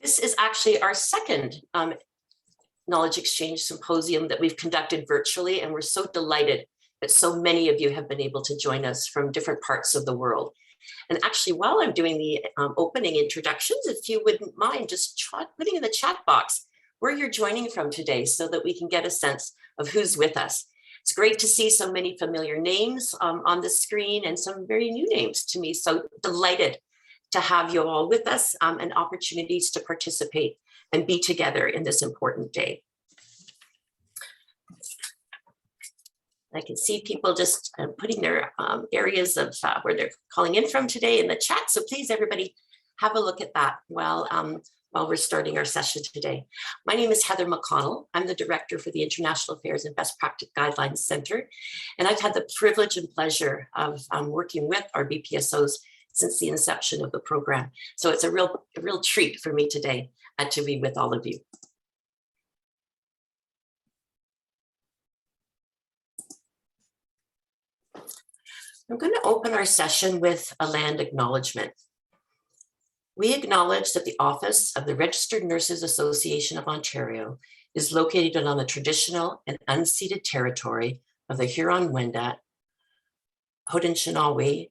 This is actually our second Knowledge Exchange Symposium that we've conducted virtually, and we're so delighted that so many of you have been able to join us from different parts of the world. And actually, while I'm doing the opening introductions, if you wouldn't mind just putting in the chat box where you're joining from today so that we can get a sense of who's with us. It's great to see so many familiar names on the screen and some very new names to me. So delighted to have you all with us and opportunities to participate and be together in this important day. I can see people just putting their areas of where they're calling in from today in the chat. So please, everybody, have a look at that while we're starting our session today. My name is Heather McConnell. I'm the Director for the International Affairs and Best Practice Guidelines Center. And I've had the privilege and pleasure of working with our BPSOs since the inception of the program. So it's a real treat for me today to be with all of you. I'm going to open our session with a land acknowledgement. We acknowledge that the office of the Registered Nurses Association of Ontario is located on the traditional and unceded territory of the Huron-Wendat, Haudenosaunee,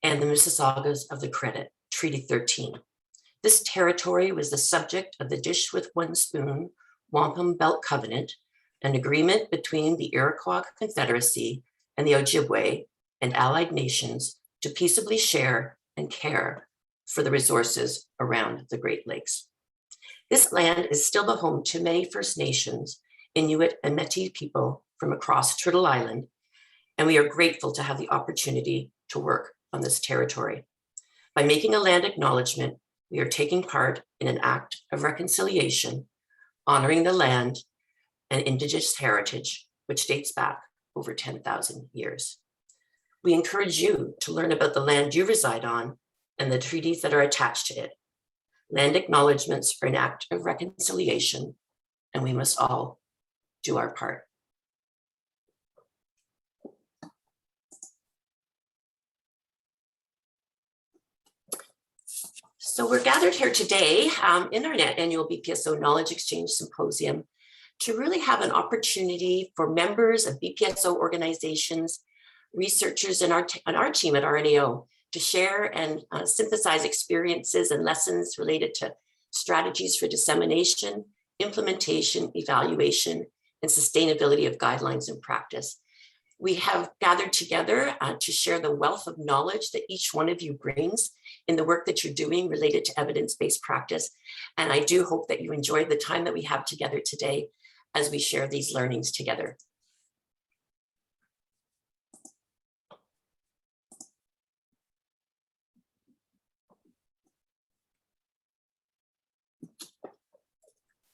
and the Mississaugas of the Credit, Treaty 13. This territory was the subject of the Dish with One Spoon Wampum Belt Covenant, an agreement between the Iroquois Confederacy and the Ojibwe and allied nations to peaceably share and care for the resources around the Great Lakes. This land is still the home to many First Nations, Inuit and Métis people from across Turtle Island, and we are grateful to have the opportunity to work on this territory. By making a land acknowledgement, we are taking part in an act of reconciliation, honoring the land and Indigenous heritage, which dates back over 10,000 years. We encourage you to learn about the land you reside on and the treaties that are attached to it. Land acknowledgements are an act of reconciliation, and we must all do our part. So we're gathered here today in our annual BPSO Knowledge Exchange Symposium to really have an opportunity for members of BPSO organizations, researchers, and our team at RNAO to share and synthesize experiences and lessons related to strategies for dissemination, implementation, evaluation, and sustainability of guidelines and practice. We have gathered together to share the wealth of knowledge that each one of you brings in the work that you're doing related to evidence-based practice. And I do hope that you enjoyed the time that we have together today as we share these learnings together.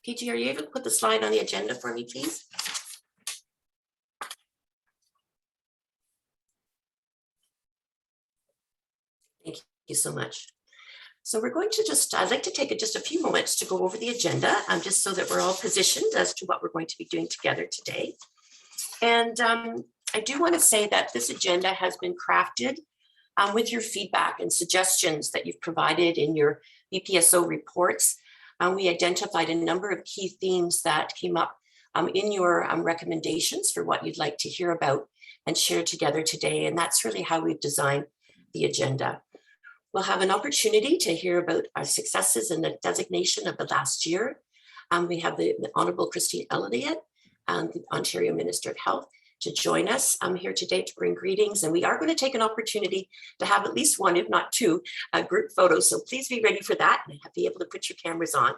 PG, are you able to put the slide on the agenda for me, please? Thank you so much. So we're going to I'd like to take just a few moments to go over the agenda, just so that we're all positioned as to what we're going to be doing together today. And I do want to say that this agenda has been crafted with your feedback and suggestions that you've provided in your BPSO reports. We identified a number of key themes that came up in your recommendations for what you'd like to hear about and share together today. And that's really how we've designed the agenda. We'll have an opportunity to hear about our successes in the designation of the last year. We have the Honourable Christine Elliott, the Ontario Minister of Health, to join us here today to bring greetings. And we are going to take an opportunity to have at least one, if not two, group photos. So please be ready for that and be able to put your cameras on.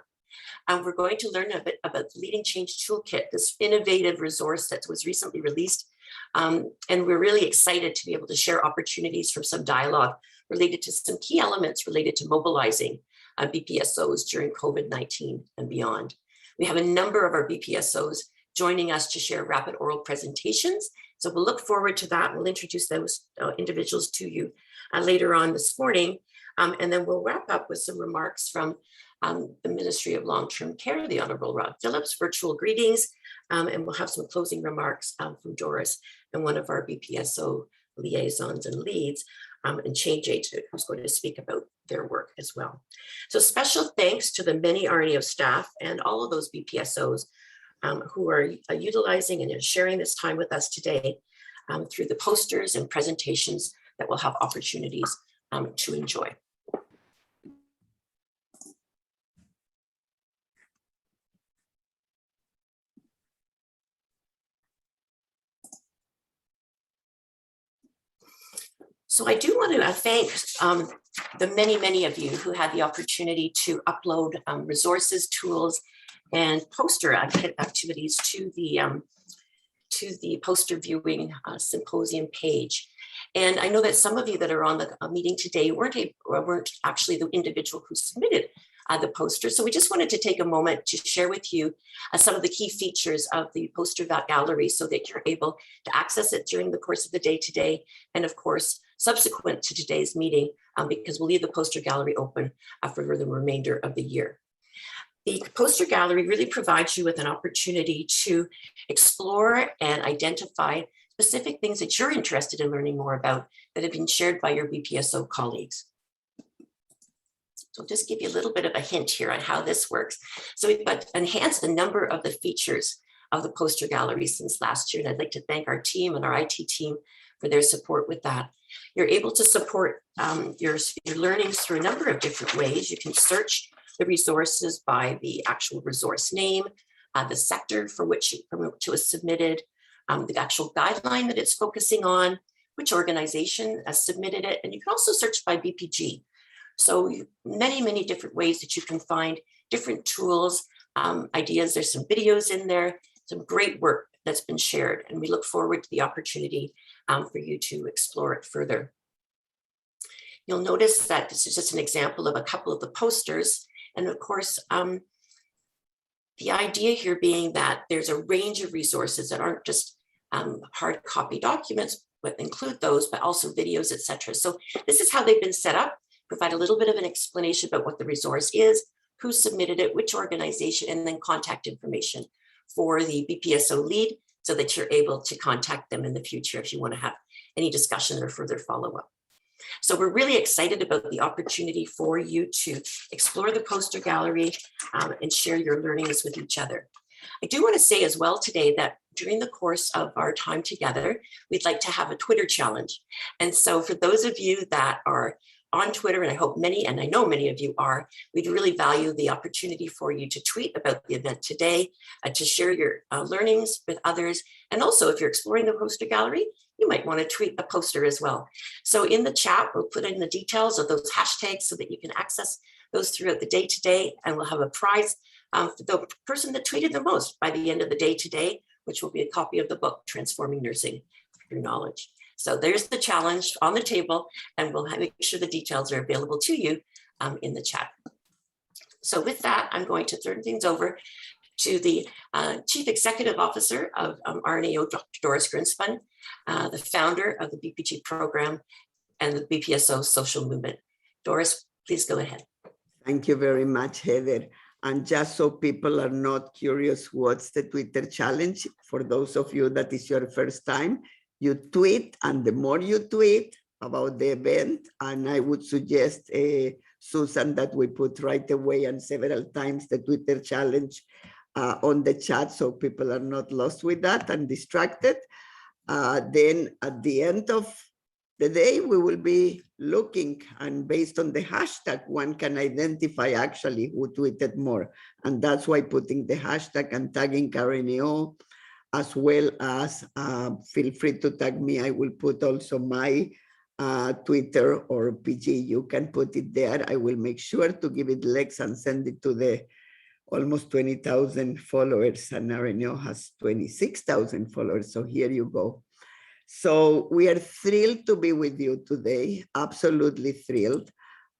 We're going to learn a bit about the Leading Change Toolkit, this innovative resource that was recently released. And we're really excited to be able to share opportunities for some dialogue related to some key elements related to mobilizing BPSOs during COVID-19 and beyond. We have a number of our BPSOs joining us to share rapid oral presentations. So we'll look forward to that. We'll introduce those individuals to you later on this morning. And then we'll wrap up with some remarks from the Ministry of Long-Term Care, the Honourable Rob Phillips, virtual greetings, and we'll have some closing remarks from Doris and one of our BPSO liaisons and leads, and change agent who's going to speak about their work as well. So special thanks to the many RNAO staff and all of those BPSOs who are utilizing and sharing this time with us today through the posters and presentations that we'll have opportunities to enjoy. So I do want to thank the many of you who had the opportunity to upload resources, tools, and poster activities to the poster viewing symposium page. And I know that some of you that are on the meeting today weren't actually the individual who submitted the poster. So we just wanted to take a moment to share with you some of the key features of the poster gallery so that you're able to access it during the course of the day today. And of course, subsequent to today's meeting, because we'll leave the poster gallery open for the remainder of the year. The poster gallery really provides you with an opportunity to explore and identify specific things that you're interested in learning more about that have been shared by your BPSO colleagues. So I'll just give you a little bit of a hint here on how this works. So we've enhanced a number of the features of the poster gallery since last year, and I'd like to thank our team and our IT team for their support with that. You're able to support your learnings through a number of different ways. You can search the resources by the actual resource name, the sector for which it was submitted, the actual guideline that it's focusing on, which organization submitted it, and you can also search by BPG. So many different ways that you can find different tools, ideas. There's some videos in there, some great work that's been shared, and we look forward to the opportunity for you to explore it further. You'll notice that this is just an example of a couple of the posters. And of course, the idea here being that there's a range of resources that aren't just hard copy documents, but include those, but also videos, etc. So this is how they've been set up, provide a little bit of an explanation about what the resource is, who submitted it, which organization, and then contact information for the BPSO lead so that you're able to contact them in the future if you want to have any discussion or further follow-up. So we're really excited about the opportunity for you to explore the poster gallery and share your learnings with each other. I do want to say as well today that during the course of our time together, we'd like to have a Twitter challenge. And so for those of you that are on Twitter, and I hope many, and I know many of you are, we'd really value the opportunity for you to tweet about the event today, to share your learnings with others. And also if you're exploring the poster gallery, you might want to tweet a poster as well. So in the chat, we'll put in the details of those hashtags so that you can access those throughout the day today, and we'll have a prize for the person that tweeted the most by the end of the day today, which will be a copy of the book, Transforming Nursing Through Knowledge. So there's the challenge on the table, and we'll make sure the details are available to you in the chat. So with that, I'm going to turn things over to the Chief Executive Officer of RNAO, Dr. Doris Grinspun, the founder of the BPG program and the BPSO social movement. Doris, please go ahead. Thank you very much, Heather. And just so people are not curious, what's the Twitter challenge? For those of you that is your first time, you tweet, and the more you tweet about the event, and I would suggest, Susan, that we put right away and several times the Twitter challenge on the chat so people are not lost with that and distracted. Then at the end of the day, we will be looking, and based on the hashtag, one can identify actually who tweeted more. And that's why putting the hashtag and tagging RNAO, as well as feel free to tag me. I will put also my Twitter or PG. You can put it there. I will make sure to give it legs and send it to the almost 20,000 followers, and RNAO has 26,000 followers. So here you go. So we are thrilled to be with you today, absolutely thrilled.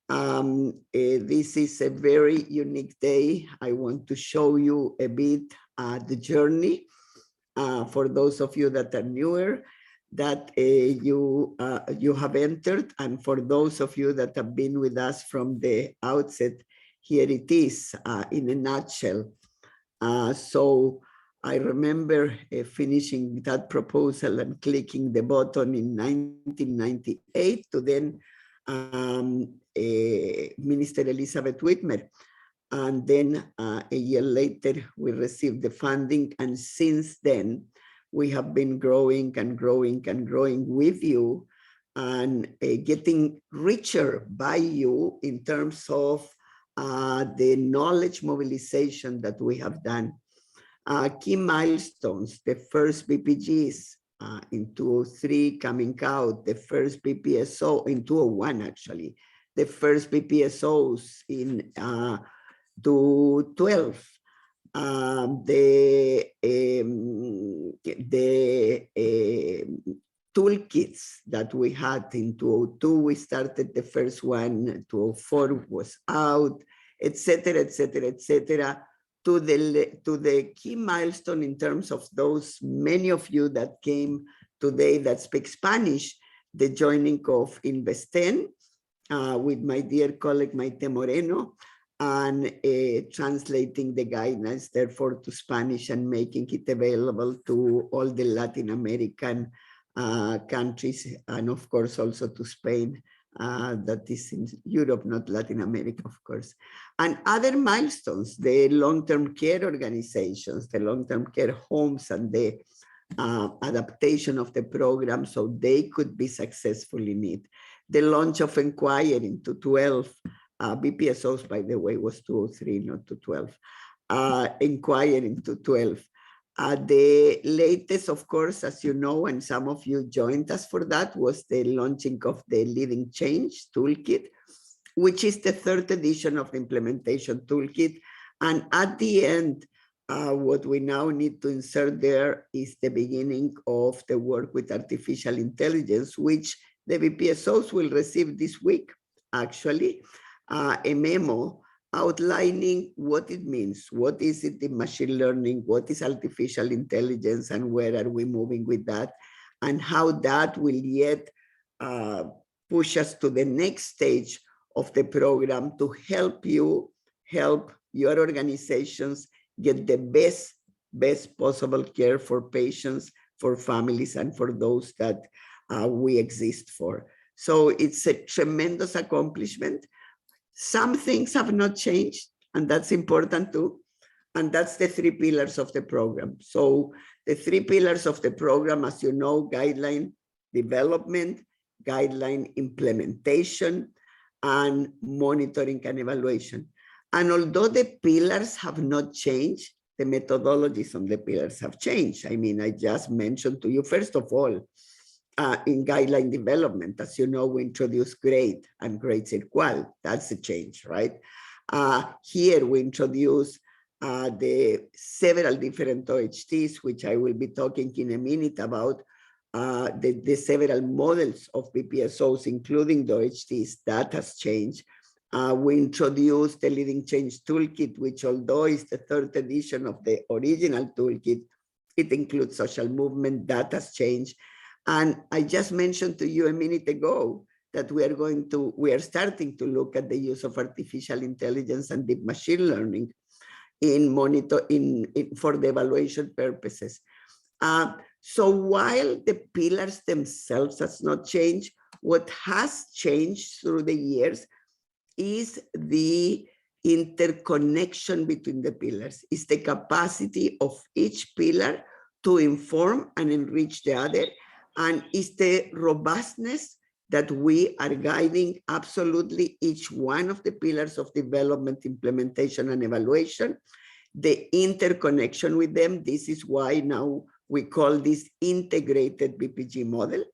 This is a very unique day. I want to show you a bit the journey for those of you that are newer, that you have entered, and for those of you that have been with us from the outset, here it is in a nutshell. So I remember finishing that proposal and clicking the button in 1998 to then Minister Elizabeth Whitmer. And then a year later, we received the funding. And since then, we have been growing and growing and growing with you and getting richer by you in terms of the knowledge mobilization that we have done. Key milestones, the first BPGs in 2003 coming out, the first BPSO in 2001 actually, the first BPSOs in 2012, the toolkits that we had in 2002, we started the first one, 2004 was out, etc., etc., etc., to the key milestone in terms of those many of you that came today that speak Spanish, the joining of Investen with my dear colleague Maite Moreno, and translating the guidelines therefore to Spanish and making it available to all the Latin American countries, and of course also to Spain, that is in Europe, not Latin America, of course. And other milestones, the long-term care organizations, the long-term care homes, and the adaptation of the program so they could be successful in it. The launch of Inquire in 2012, BPSOs, by the way, was 2003, not 2012. Inquire in 2012. The latest, of course, as you know, and some of you joined us for that, was the launching of the Leading Change Toolkit, which is the 3rd edition of the implementation toolkit. And at the end, what we now need to insert there is the beginning of the work with artificial intelligence, which the BPSOs will receive this week, actually, a memo outlining what it means, what is it in machine learning, what is artificial intelligence, and where are we moving with that, and how that will yet push us to the next stage of the program to help you, help your organizations get the best possible care for patients, for families, and for those that we exist for. So it's a tremendous accomplishment. Some things have not changed, and that's important too. And that's the 3 pillars of the program. So the 3 pillars of the program, as you know, guideline development, guideline implementation, and monitoring and evaluation. And although the pillars have not changed, the methodologies on the pillars have changed. I mean, I just mentioned to you, first of all, in guideline development, as you know, we introduced GRADE and GRADE Circual. That's a change, right? Here we introduce the several different OHTs, which I will be talking in a minute about, the several models of BPSOs, including the OHTs. That has changed. We introduced the Leading Change Toolkit, which although is the 3rd edition of the original toolkit, it includes social movement. That has changed. And I just mentioned to you a minute ago that we are starting to look at the use of artificial intelligence and deep machine learning for the evaluation purposes. So while the pillars themselves has not changed, what has changed through the years is the interconnection between the pillars, is the capacity of each pillar to inform and enrich the other, and is the robustness that we are guiding absolutely each one of the pillars of development, implementation, and evaluation, the interconnection with them. This is why now we call this integrated BPG model.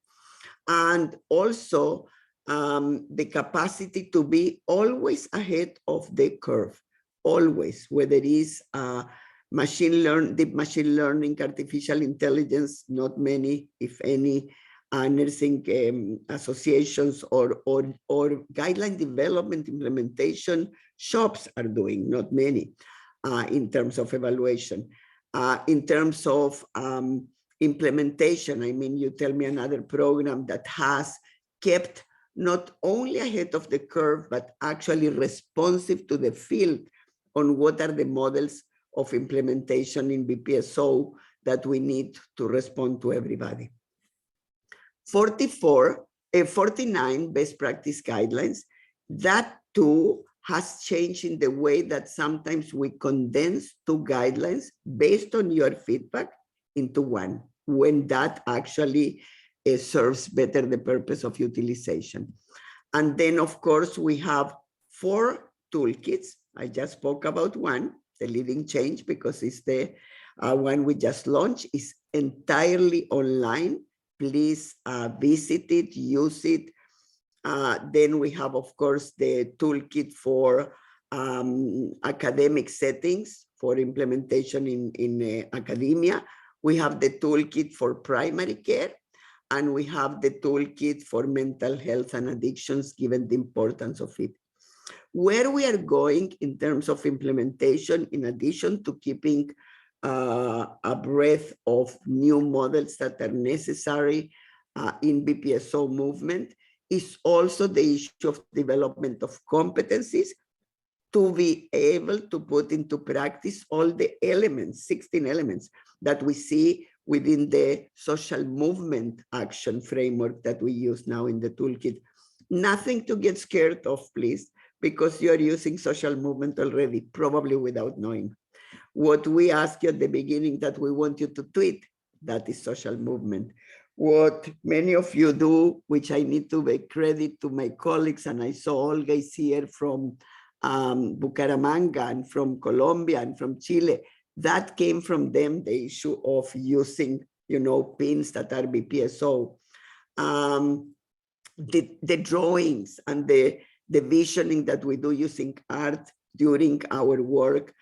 And also the capacity to be always ahead of the curve, always, whether it is deep machine learning, artificial intelligence, not many, if any, nursing associations or guideline development implementation shops are doing, not many, in terms of evaluation. In terms of implementation, I mean, you tell me another program that has kept not only ahead of the curve, but actually responsive to the field on what are the models of implementation in BPSO that we need to respond to everybody. 44 49 best practice guidelines. That too has changed in the way that sometimes we condense 2 guidelines based on your feedback into one, when that actually serves better the purpose of utilization. And then, of course, we have 4 toolkits. I just spoke about one, the Leading Change, because it's the one we just launched. Is entirely online. Please visit it, use it. Then we have, of course, the toolkit for academic settings for implementation in academia. We have the toolkit for primary care, and we have the toolkit for mental health and addictions, given the importance of it. Where we are going in terms of implementation, in addition to keeping a breadth of new models that are necessary in BPSO movement, is also the issue of development of competencies to be able to put into practice all the elements, 16 elements that we see within the social movement action framework that we use now in the toolkit. Nothing to get scared of, please, because you're using social movement already, probably without knowing. What we ask you at the beginning that we want you to tweet, that is social movement. What many of you do, which I need to make credit to my colleagues, and I saw Olga is here from Bucaramanga and from Colombia and from Chile, that came from them, the issue of using, pins that are BPSO. The drawings and the visioning that we do using art during our work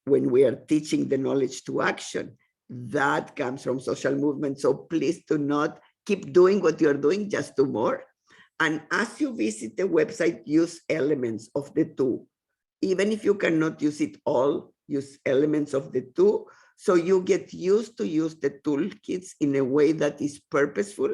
when we are teaching the knowledge to action, that comes from social movement. So please do not keep doing what you're doing, just do more. And as you visit the website, use elements of the 2. Even if you cannot use it all, use elements of the 2. So you get used to use the toolkits in a way that is purposeful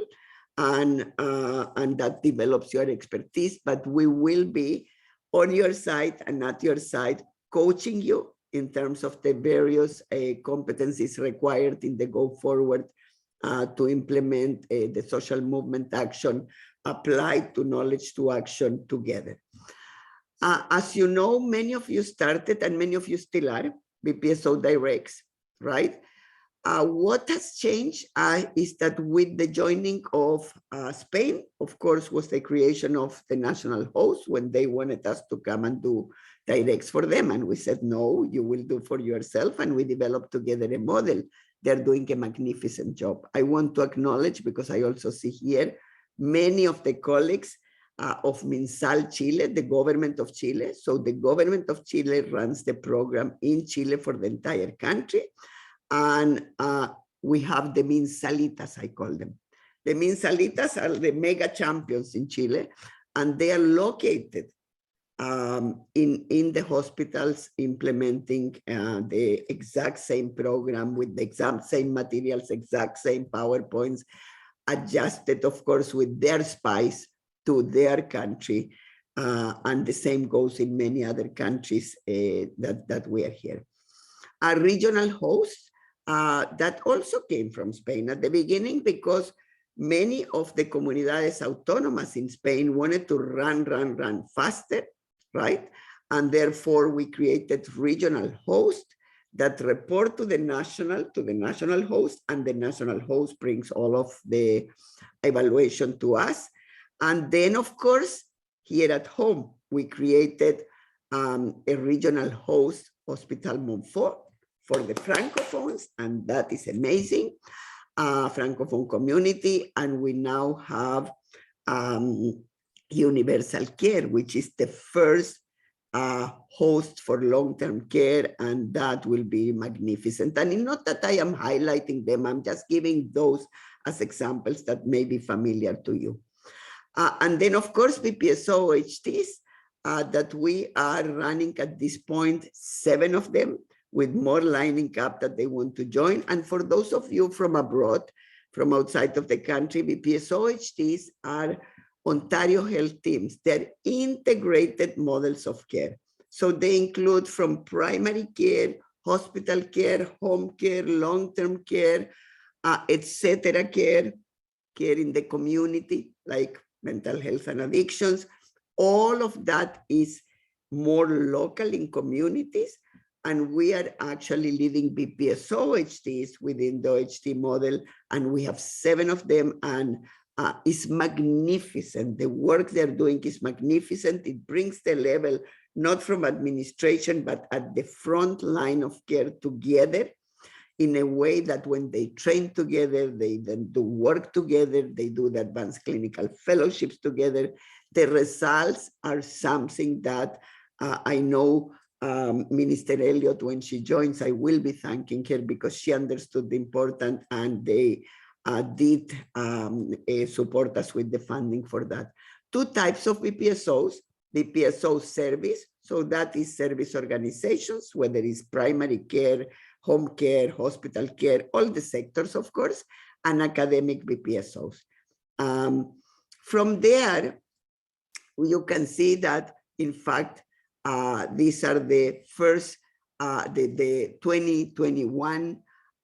and that develops your expertise. But we will be on your side and at your side, coaching you in terms of the various competencies required in the go forward to implement the social movement action applied to knowledge to action together. As you know, many of you started and many of you still are BPSO Directs, right? What has changed is that with the joining of Spain, of course, was the creation of the national host when they wanted us to come and do directs for them. And we said, no, you will do for yourself. And we developed together a model. They're doing a magnificent job. I want to acknowledge, because I also see here many of the colleagues of MinSal Chile, the government of Chile. So the government of Chile runs the program in Chile for the entire country. And we have the MinSalitas, I call them. The MinSalitas are the mega champions in Chile, and they are located in the hospitals implementing the exact same program with the exact same materials, exact same PowerPoints, adjusted, of course, with their spice to their country. And the same goes in many other countries that we are here. Our regional hosts, that also came from Spain at the beginning, because many of the comunidades autónomas in Spain wanted to run faster, right? And therefore we created regional hosts that report to the national host, and the national host brings all of the evaluation to us. And then, of course, here at home, we created a regional host, Hospital Montfort, for the Francophones, and that is amazing, Francophone community. And we now have Universal Care, which is the first host for long-term care, and that will be magnificent. And not that I am highlighting them, I'm just giving those as examples that may be familiar to you. And then, of course, BPSO HTs that we are running at this point, 7 of them, with more lining up that they want to join. And for those of you from abroad, from outside of the country, BPSO HTs are Ontario health teams. They're integrated models of care. So they include from primary care, hospital care, home care, long-term care, etc. care in the community, like mental health and addictions. All of that is more local in communities. And we are actually leading BPSO HTs within the HT model. And we have 7 of them, and it's magnificent. The work they're doing is magnificent. It brings the level, not from administration, but at the front line of care together in a way that when they train together, they then do work together, they do the advanced clinical fellowships together. The results are something that I know Minister Elliott, when she joins, I will be thanking her because she understood the importance, and they did support us with the funding for that. 2 types of BPSOs, BPSO service, so that is service organizations, whether it's primary care, home care, hospital care, all the sectors, of course, and academic BPSOs. From there, you can see that, in fact, these are the first, the 2021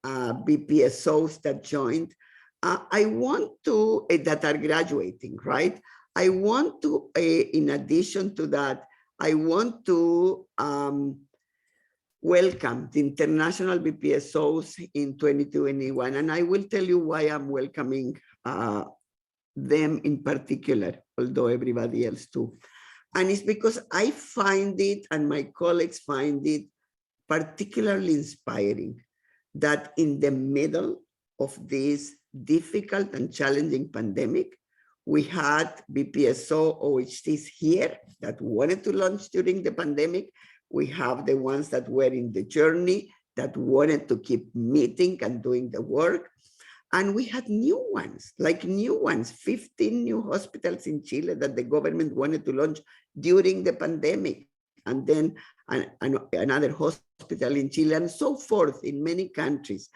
BPSOs that joined. I want to, that are graduating, right? I want to, in addition to that, I want to welcome the international BPSOs in 2021. And I will tell you why I'm welcoming them in particular, although everybody else too. And it's because I find it, and my colleagues find it, particularly inspiring that in the middle of this difficult and challenging pandemic, we had BPSO OHTs here that wanted to launch during the pandemic. We have the ones that were in the journey that wanted to keep meeting and doing the work. And we had new ones, 15 new hospitals in Chile that the government wanted to launch during the pandemic. And then another hospital in Chile, and so forth in many countries.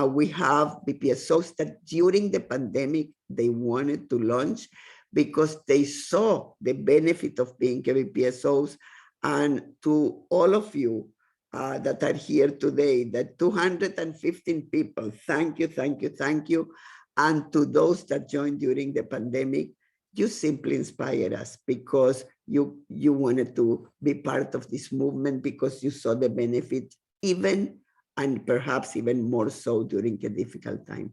We have BPSOs that during the pandemic, they wanted to launch because they saw the benefit of being BPSOs. And to all of you that are here today, that 215 people, thank you, thank you, thank you. And to those that joined during the pandemic, you simply inspire us because you wanted to be part of this movement because you saw the benefit even, and perhaps even more so during a difficult time.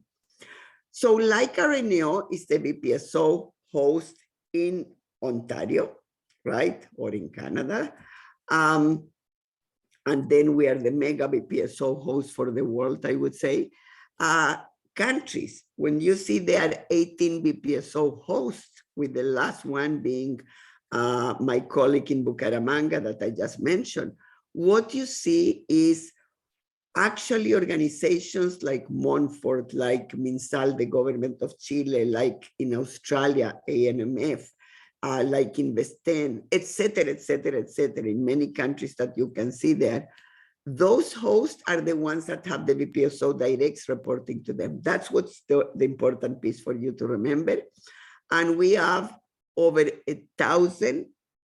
So like RNO is the BPSO host in Ontario, right? Or in Canada. And then we are the mega BPSO host for the world, I would say. Countries, when you see there are 18 BPSO hosts, with the last one being my colleague in Bucaramanga that I just mentioned, what you see is actually organizations like Montfort, like MinSal, the government of Chile, like in Australia, ANMF, like Investen, et cetera, in many countries that you can see there. Those hosts are the ones that have the BPSO Directs reporting to them. That's what's the important piece for you to remember. And we have over 1,000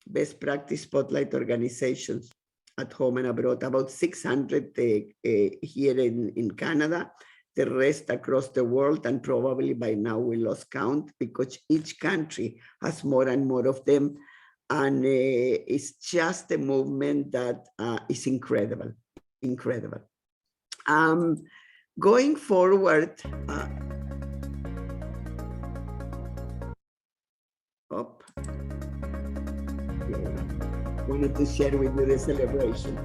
best practice spotlight organizations at home and abroad, about 600 here in Canada, the rest across the world, and probably by now we lost count because each country has more and more of them. And it's just a movement that is incredible, incredible. Going forward, wanted to share with you the celebration.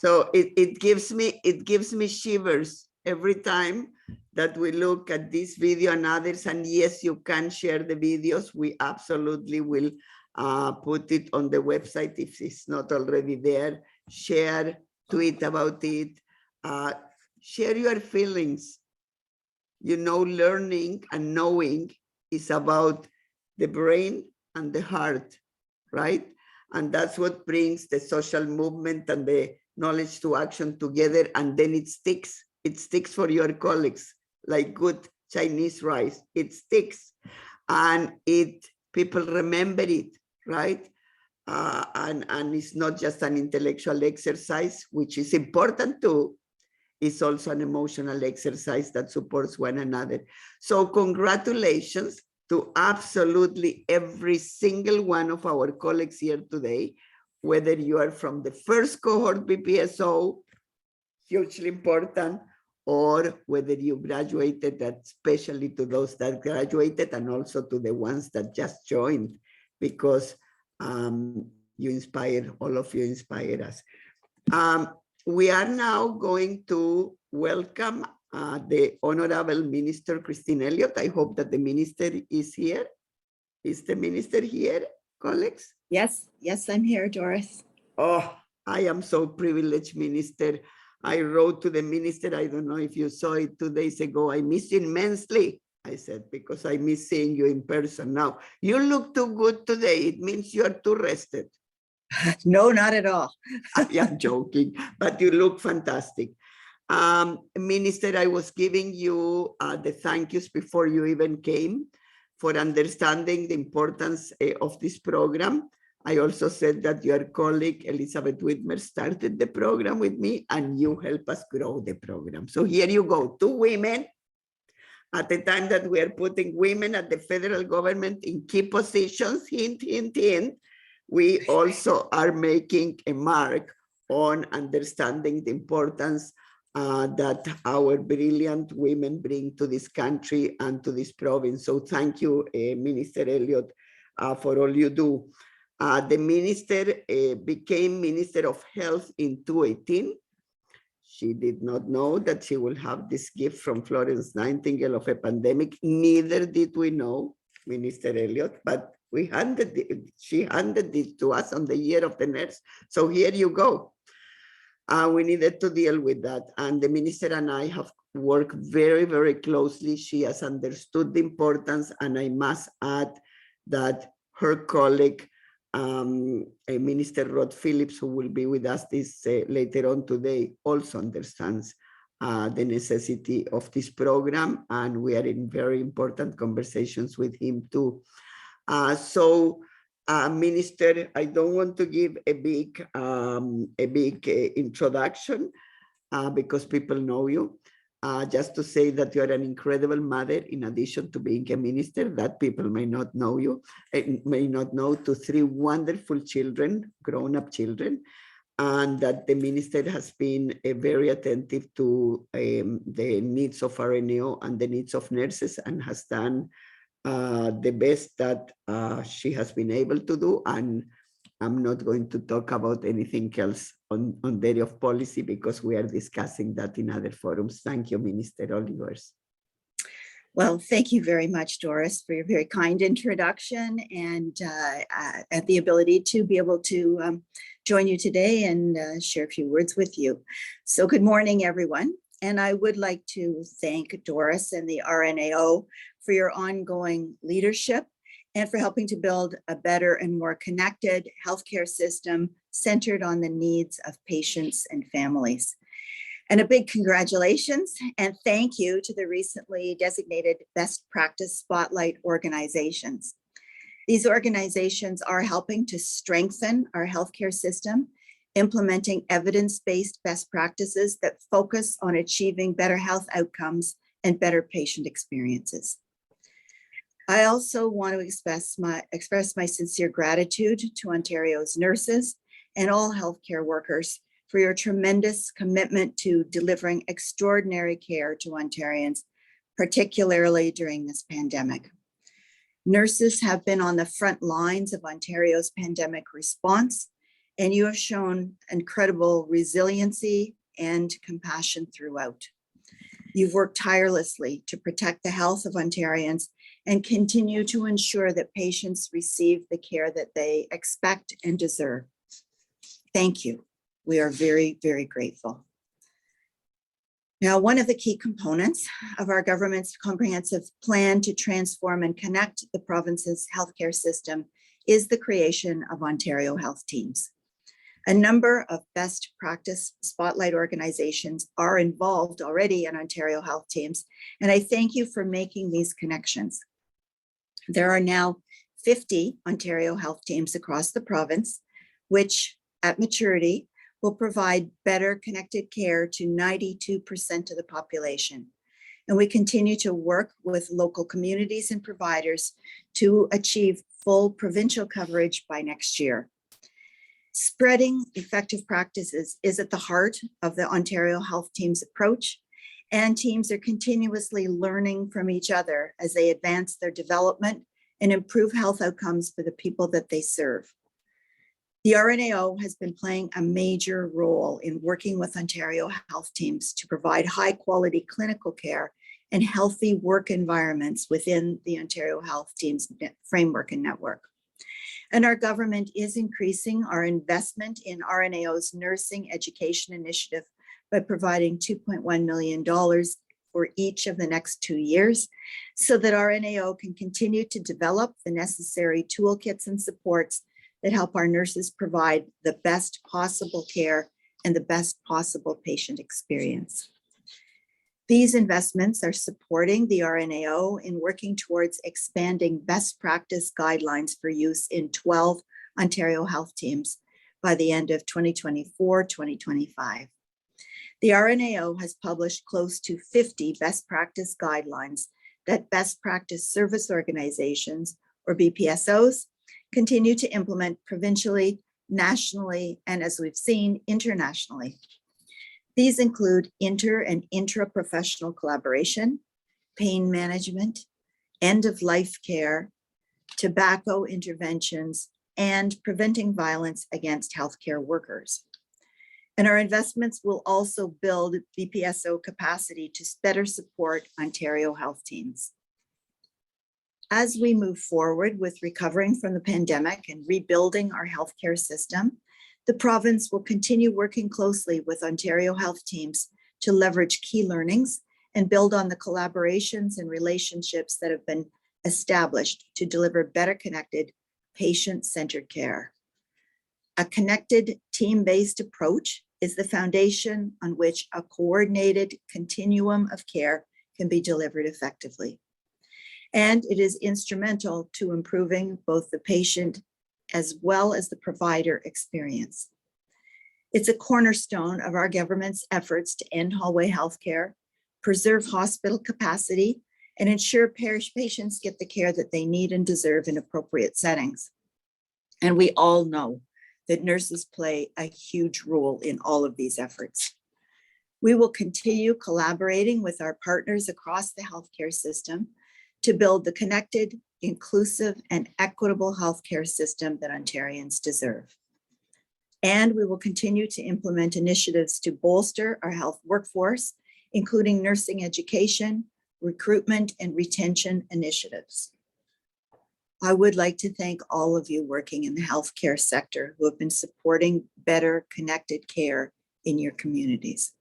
So it gives me shivers every time that we look at this video and others. And yes, you can share the videos. We absolutely will put it on the website if it's not already there. Share, tweet about it, share your feelings. You know, learning and knowing is about the brain and the heart, right? And that's what brings the social movement and the knowledge to action together. And then it sticks. It sticks for your colleagues, like good Chinese rice. It sticks, and people remember it, right? And it's not just an intellectual exercise, which is important too. It's also an emotional exercise that supports one another. So congratulations to absolutely every single one of our colleagues here today, whether you are from the first cohort BPSO, hugely important, or whether you graduated, especially to those that graduated and also to the ones that just joined, because you inspire, all of you inspire us. We are now going to welcome the Honorable Minister Christine Elliott. I hope that the minister is here. Is the minister here, colleagues? Yes, I'm here, Doris. Oh, I am so privileged, Minister. I wrote to the minister, I don't know if you saw it 2 days ago, I miss you immensely. I said, because I miss seeing you in person. Now, you look too good today. It means you're too rested. No, not at all. I am joking, but you look fantastic. Minister, I was giving you the thank yous before you even came for understanding the importance of this program. I also said that your colleague, Elizabeth Whitmer, started the program with me and you help us grow the program. So here you go, 2 women at the time that we are putting women at the federal government in key positions, hint, hint, hint. We also are making a mark on understanding the importance that our brilliant women bring to this country and to this province. So thank you, Minister Elliott, for all you do. The minister became Minister of Health in 2018. She did not know that she will have this gift from Florence Nightingale of a pandemic. Neither did we know, Minister Elliott, but she handed it to us on the Year of the Nurse. So here you go. We needed to deal with that. And the minister and I have worked very, very closely. She has understood the importance. And I must add that her colleague, Minister Rod Phillips, who will be with us later on today, also understands the necessity of this program. And we are in very important conversations with him too. Minister, I don't want to give a big introduction because people know you. Just to say that you are an incredible mother, in addition to being a minister, that people may not know you, may not know, to 3 wonderful children, grown-up children, and that the minister has been very attentive to the needs of RNO and the needs of nurses, and has done the best that she has been able to do. And I'm not going to talk about anything else on the area of policy because we are discussing that in other forums. Thank you, Minister. All yours. Well, thank you very much, Doris, for your very kind introduction and the ability to be able to join you today and share a few words with you. So good morning, everyone. And I would like to thank Doris and the RNAO for your ongoing leadership and for helping to build a better and more connected healthcare system centered on the needs of patients and families. And a big congratulations and thank you to the recently designated Best Practice Spotlight organizations. These organizations are helping to strengthen our healthcare system, implementing evidence-based best practices that focus on achieving better health outcomes and better patient experiences. I also want to express my sincere gratitude to Ontario's nurses and all healthcare workers for your tremendous commitment to delivering extraordinary care to Ontarians, particularly during this pandemic. Nurses have been on the front lines of Ontario's pandemic response, and you have shown incredible resiliency and compassion throughout. You've worked tirelessly to protect the health of Ontarians and continue to ensure that patients receive the care that they expect and deserve. Thank you. We are very, very grateful. Now, one of the key components of our government's comprehensive plan to transform and connect the province's healthcare system is the creation of Ontario Health Teams. A number of best practice spotlight organizations are involved already in Ontario Health Teams, and I thank you for making these connections. There are now 50 Ontario Health Teams across the province, which at maturity will provide better connected care to 92% of the population. And we continue to work with local communities and providers to achieve full provincial coverage by next year. Spreading effective practices is at the heart of the Ontario Health Teams approach, and teams are continuously learning from each other as they advance their development and improve health outcomes for the people that they serve. The RNAO has been playing a major role in working with Ontario Health Teams to provide high quality clinical care and healthy work environments within the Ontario Health Teams framework and network. And our government is increasing our investment in RNAO's nursing education initiative by providing $2.1 million for each of the next 2 years so that RNAO can continue to develop the necessary toolkits and supports that help our nurses provide the best possible care and the best possible patient experience. These investments are supporting the RNAO in working towards expanding best practice guidelines for use in 12 Ontario Health Teams by the end of 2024-2025. The RNAO has published close to 50 best practice guidelines that best practice service organizations, or BPSOs, continue to implement provincially, nationally, and as we've seen, internationally. These include inter and intra-professional collaboration, pain management, end-of-life care, tobacco interventions, and preventing violence against healthcare workers. And our investments will also build BPSO capacity to better support Ontario Health Teams. As we move forward with recovering from the pandemic and rebuilding our healthcare system, the province will continue working closely with Ontario Health Teams to leverage key learnings and build on the collaborations and relationships that have been established to deliver better connected, patient-centered care. A connected, team-based approach is the foundation on which a coordinated continuum of care can be delivered effectively. And it is instrumental to improving both the patient as well as the provider experience. It's a cornerstone of our government's efforts to end hallway healthcare, preserve hospital capacity, and ensure patients get the care that they need and deserve in appropriate settings. And we all know that nurses play a huge role in all of these efforts. We will continue collaborating with our partners across the healthcare system to build the connected, inclusive, and equitable healthcare system that Ontarians deserve. And we will continue to implement initiatives to bolster our health workforce, including nursing education, recruitment, and retention initiatives. I would like to thank all of you working in the healthcare sector who have been supporting better connected care in your communities.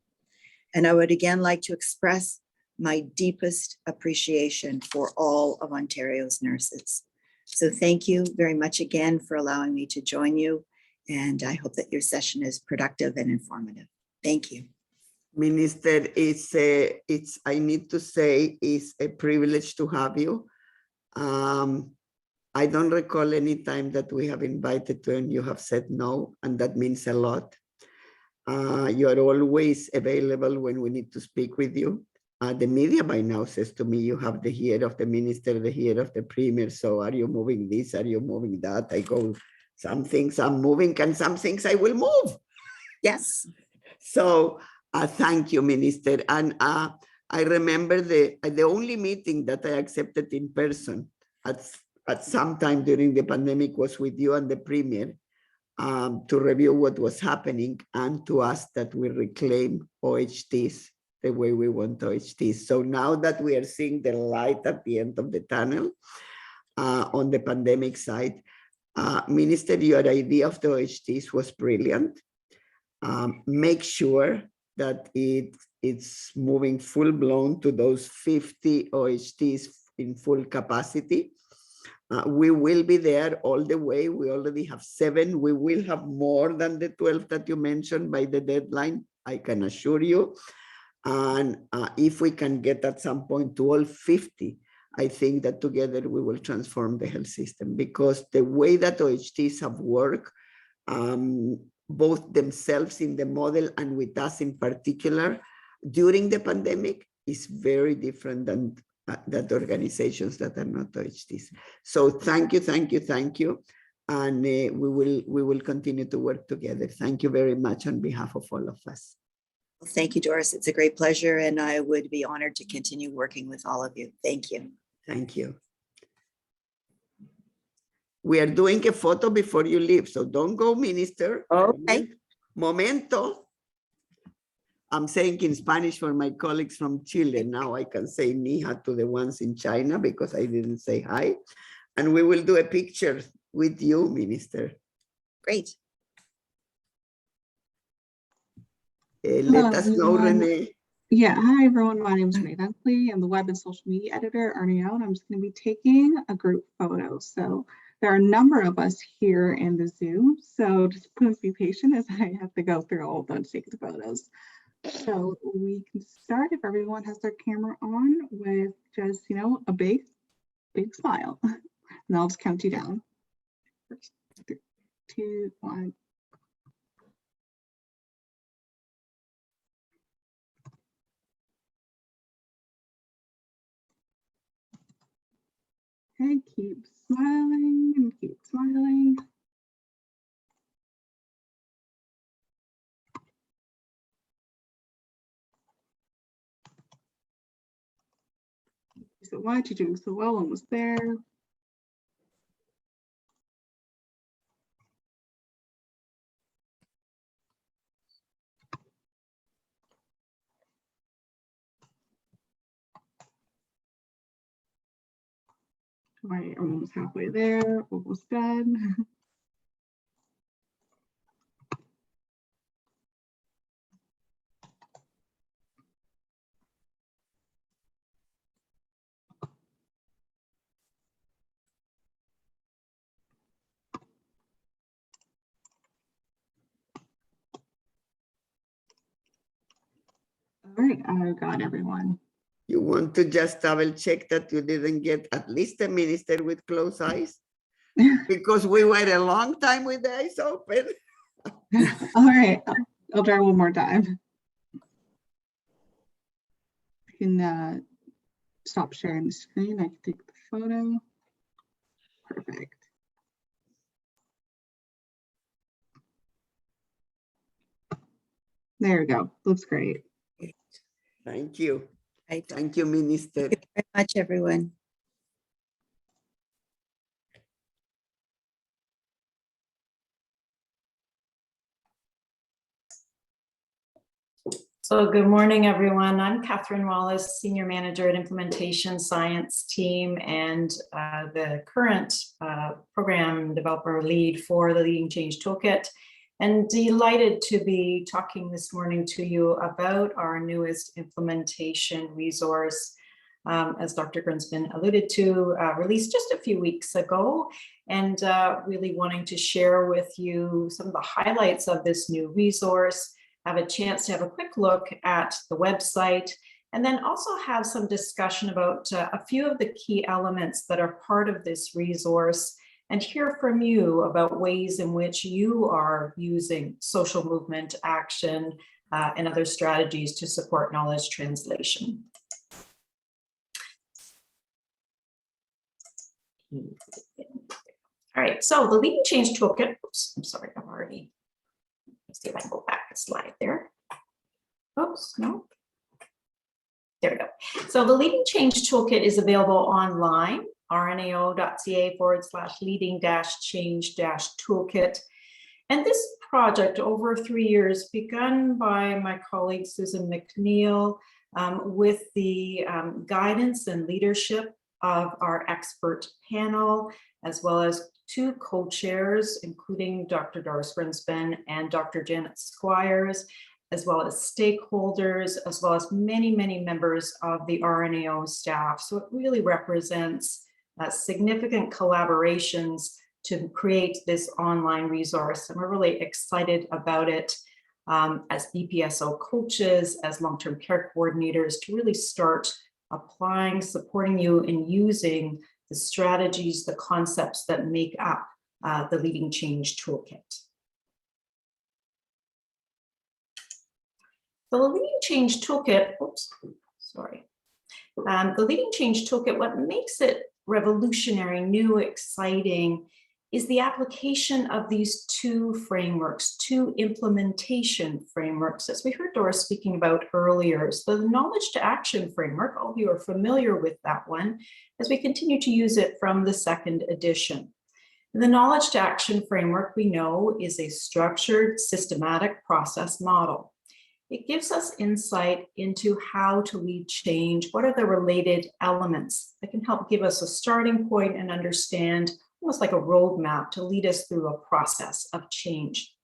And I would again like to express my deepest appreciation for all of Ontario's nurses. So thank you very much again for allowing me to join you. And I hope that your session is productive and informative. Thank you. Minister, I need to say, it's a privilege to have you. I don't recall any time that we have invited you and you have said no, and that means a lot. You are always available when we need to speak with you. The media by now says to me, you have the ear of the minister, the ear of the premier. So are you moving this? Are you moving that? I go, some things I'm moving and some things I will move. Yes. So thank you, Minister. And I remember the only meeting that I accepted in person at some time during the pandemic was with you and the premier. to review what was happening and to ask that we reclaim OHTs the way we want OHTs. So now that we are seeing the light at the end of the tunnel on the pandemic side, Minister, your idea of the OHTs was brilliant. Make sure that it's moving full blown to those 50 OHTs in full capacity. We will be there all the way. We already have 7. We will have more than the 12 that you mentioned by the deadline, I can assure you. And if we can get at some point to all 50, I think that together we will transform the health system, because the way that OHTs have worked, both themselves in the model and with us in particular, during the pandemic is very different than that organizations that are not OHTs. So thank you, thank you, thank you. And we will continue to work together. Thank you very much on behalf of all of us. Well, thank you, Doris. It's a great pleasure, and I would be honored to continue working with all of you. Thank you. Thank you. We are doing a photo before you leave, so don't go, Minister. Okay. Momento. I'm saying in Spanish for my colleagues from Chile. Now I can say Nija to the ones in China because I didn't say hi. And we will do a picture with you, Minister. Great. Let us know, Renee. Yeah, hi everyone. My name is Renee Dunkley. I'm the web and social media editor at RNAO, and I'm just going to be taking a group photo. So there are a number of us here in the Zoom, so just please be patient as I have to go through all of them to take the photos. So we can start if everyone has their camera on with just, you know, a big smile. And I'll just count you down. 3, 2, 1. Okay, keep smiling and keep smiling. So why are you doing so well? Almost there. Right, I'm almost halfway there, almost done. All right, I got everyone. You want to just double check that you didn't get at least a minister with closed eyes? Because we were a long time with the eyes open. All right, I'll try one more time. I can stop sharing the screen. I can take the photo. Perfect. There we go. Looks great. Thank you. Right. Thank you, Minister. Thank you very much, everyone. So good morning, everyone. I'm Catherine Wallace, Senior Manager at Implementation Science Team and the current program developer lead for the Leading Change Toolkit. And delighted to be talking this morning to you about our newest implementation resource, as Dr. Grunsman alluded to, released just a few weeks ago, and really wanting to share with you some of the highlights of this new resource, have a chance to have a quick look at the website, and then also have some discussion about a few of the key elements that are part of this resource, and hear from you about ways in which you are using social movement action and other strategies to support knowledge translation. All right, so the Leading Change Toolkit, oops, I'm sorry, I'm already, let's see if I can go back a slide there. Oops, no. There we go. So the Leading Change Toolkit is available online, rnao.ca/leading-change-toolkit. And this project over 3 years, begun by my colleague Susan McNeil, with the guidance and leadership of our expert panel, as well as 2 co-chairs, including Dr. Doris Brinsman and Dr. Janet Squires, as well as stakeholders, as well as many, many members of the RNAO staff. So it really represents significant collaborations to create this online resource. And we're really excited about it as BPSO coaches, as long-term care coordinators, to really start applying, supporting you in using the strategies, the concepts that make up the Leading Change Toolkit. The Leading Change Toolkit, the Leading Change Toolkit, what makes it revolutionary, new, exciting, is the application of these 2 frameworks, 2 implementation frameworks, as we heard Doris speaking about earlier. So the Knowledge to Action framework, all of you are familiar with that one, as we continue to use it from the 2nd edition. The Knowledge to Action framework, we know, is a structured, systematic process model. It gives us insight into how to lead change. What are the related elements that can help give us a starting point and understand, almost like a roadmap to lead us through a process of change.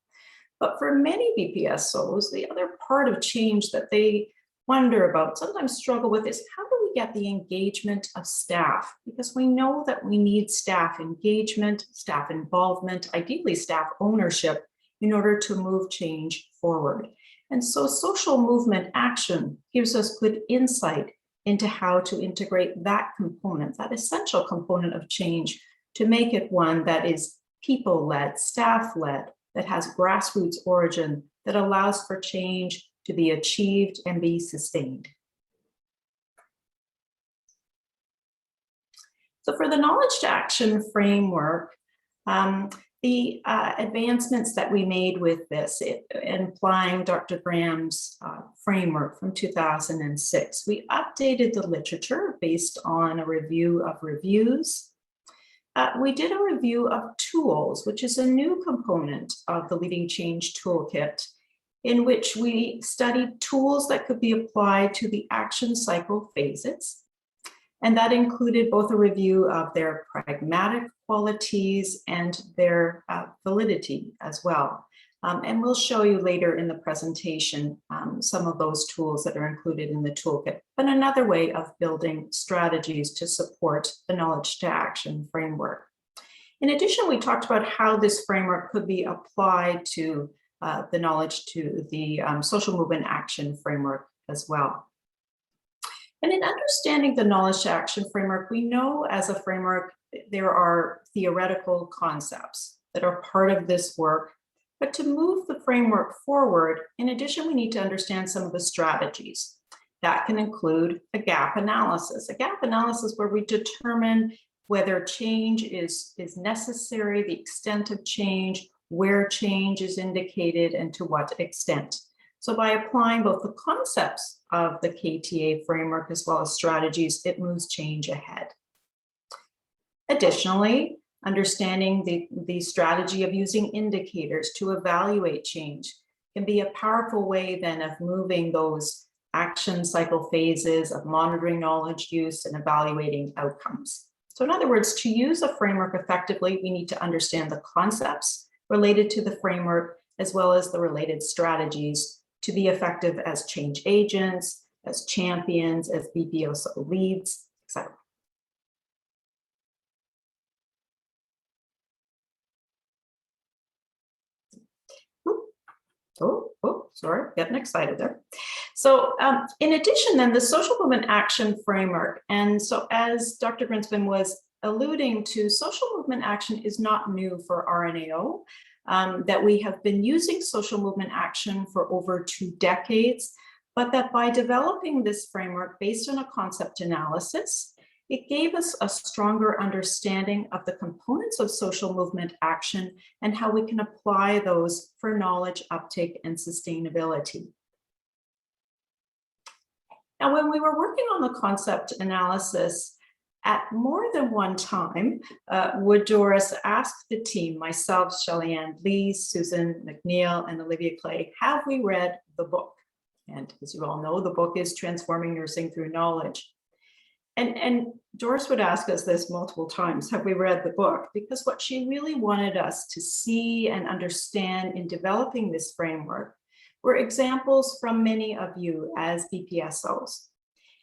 But for many BPSOs, the other part of change that they wonder about, sometimes struggle with, is how do we get the engagement of staff? Because we know that we need staff engagement, staff involvement, ideally staff ownership, in order to move change forward. And so social movement action gives us good insight into how to integrate that component, that essential component of change, to make it one that is people-led, staff-led, that has grassroots origin, that allows for change to be achieved and be sustained. So for the Knowledge to Action framework, the advancements that we made with this, implying Dr. Graham's framework from 2006, we updated the literature based on a review of reviews. We did a review of tools, which is a new component of the Leading Change Toolkit, in which we studied tools that could be applied to the action cycle phases. And that included both a review of their pragmatic qualities and their validity as well. And we'll show you later in the presentation some of those tools that are included in the toolkit, but another way of building strategies to support the Knowledge to Action framework. In addition, we talked about how this framework could be applied to the knowledge to the social movement action framework as well. And in understanding the Knowledge to Action framework, we know as a framework, there are theoretical concepts that are part of this work. But to move the framework forward, in addition, we need to understand some of the strategies. That can include a gap analysis where we determine whether change is necessary, the extent of change, where change is indicated, and to what extent. So by applying both the concepts of the KTA framework as well as strategies, it moves change ahead. Additionally, understanding the strategy of using indicators to evaluate change can be a powerful way then of moving those action cycle phases of monitoring knowledge use and evaluating outcomes. So in other words, to use a framework effectively, we need to understand the concepts related to the framework, as well as the related strategies to be effective as change agents, as champions, as BPSO leads, etc. Sorry, getting excited there. So in addition then, the social movement action framework, and so as Dr. Brinsman was alluding to, social movement action is not new for RNAO, that we have been using social movement action for over 2 decades, but that by developing this framework based on a concept analysis, it gave us a stronger understanding of the components of social movement action and how we can apply those for knowledge uptake and sustainability. Now, when we were working on the concept analysis, At more than one time, would Doris ask the team, myself, Shelley-Ann Lee, Susan McNeil, and Olivia Clay, have we read the book? And as you all know, the book is Transforming Nursing Through Knowledge. And Doris would ask us this multiple times, have we read the book? Because what she really wanted us to see and understand in developing this framework were examples from many of you as BPSOs,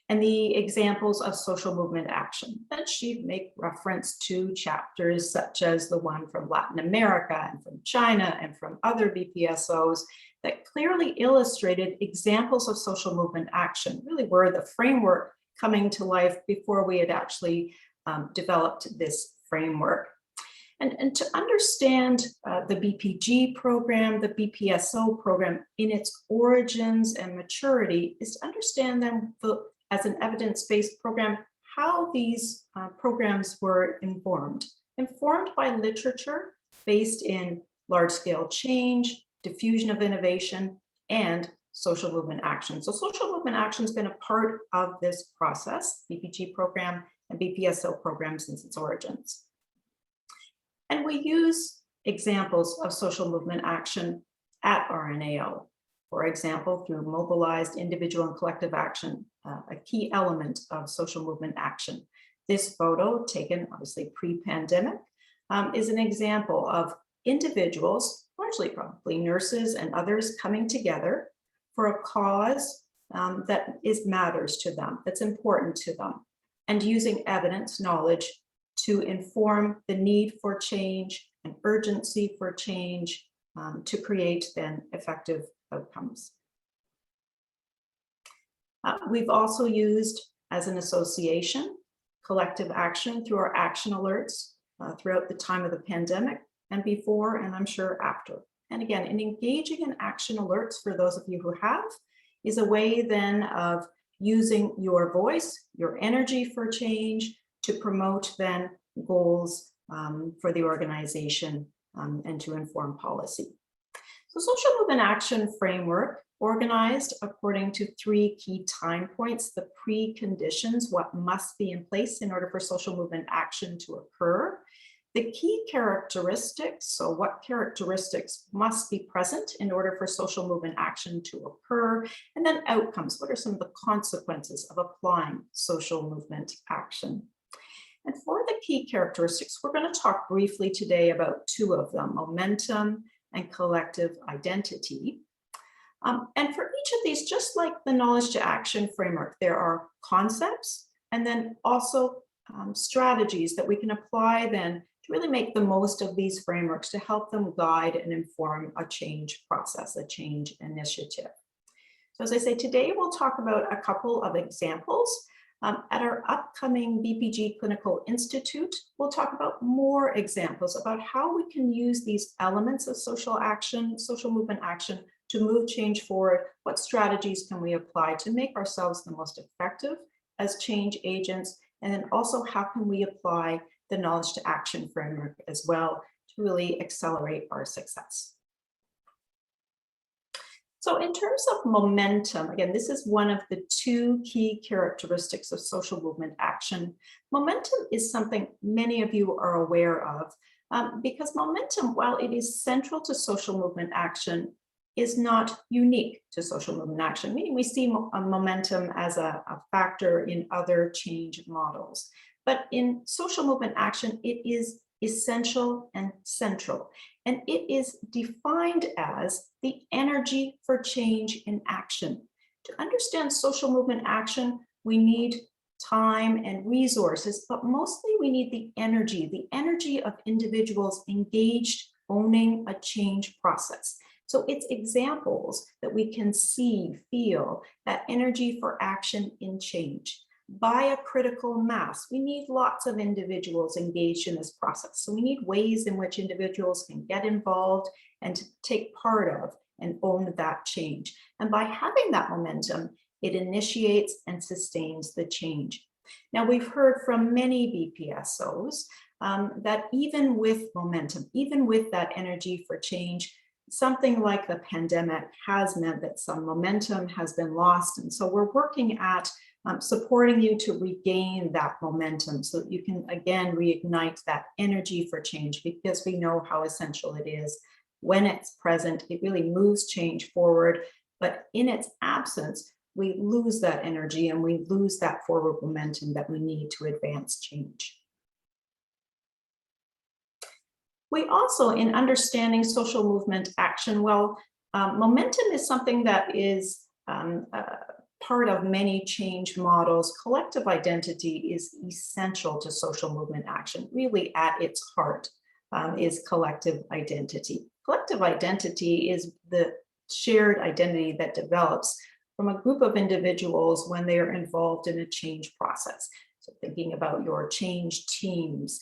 and the examples of social movement action. Then she'd make reference to chapters such as the one from Latin America and from China and from other BPSOs that clearly illustrated examples of social movement action, really were the framework coming to life before we had actually developed this framework. And to understand the BPG program, the BPSO program in its origins and maturity is to understand them as an evidence-based program, how these programs were informed by literature based in large-scale change, diffusion of innovation, and social movement action. So social movement action has been a part of this process, BPG program and BPSO program since its origins. And we use examples of social movement action at RNAO, for example, through mobilized individual and collective action, a key element of social movement action. This photo, taken obviously pre-pandemic, is an example of individuals, largely probably nurses and others, coming together for a cause that matters to them, that's important to them, and using evidence, knowledge, to inform the need for change and urgency for change to create then effective outcomes. We've also used, as an association, collective action through our action alerts throughout the time of the pandemic and before, and I'm sure after. And again, in engaging in action alerts, for those of you who have, is a way then of using your voice, your energy for change to promote then goals for the organization and to inform policy. So social movement action framework organized according to 3 key time points, the preconditions, what must be in place in order for social movement action to occur. The key characteristics, so what characteristics must be present in order for social movement action to occur, and then outcomes, what are some of the consequences of applying social movement action? And for the key characteristics, we're going to talk briefly today about 2 of them, momentum and collective identity. And for each of these, just like the knowledge to action framework, there are concepts and then also strategies that we can apply then to really make the most of these frameworks to help them guide and inform a change process, a change initiative. So as I say, today we'll talk about a couple of examples. At our upcoming BPG Clinical Institute, we'll talk about more examples about how we can use these elements of social action, social movement action, to move change forward. What strategies can we apply to make ourselves the most effective as change agents? And then also, how can we apply the knowledge to action framework as well to really accelerate our success? So in terms of momentum, again, this is one of the 2 key characteristics of social movement action. Momentum is something many of you are aware of because momentum, while it is central to social movement action, is not unique to social movement action, meaning we see momentum as a factor in other change models. But in social movement action, it is essential and central. And it is defined as the energy for change in action. To understand social movement action, we need time and resources, but mostly we need the energy of individuals engaged, owning a change process. So it's examples that we can see, feel, that energy for action in change. By a critical mass, we need lots of individuals engaged in this process. So we need ways in which individuals can get involved and to take part of and own that change. And by having that momentum, it initiates and sustains the change. Now, we've heard from many BPSOs that even with momentum, even with that energy for change, something like the pandemic has meant that some momentum has been lost. And so we're working at supporting you to regain that momentum so that you can again reignite that energy for change, because we know how essential it is. When it's present, it really moves change forward, but in its absence, we lose that energy and we lose that forward momentum that we need to advance change. We also, in understanding social movement action, well, momentum is something that is part of many change models. Collective identity is essential to social movement action. Really at its heart is collective identity. Collective identity is the shared identity that develops from a group of individuals when they are involved in a change process. So thinking about your change teams,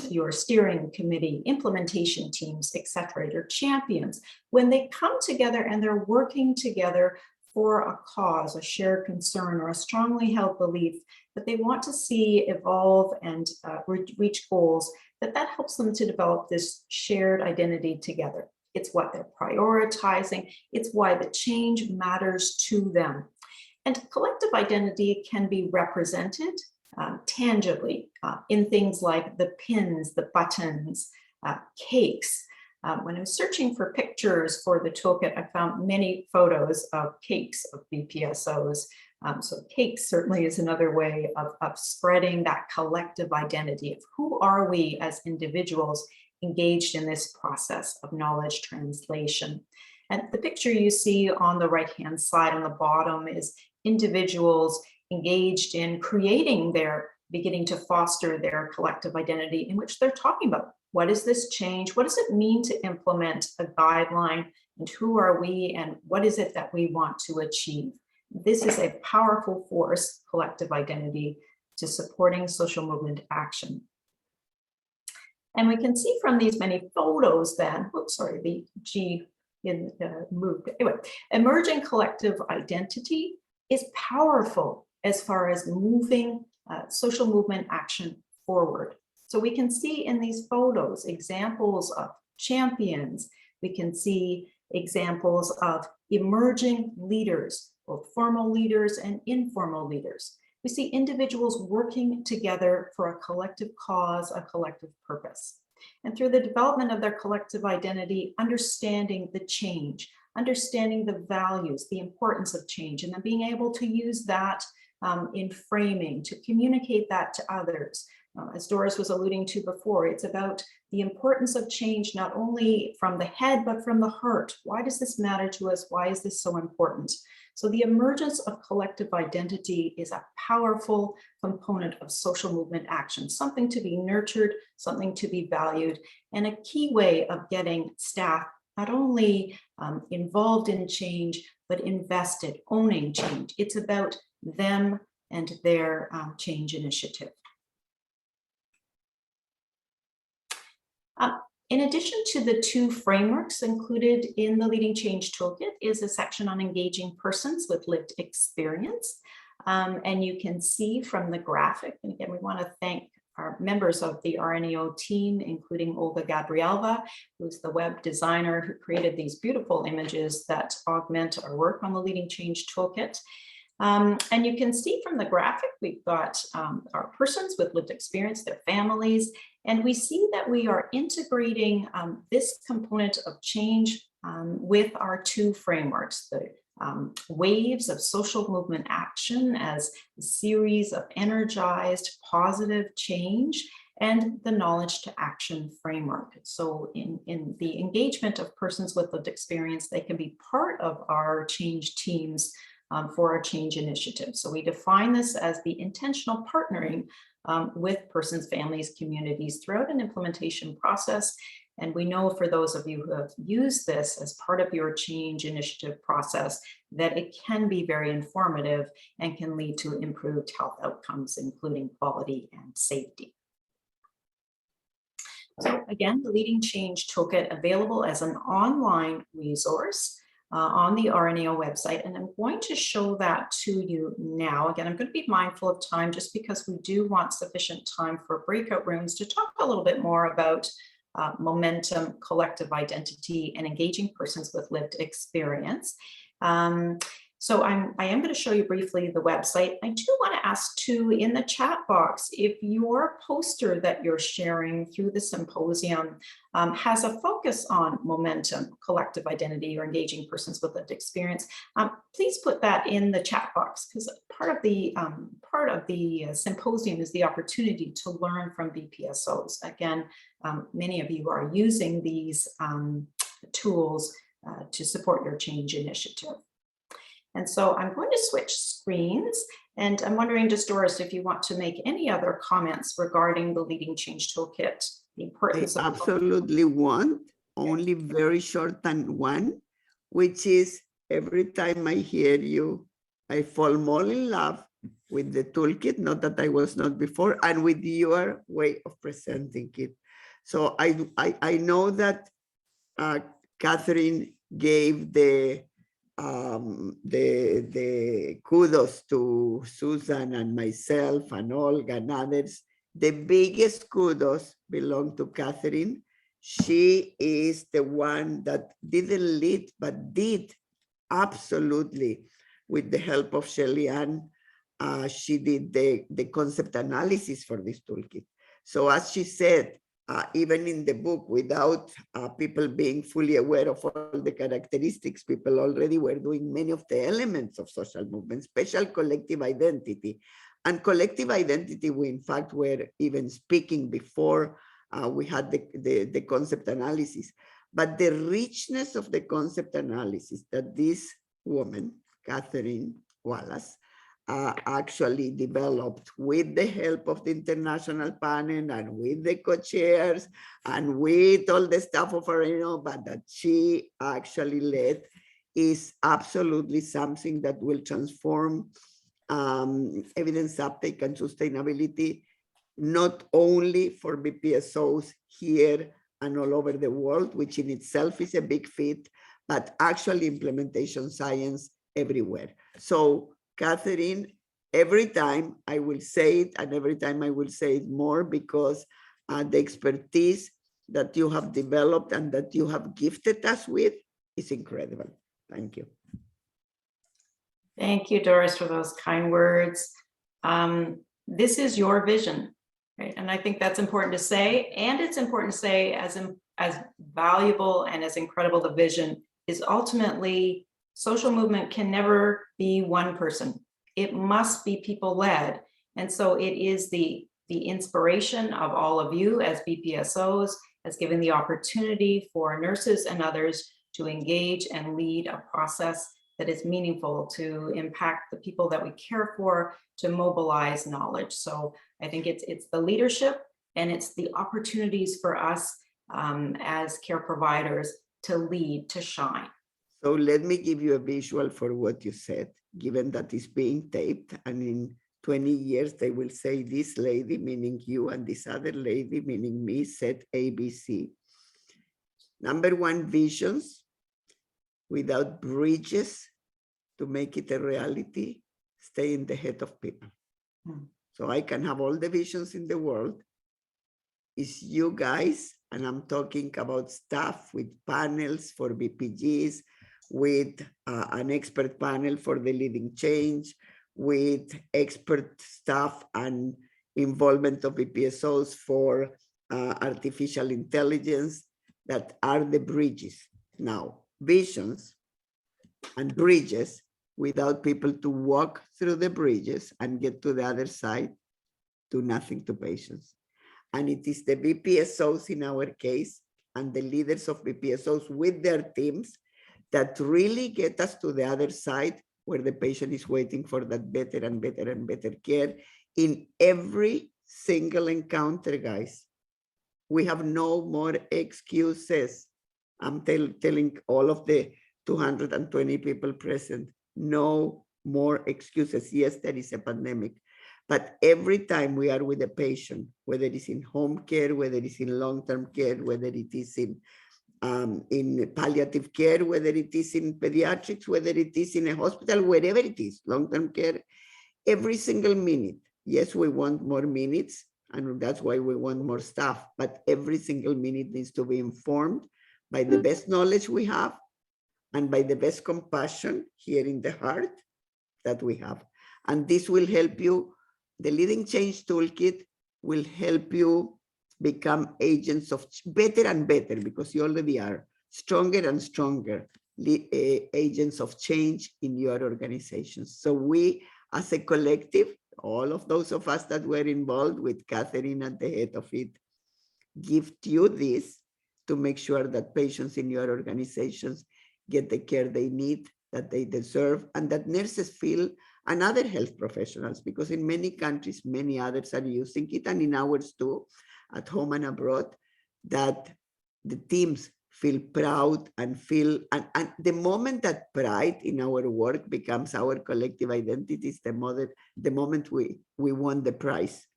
your steering committee, implementation teams, etc., your champions, when they come together and they're working together for a cause, a shared concern, or a strongly held belief that they want to see evolve and reach goals, that helps them to develop this shared identity together. It's what they're prioritizing. It's why the change matters to them. And collective identity can be represented tangibly in things like the pins, the buttons, cakes. When I was searching for pictures for the toolkit, I found many photos of cakes of BPSOs. So cakes certainly is another way of spreading that collective identity of who are we as individuals engaged in this process of knowledge translation. And the picture you see on the right-hand side on the bottom is individuals engaged in beginning to foster their collective identity, in which they're talking about what is this change? What does it mean to implement a guideline? And who are we? And what is it that we want to achieve? This is a powerful force, collective identity, to supporting social movement action. And we can see from these many photos then, oops, sorry, the G moved. Anyway, emerging collective identity is powerful as far as moving social movement action forward. So we can see in these photos examples of champions. We can see examples of emerging leaders, both formal leaders and informal leaders. We see individuals working together for a collective cause, a collective purpose. And through the development of their collective identity, understanding the change, understanding the values, the importance of change, and then being able to use that in framing, to communicate that to others. As Doris was alluding to before, it's about the importance of change, not only from the head, but from the heart. Why does this matter to us? Why is this so important? So the emergence of collective identity is a powerful component of social movement action, something to be nurtured, something to be valued, and a key way of getting staff not only involved in change, but invested, owning change. It's about them and their change initiative. In addition to the two frameworks included in the Leading Change Toolkit is a section on engaging persons with lived experience. And you can see from the graphic, and again, we want to thank our members of the RNEO team, including Olga Gabrielva, who's the web designer who created these beautiful images that augment our work on the Leading Change Toolkit. And you can see from the graphic, we've got our persons with lived experience, their families, and we see that we are integrating this component of change with our two frameworks, the waves of social movement action as a series of energized, positive change, and the knowledge to action framework. So in the engagement of persons with lived experience, they can be part of our change teams for our change initiative. So we define this as the intentional partnering with persons, families, communities throughout an implementation process. And we know for those of you who have used this as part of your change initiative process, that it can be very informative and can lead to improved health outcomes, including quality and safety. So again, the Leading Change Toolkit available as an online resource on the RNEO website. And I'm going to show that to you now. Again, I'm going to be mindful of time just because we do want sufficient time for breakout rooms to talk a little bit more about momentum, collective identity, and engaging persons with lived experience. So I am going to show you briefly the website. I do want to ask too in the chat box, if your poster that you're sharing through the symposium has a focus on momentum, collective identity, or engaging persons with lived experience, please put that in the chat box, because part of the symposium is the opportunity to learn from BPSOs. Again, many of you are using these tools to support your change initiative. And so I'm going to switch screens, and I'm wondering, just Doris, if you want to make any other comments regarding the Leading Change Toolkit, the importance I of absolutely want, only very short and one, which is every time I hear you, I fall more in love with the toolkit, not that I was not before, and with your way of presenting it. So I know that Catherine gave the kudos to Susan and myself and Olga and others. The biggest kudos belong to Catherine. She is the one that didn't lead, but did absolutely with the help of Shelly Ann. She did the concept analysis for this toolkit. So as she said, even in the book, without people being fully aware of all the characteristics, people already were doing many of the elements of social movement, special collective identity. And collective identity, we in fact were even speaking before we had the concept analysis. But the richness of the concept analysis that this woman, Catherine Wallace, actually developed with the help of the international panel and with the co-chairs and with all the staff of her, but that she actually led, is absolutely something that will transform evidence uptake and sustainability, not only for BPSOs here and all over the world, which in itself is a big feat, but actually implementation science everywhere. So Catherine, every time I will say it, and every time I will say it more, because the expertise that you have developed and that you have gifted us with is incredible. Thank you. Thank you, Doris, for those kind words. This is your vision, right? And I think that's important to say. And it's important to say, as valuable and as incredible the vision is, ultimately, social movement can never be one person. It must be people-led. And so it is the inspiration of all of you as BPSOs, has given the opportunity for nurses and others to engage and lead a process that is meaningful to impact the people that we care for, to mobilize knowledge. So I think it's the leadership and it's the opportunities for us as care providers to lead, to shine. So let me give you a visual for what you said, given that it's being taped, and in 20 years, they will say this lady, meaning you, and this other lady, meaning me, said ABC. Number one, visions without bridges to make it a reality, stay in the head of people. So I can have all the visions in the world. It's you guys, and I'm talking about staff with panels for BPGs, with an expert panel for the Leading Change, with expert staff and involvement of BPSOs for artificial intelligence, that are the bridges. Now, visions and bridges without people to walk through the bridges and get to the other side, do nothing to patients. And it is the BPSOs in our case and the leaders of BPSOs with their teams that really get us to the other side, where the patient is waiting for that better and better and better care in every single encounter, guys. We have no more excuses. I'm telling all of the 220 people present, no more excuses. Yes, there is a pandemic, but every time we are with a patient, whether it's in home care, whether it's in long-term care, whether it is in palliative care, whether it is in pediatrics, whether it is in a hospital, wherever it is, long-term care, every single minute. Yes, we want more minutes, and that's why we want more staff, but every single minute needs to be informed by the best knowledge we have, and by the best compassion here in the heart that we have. And this will help you. The Leading Change Toolkit will help you become agents of better and better, because you already are stronger and stronger agents of change in your organizations. So we, as a collective, all of those of us that were involved with Catherine at the head of it, gift you this to make sure that patients in your organizations get the care they need, that they deserve, and that nurses feel, and other health professionals, because in many countries, many others are using it, and in ours too, at home and abroad, that the teams feel proud and feel, and the moment that pride in our work becomes our collective identity is the moment we won the prize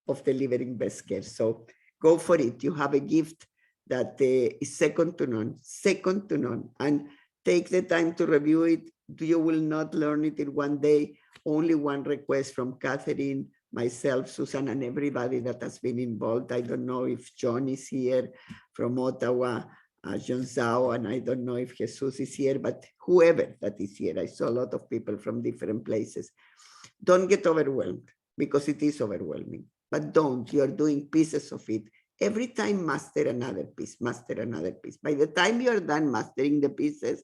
of delivering best care. So go for it. You have a gift that is second to none, and take the time to review it. You will not learn it in one day. Only one request from Catherine, myself, Susan, and everybody that has been involved. I don't know if John is here from Ottawa, John Zhao, and I don't know if Jesus is here, but whoever that is here. I saw a lot of people from different places. Don't get overwhelmed, because it is overwhelming, but don't. You're doing pieces of it. Every time, master another piece, master another piece. By the time you're done mastering the pieces,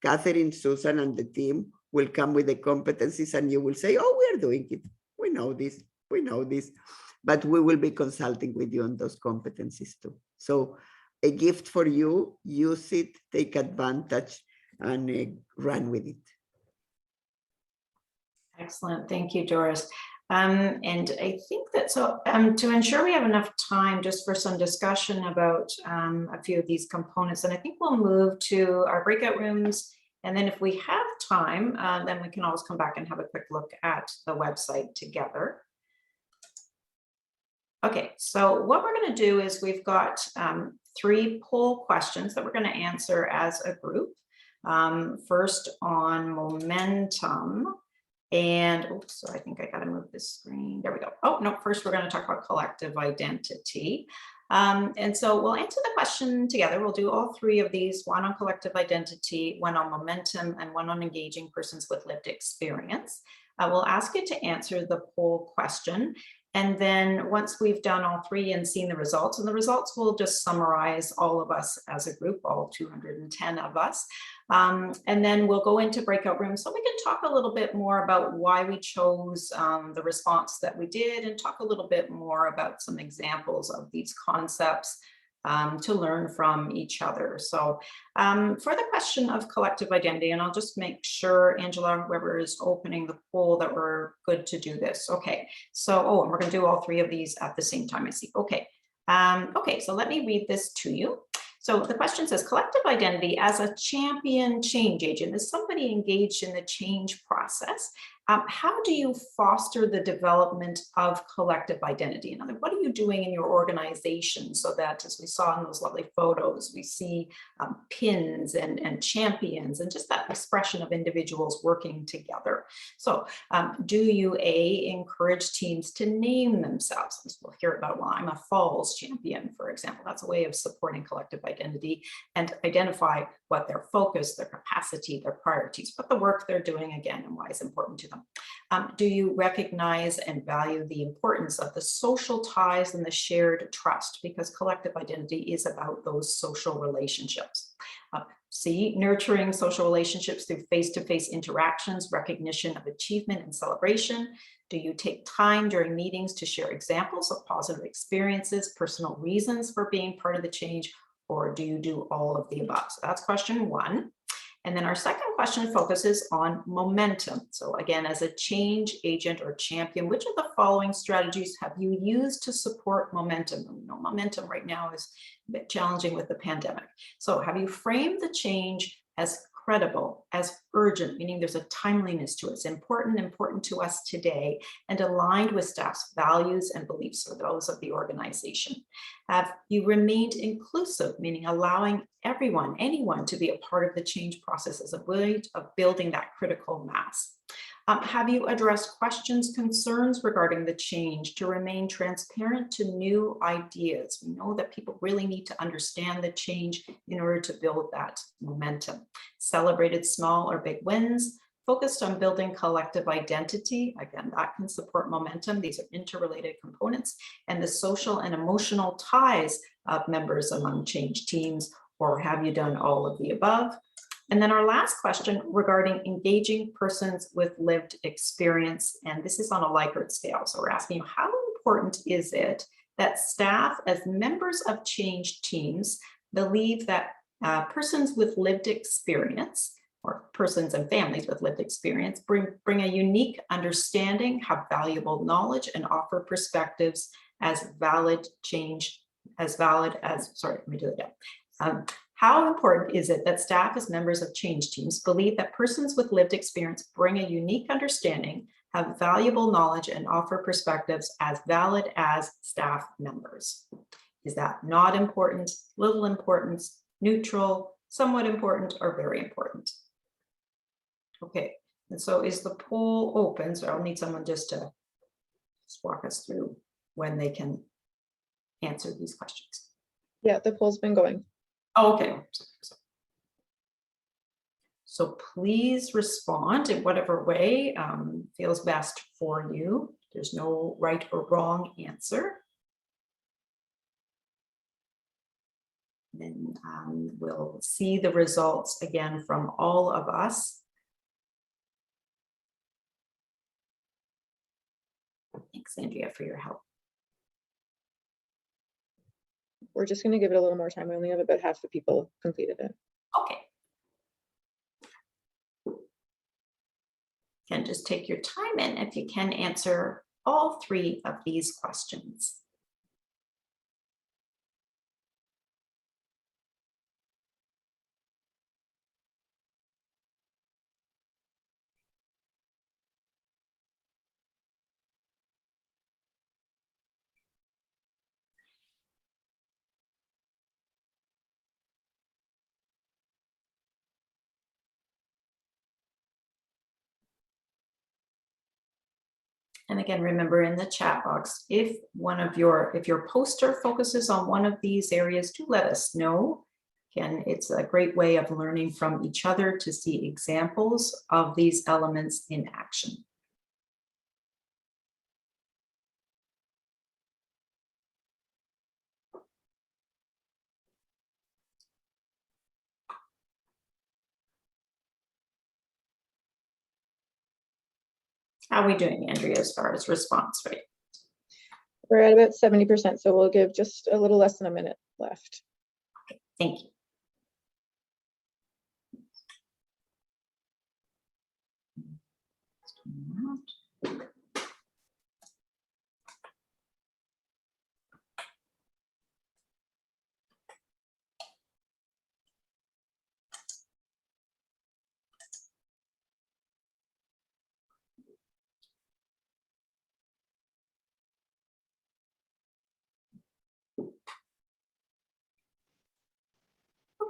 Catherine, Susan, and the team will come with the competencies, and you will say, oh, we're doing it. We know this, but we will be consulting with you on those competencies too. So a gift for you, use it, take advantage, and run with it. Excellent. Thank you, Doris. And I think that to ensure we have enough time just for some discussion about a few of these components, and I think we'll move to our breakout rooms. And then if we have time, then we can always come back and have a quick look at the website together. Okay, so what we're going to do is we've got 3 poll questions that we're going to answer as a group. First on momentum. And oops, so I think I got to move this screen. There we go. Oh, no, first we're going to talk about collective identity. And so we'll answer the question together. We'll do all 3 of these, one on collective identity, one on momentum, and one on engaging persons with lived experience. We'll ask you to answer the poll question. And then once we've done all 3 and seen the results, and the results will just summarize all of us as a group, all 210 of us. And then we'll go into breakout rooms so we can talk a little bit more about why we chose the response that we did, and talk a little bit more about some examples of these concepts to learn from each other. So for the question of collective identity, and I'll just make sure, Angela, whoever is opening the poll, that we're good to do this. Okay, so, and we're going to do all 3 of these at the same time, I see. Okay, okay, so let me read this to you. So the question says, collective identity as a champion change agent, is somebody engaged in the change process. How do you foster the development of collective identity? In other words, what are you doing in your organization so that, as we saw in those lovely photos, we see pins and champions, and just that expression of individuals working together. So do you, encourage teams to name themselves? As we'll hear about, well, I'm a falls champion, for example. That's a way of supporting collective identity, and identify what their focus, their capacity, their priorities, what the work they're doing again, and why it's important to them. Do you recognize and value the importance of the social ties and the shared trust? Because collective identity is about those social relationships. C, nurturing social relationships through face-to-face interactions, recognition of achievement and celebration. Do you take time during meetings to share examples of positive experiences, personal reasons for being part of the change, or do you do all of the above? So that's question 1. And then our second question focuses on momentum. So again, as a change agent or champion, which of the following strategies have you used to support momentum? You know, momentum right now is a bit challenging with the pandemic. So have you framed the change as credible, as urgent, meaning there's a timeliness to it, it's important to us today, and aligned with staff's values and beliefs, or those of the organization? Have you remained inclusive, meaning allowing everyone, anyone, to be a part of the change process as a way of building that critical mass? Have you addressed questions, concerns regarding the change to remain transparent to new ideas? We know that people really need to understand the change in order to build that momentum. Celebrated small or big wins, focused on building collective identity. Again, that can support momentum. These are interrelated components, and the social and emotional ties of members among change teams, or have you done all of the above? And then our last question regarding engaging persons with lived experience, and this is on a Likert scale. So we're asking you, how important is it that staff as members of change teams believe that persons with lived experience, or persons and families with lived experience, bring a unique understanding, have valuable knowledge, and offer perspectives as valid as, sorry, let me do it again. How important is it that staff as members of change teams believe that persons with lived experience bring a unique understanding, have valuable knowledge, and offer perspectives as valid as staff members? Is that not important, little importance, neutral, somewhat important, or very important? Okay, and so is the poll open? So I'll need someone just to walk us through when they can answer these questions. Yeah, the poll's been going. Oh, okay. So please respond in whatever way feels best for you. There's no right or wrong answer. Then we'll see the results again from all of us. Thanks, Andrea, for your help. We're just going to give it a little more time. We only have about half the people completed it. Okay. Can just take your time, and if you can answer all three of these questions. And again, remember in the chat box, if your poster focuses on one of these areas, do let us know. Again, it's a great way of learning from each other to see examples of these elements in action. How are we doing, Andrea, as far as response rate? We're at about 70%, so we'll give just a little less than a minute left. Okay, thank you.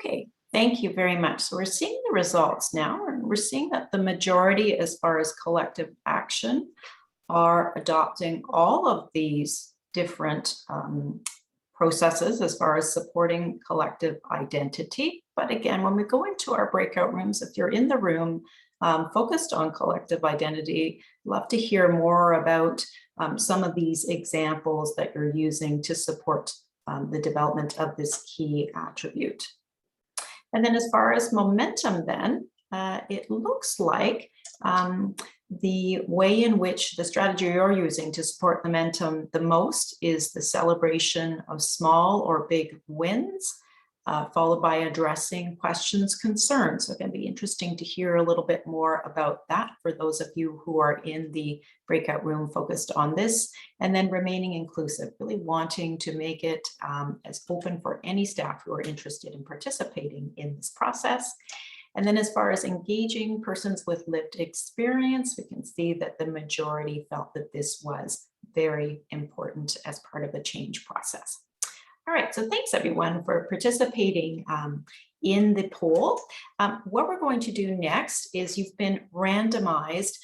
Okay, thank you very much. So we're seeing the results now, and we're seeing that the majority, as far as collective action, are adopting all of these different processes as far as supporting collective identity. But again, when we go into our breakout rooms, if you're in the room focused on collective identity, I'd love to hear more about some of these examples that you're using to support the development of this key attribute. And then as far as momentum then, it looks like the way in which the strategy you're using to support momentum the most is the celebration of small or big wins, followed by addressing questions, concerns. So it can be interesting to hear a little bit more about that for those of you who are in the breakout room focused on this, and then remaining inclusive, really wanting to make it as open for any staff who are interested in participating in this process. And then as far as engaging persons with lived experience, we can see that the majority felt that this was very important as part of the change process. All right, so thanks everyone for participating in the poll. What we're going to do next is you've been randomized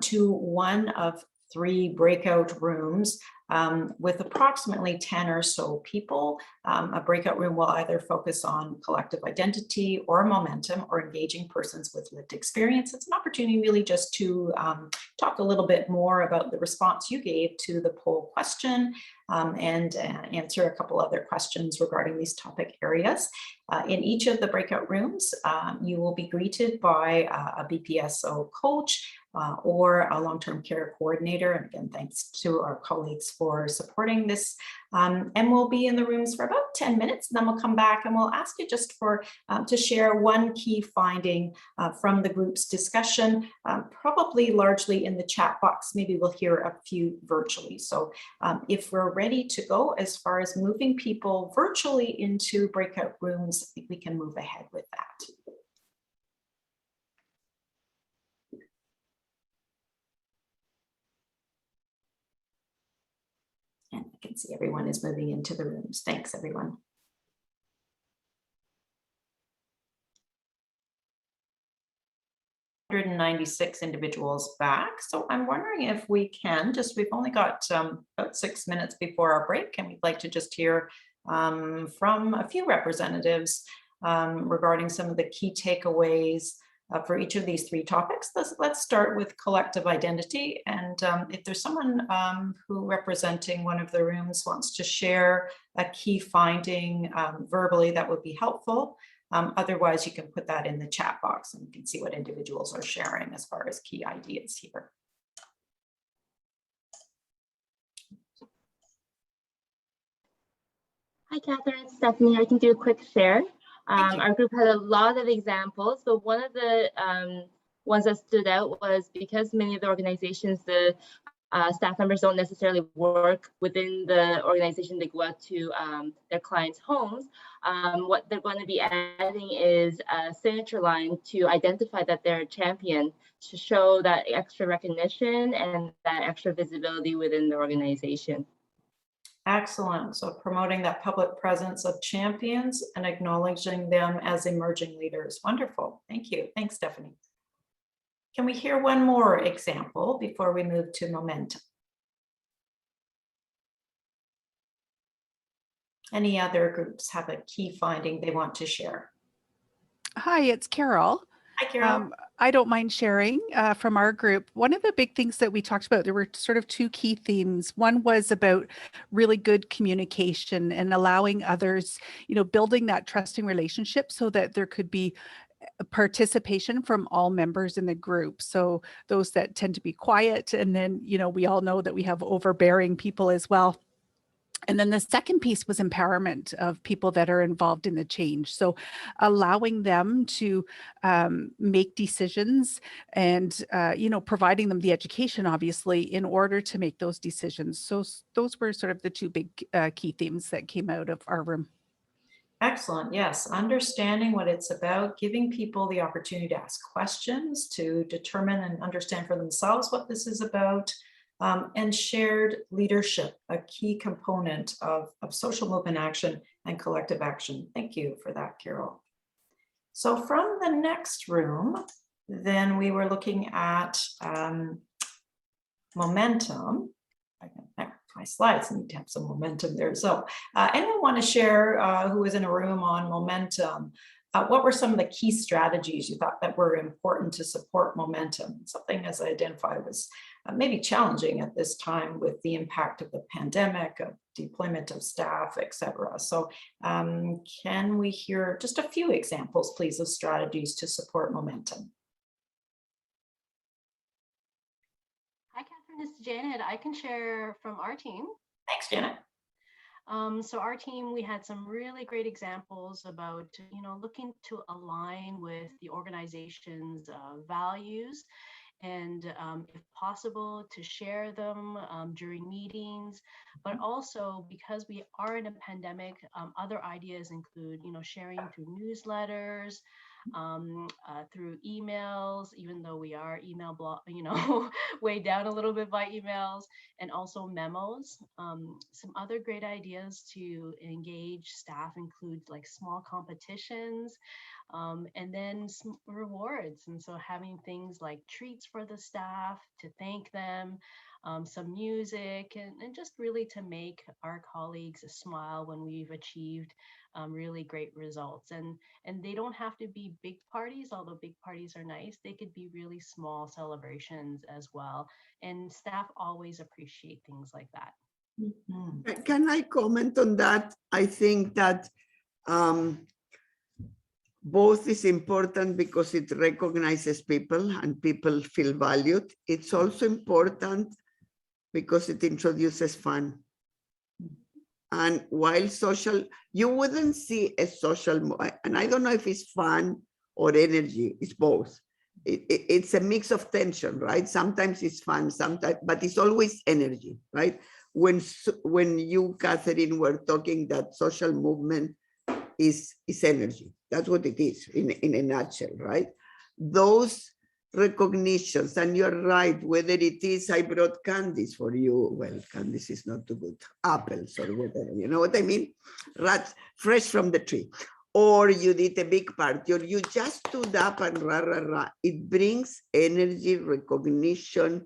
to one of 3 breakout rooms with approximately 10 or so people. A breakout room will either focus on collective identity or momentum or engaging persons with lived experience. It's an opportunity really just to talk a little bit more about the response you gave to the poll question and answer a couple other questions regarding these topic areas. In each of the breakout rooms, you will be greeted by a BPSO coach or a long-term care coordinator. And again, thanks to our colleagues for supporting this. And we'll be in the rooms for about 10 minutes, and then we'll come back and we'll ask you just for to share one key finding from the group's discussion, probably largely in the chat box. Maybe we'll hear a few virtually. So if we're ready to go as far as moving people virtually into breakout rooms, I think we can move ahead with that. And I can see everyone is moving into the rooms. Thanks, everyone. $196 individuals back. So I'm wondering if we can we've only got about 6 minutes before our break, and we'd like to just hear from a few representatives regarding some of the key takeaways for each of these 3 topics. Let's start with collective identity. And if there's someone who representing one of the rooms wants to share a key finding verbally, that would be helpful. Otherwise, you can put that in the chat box and you can see what individuals are sharing as far as key ideas here. Hi, Catherine, it's Stephanie. I can do a quick share. Our group had a lot of examples, but one of the ones that stood out was because many of the organizations, the staff members don't necessarily work within the organization, they go out to their clients' homes. What they're going to be adding is a signature line to identify that they're a champion, to show that extra recognition and that extra visibility within the organization. Excellent. So promoting that public presence of champions and acknowledging them as emerging leaders. Wonderful. Thank you. Thanks, Stephanie. Can we hear one more example before we move to momentum? Any other groups have a key finding they want to share? Hi, it's Carol. Hi, Carol. I don't mind sharing from our group. One of the big things that we talked about, there were sort of 2 key themes. One was about really good communication and allowing others, building that trusting relationship so that there could be participation from all members in the group. So those that tend to be quiet, and then, we all know that we have overbearing people as well. And then the second piece was empowerment of people that are involved in the change. So allowing them to make decisions and, providing them the education, obviously, in order to make those decisions. So those were sort of the 2 big key themes that came out of our room. Excellent. Yes. Understanding what it's about, giving people the opportunity to ask questions, to determine and understand for themselves what this is about, and shared leadership, a key component of social movement action and collective action. Thank you for that, Carol. So from the next room, then we were looking at momentum. My slides need to have some momentum there. So anyone want to share who was in a room on momentum? What were some of the key strategies you thought that were important to support momentum? Something as I identified was maybe challenging at this time with the impact of the pandemic, of deployment of staff, etc. So can we hear just a few examples, please, of strategies to support momentum? Hi, Catherine, this is Janet. I can share from our team. Thanks, Janet. So our team, we had some really great examples about, looking to align with the organization's values and if possible to share them during meetings, but also because we are in a pandemic, other ideas include, sharing through newsletters, through emails, even though we are email way down a little bit by emails, and also memos. Some other great ideas to engage staff include like small competitions, and then some rewards. And so having things like treats for the staff to thank them, some music, and just really to make our colleagues smile when we've achieved really great results. And they don't have to be big parties, although big parties are nice. They could be really small celebrations as well. And staff always appreciate things like that. Mhm. Can I comment on that? I think that both is important because it recognizes people and people feel valued. It's also important because it introduces fun. And while social, you wouldn't see a social, and I don't know if it's fun or energy, it's both. It's a mix of tension, right? Sometimes it's fun, sometimes, but it's always energy, right? When you, Catherine, were talking that social movement is energy. That's what it is in a nutshell, right? Those recognitions, and you're right, whether it is I brought candies for you, well, candies is not too good, apples or whatever, you know what I mean? Rats fresh from the tree, or you did a big party, or you just stood up and rah, rah, rah. It brings energy, recognition.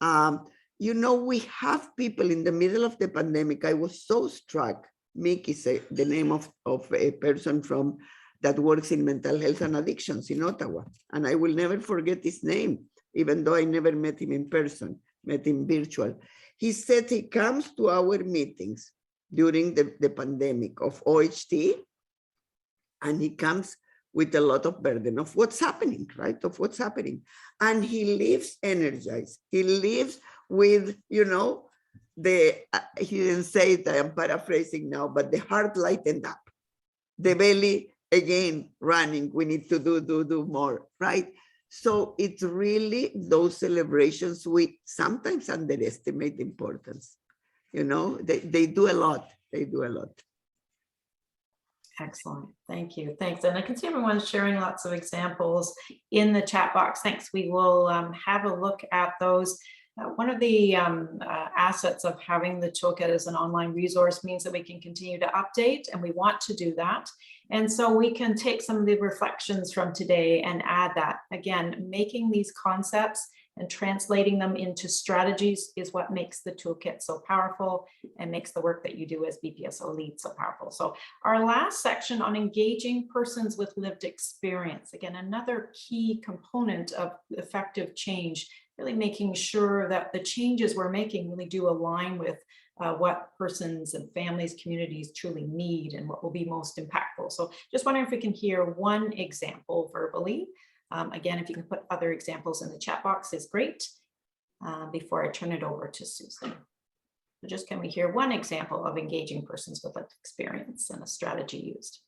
You know, we have people in the middle of the pandemic. I was so struck. Mick is the name of a person from that works in mental health and addictions in Ottawa. And I will never forget his name, even though I never met him in person, met him virtual. He said he comes to our meetings during the pandemic of OHT, and he comes with a lot of burden of what's happening, right? Of what's happening. And he leaves energized. He leaves with, you know, he didn't say it, I am paraphrasing now, but the heart lightened up, the belly again running, we need to do more, right? So it's really those celebrations, we sometimes underestimate the importance. You know, they do a lot, they do a lot. Excellent. Thank you. Thanks. And I can see everyone's sharing lots of examples in the chat box. Thanks. We will have a look at those. One of the assets of having the toolkit as an online resource means that we can continue to update, and we want to do that. And so we can take some of the reflections from today and add that. Again, making these concepts and translating them into strategies is what makes the toolkit so powerful and makes the work that you do as BPSO lead so powerful. So our last section on engaging persons with lived experience. Again, another key component of effective change, really making sure that the changes we're making really do align with what persons and families, communities truly need and what will be most impactful. So just wondering if we can hear one example verbally. Again, if you can put other examples in the chat box is great before I turn it over to Susan. So just can we hear one example of engaging persons with lived experience and a strategy used?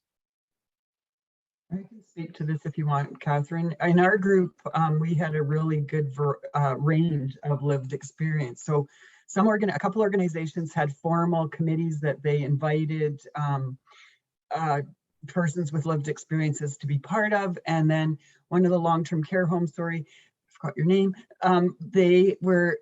I can speak to this if you want, Catherine. In our group, we had a really good range of lived experience. So a couple organizations had formal committees that they invited persons with lived experiences to be part of. And then one of the long-term care homes, sorry, I forgot your name, they were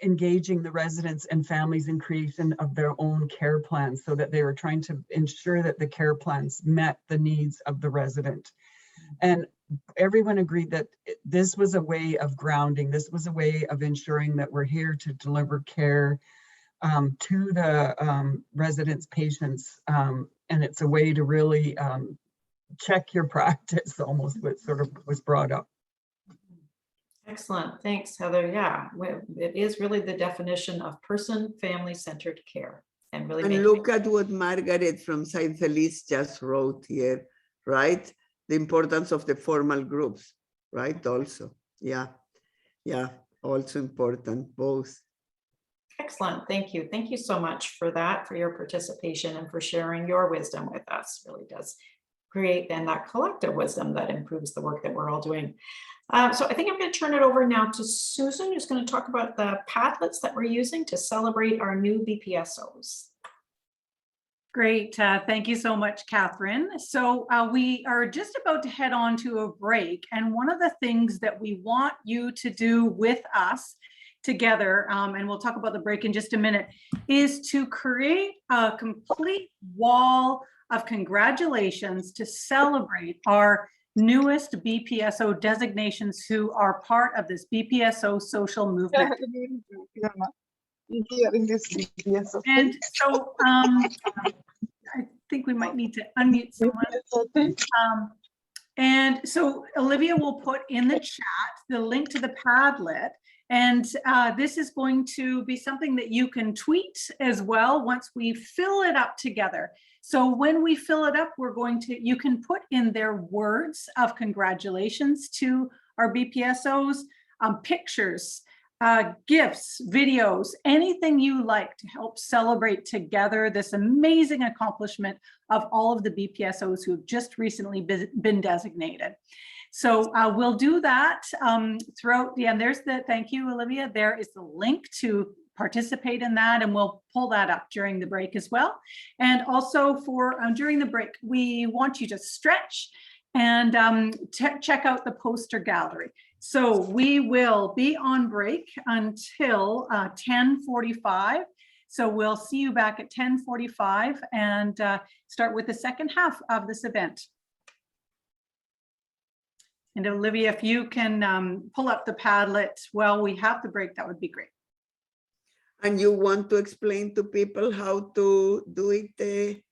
engaging the residents and families in creation of their own care plans, so that they were trying to ensure that the care plans met the needs of the resident. And everyone agreed that this was a way of grounding. This was a way of ensuring that we're here to deliver care to the residents, patients, and it's a way to really check your practice, almost what sort of was brought up. Excellent. Thanks, Heather. Yeah, it is really the definition of person, family-centered care. And really look at what Margaret from St. Felice just wrote here, right? The importance of the formal groups, right? Also, yeah, also important, both. Excellent. Thank you. Thank you so much for that, for your participation and for sharing your wisdom with us. It really does create then that collective wisdom that improves the work that we're all doing. So I think I'm going to turn it over now to Susan, who's going to talk about the Padlets that we're using to celebrate our new BPSOs. Great. Thank you so much, Catherine. So we are just about to head on to a break. And one of the things that we want you to do with us together, and we'll talk about the break in just a minute, is to create a complete wall of congratulations to celebrate our newest BPSO designations who are part of this BPSO social movement. And so I think we might need to unmute someone. And so Olivia will put in the chat the link to the Padlet. And this is going to be something that you can tweet as well once we fill it up together. So when we fill it up, you can put in their words of congratulations to our BPSOs, pictures, gifts, videos, anything you like to help celebrate together this amazing accomplishment of all of the BPSOs who have just recently been designated. So we'll do that throughout the end. There's the, thank you, Olivia. There is the link to participate in that, and we'll pull that up during the break as well. And also for during the break, we want you to stretch and check out the poster gallery. So we will be on break until 10:45. So we'll see you back at 10:45 and start with the second half of this event. And Olivia, if you can pull up the Padlet while we have the break, that would be great. And you want to explain to people how to do it?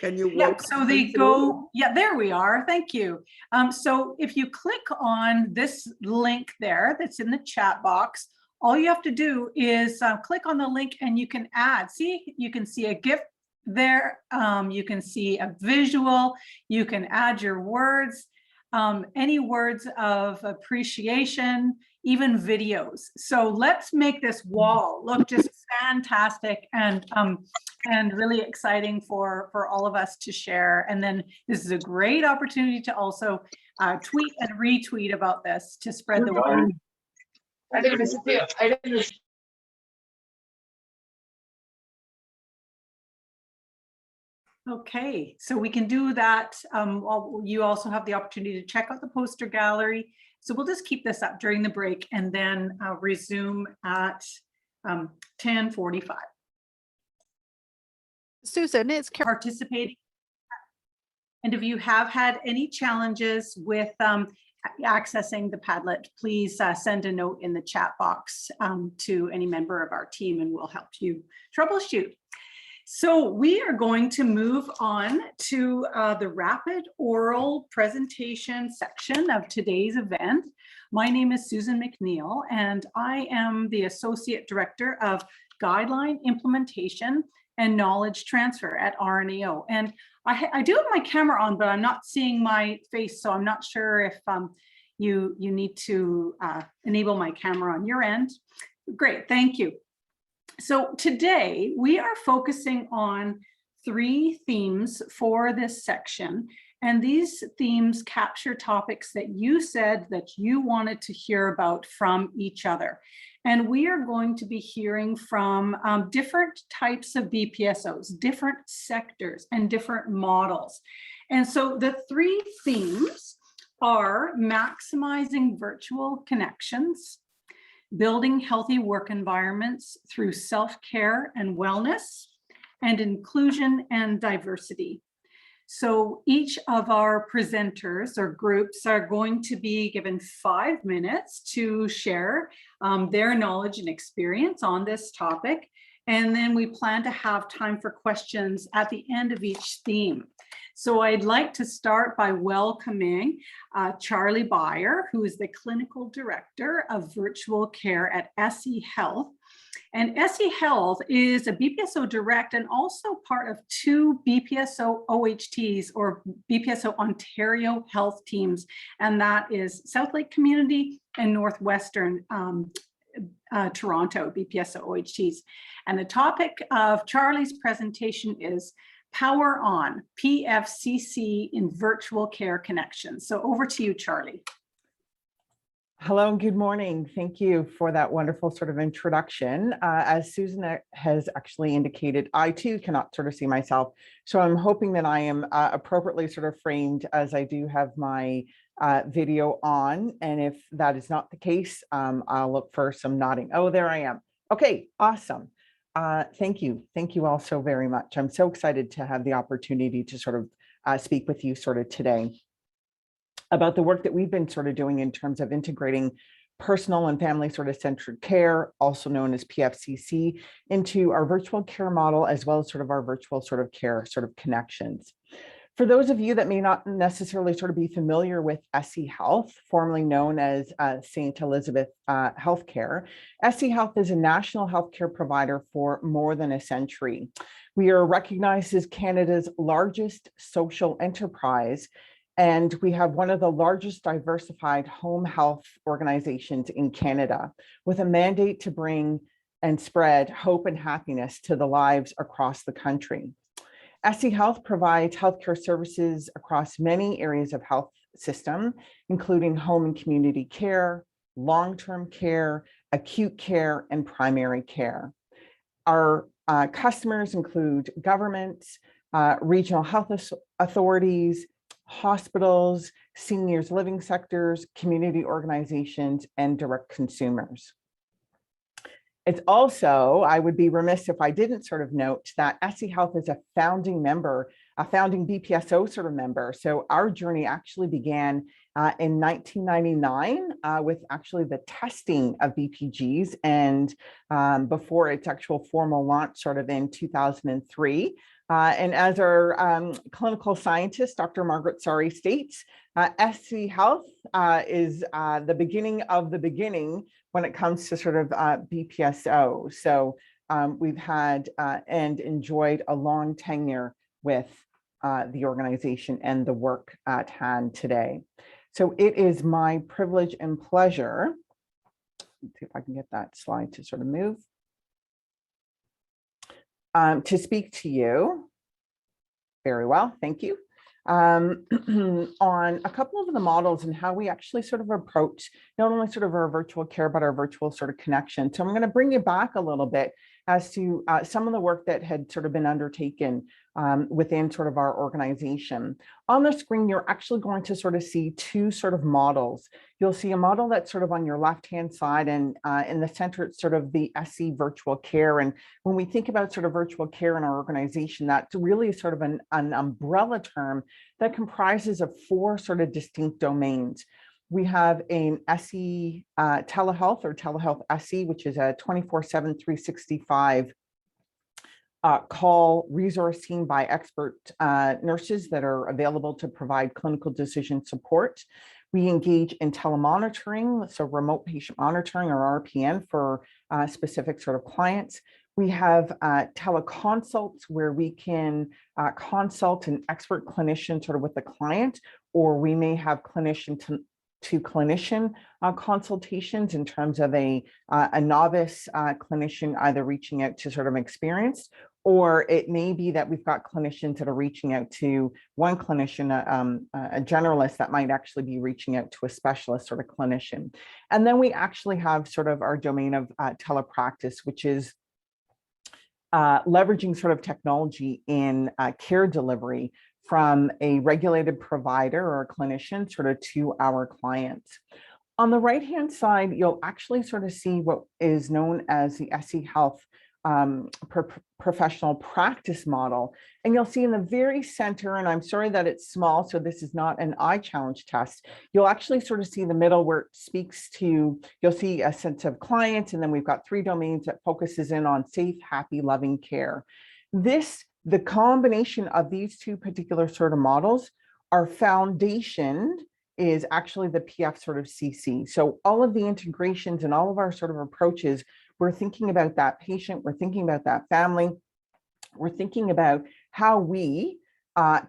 Can you walk? Yeah, so they go, yeah, there we are. Thank you. So if you click on this link there that's in the chat box, all you have to do is click on the link and you can add. See, you can see a GIF there. You can see a visual. You can add your words, any words of appreciation, even videos. So let's make this wall look just fantastic and really exciting for all of us to share. And then this is a great opportunity to also tweet and retweet about this to spread the word. Okay, so we can do that. You also have the opportunity to check out the poster gallery. So we'll just keep this up during the break and then resume at 10:45. Susan, it's participating. And if you have had any challenges with accessing the Padlet, please send a note in the chat box to any member of our team and we'll help you troubleshoot. So we are going to move on to the rapid oral presentation section of today's event. My name is Susan McNeil, and I am the Associate Director of Guideline Implementation and Knowledge Transfer at RNAO. And I do have my camera on, but I'm not seeing my face, so I'm not sure if you need to enable my camera on your end. Great, thank you. So today we are focusing on 3 themes for this section, and these themes capture topics that you said that you wanted to hear about from each other. And we are going to be hearing from different types of BPSOs, different sectors and different models. And so the 3 themes are maximizing virtual connections, building healthy work environments through self-care and wellness, and inclusion and diversity. So each of our presenters or groups are going to be given 5 minutes to share their knowledge and experience on this topic. And then we plan to have time for questions at the end of each theme. So I'd like to start by welcoming Charlie Beyer, who is the Clinical Director of Virtual Care at SE Health. And SE Health is a BPSO Direct and also part of 2 BPSO OHTs or BPSO Ontario Health teams. And that is South Lake Community and Northwestern Toronto BPSO OHTs. And the topic of Charlie's presentation is Power On, PFCC in Virtual Care Connections. So over to you, Charlie. Hello and good morning. Thank you for that wonderful sort of introduction. As Susan has actually indicated, I too cannot sort of see myself. So I'm hoping that I am appropriately sort of framed, as I do have my video on. And if that is not the case, I'll look for some nodding. Oh, there I am. Okay, awesome. Thank you. Thank you all so very much. I'm so excited to have the opportunity to sort of speak with you sort of today about the work that we've been sort of doing in terms of integrating personal and family sort of centered care, also known as PFCC, into our virtual care model, as well as sort of our virtual sort of care sort of connections. For those of you that may not necessarily sort of be familiar with SE Health, formerly known as St. Elizabeth Healthcare, SE Health is a national healthcare provider for more than a century. We are recognized as Canada's largest social enterprise, and we have one of the largest diversified home health organizations in Canada, with a mandate to bring and spread hope and happiness to the lives across the country. SE Health provides healthcare services across many areas of health system, including home and community care, long-term care, acute care, and primary care. Our customers include governments, regional health authorities, hospitals, seniors living sectors, community organizations, and direct consumers. It's also, I would be remiss if I didn't sort of note that SE Health is a founding member, a founding BPSO sort of member. So our journey actually began in 1999 with actually the testing of BPGs, and before its actual formal launch sort of in 2003. And as our clinical scientist, Dr. Margaret Sari states, SE Health is the beginning of the beginning when it comes to sort of BPSO. So we've had and enjoyed a long tenure with the organization and the work at hand today. So it is my privilege and pleasure. Let's see if I can get that slide to sort of move. To speak to you. Very well, thank you. On a couple of the models and how we actually sort of approach not only sort of our virtual care, but our virtual sort of connection. So I'm going to bring you back a little bit as to some of the work that had sort of been undertaken within sort of our organization. On the screen, you're actually going to sort of see two sort of models. You'll see a model that's sort of on your left-hand side, and in the center, it's sort of the SE virtual care. And when we think about sort of virtual care in our organization, that's really sort of an umbrella term that comprises of four sort of distinct domains. We have an SE telehealth or telehealth SE, which is a 24/7, 365 call resource team by expert nurses that are available to provide clinical decision support. We engage in telemonitoring, so remote patient monitoring or RPN for specific sort of clients. We have teleconsults where we can consult an expert clinician sort of with the client, or we may have clinician to clinician consultations in terms of a novice clinician either reaching out to sort of experienced, or it may be that we've got clinicians that are reaching out to one clinician, a generalist that might actually be reaching out to a specialist sort of clinician. And then we actually have sort of our domain of telepractice, which is leveraging sort of technology in care delivery from a regulated provider or a clinician sort of to our clients. On the right-hand side, you'll actually sort of see what is known as the SE Health professional practice model. And you'll see in the very center, and I'm sorry that it's small, so this is not an eye challenge test. You'll actually sort of see the middle where it speaks to, you'll see a sense of clients, and then we've got three domains that focuses in on safe, happy, loving care. The combination of these two particular sort of models, our foundation is actually the PF sort of CC. So all of the integrations and all of our sort of approaches, we're thinking about that patient, we're thinking about that family, we're thinking about how we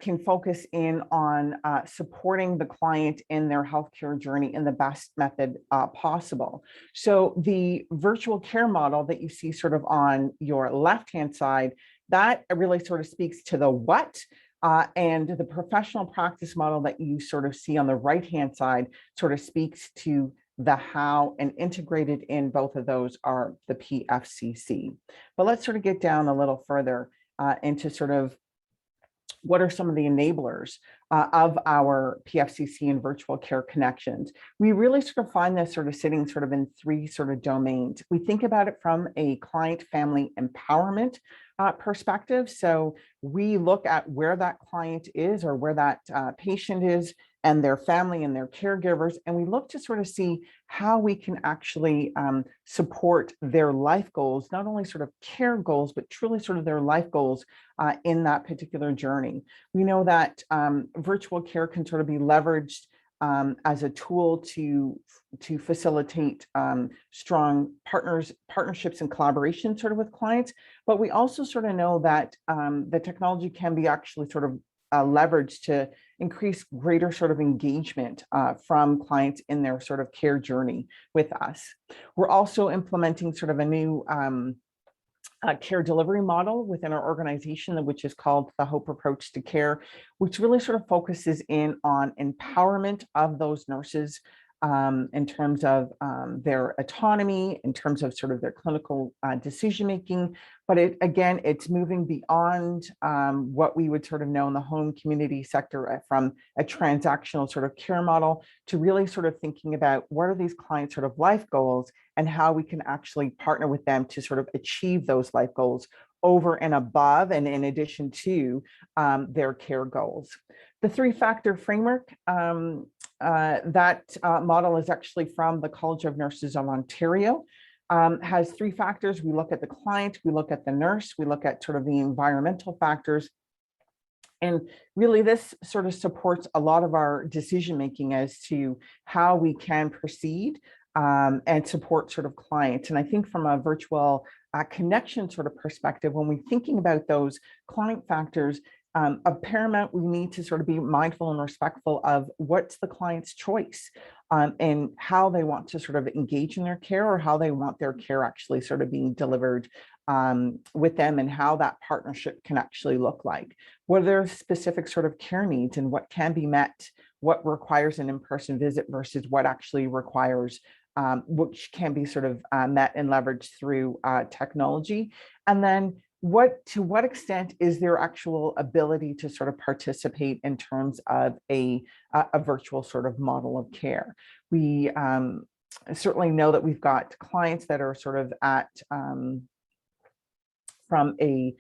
can focus in on supporting the client in their healthcare journey in the best method possible. So the virtual care model that you see sort of on your left-hand side, that really sort of speaks to the what, and the professional practice model that you sort of see on the right-hand side sort of speaks to the how, and integrated in both of those are the PFCC. But let's sort of get down a little further into sort of what are some of the enablers of our PFCC and virtual care connections. We really sort of find this sort of sitting sort of in three sort of domains. We think about it from a client family empowerment perspective. So we look at where that client is or where that patient is and their family and their caregivers, and we look to sort of see how we can actually support their life goals, not only sort of care goals, but truly sort of their life goals in that particular journey. We know that virtual care can sort of be leveraged as a tool to facilitate strong partnerships and collaboration sort of with clients, but we also sort of know that the technology can be actually sort of leveraged to increase greater sort of engagement from clients in their sort of care journey with us. We're also implementing sort of a new care delivery model within our organization, which is called the Hope Approach to Care, which really sort of focuses in on empowerment of those nurses in terms of their autonomy, in terms of sort of their clinical decision-making. But it's moving beyond what we would sort of know in the home community sector from a transactional sort of care model to really sort of thinking about what are these clients' sort of life goals and how we can actually partner with them to sort of achieve those life goals over and above and in addition to their care goals. The three-factor framework, that model is actually from the College of Nurses of Ontario, has three factors. We look at the client, we look at the nurse, we look at sort of the environmental factors. And really this sort of supports a lot of our decision-making as to how we can proceed and support sort of clients. And I think from a virtual connection sort of perspective, when we're thinking about those client factors, of paramount, we need to sort of be mindful and respectful of what's the client's choice and how they want to sort of engage in their care or how they want their care actually sort of being delivered with them and how that partnership can actually look like. What are their specific sort of care needs and what can be met, what requires an in-person visit versus what actually requires which can be sort of met and leveraged through technology. And then to what extent is their actual ability to sort of participate in terms of a virtual sort of model of care. We certainly know that we've got clients that are sort of at from a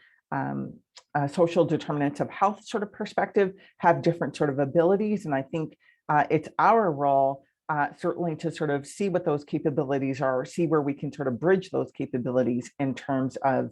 social determinants of health sort of perspective, have different sort of abilities. And I think it's our role certainly to sort of see what those capabilities are, see where we can sort of bridge those capabilities in terms of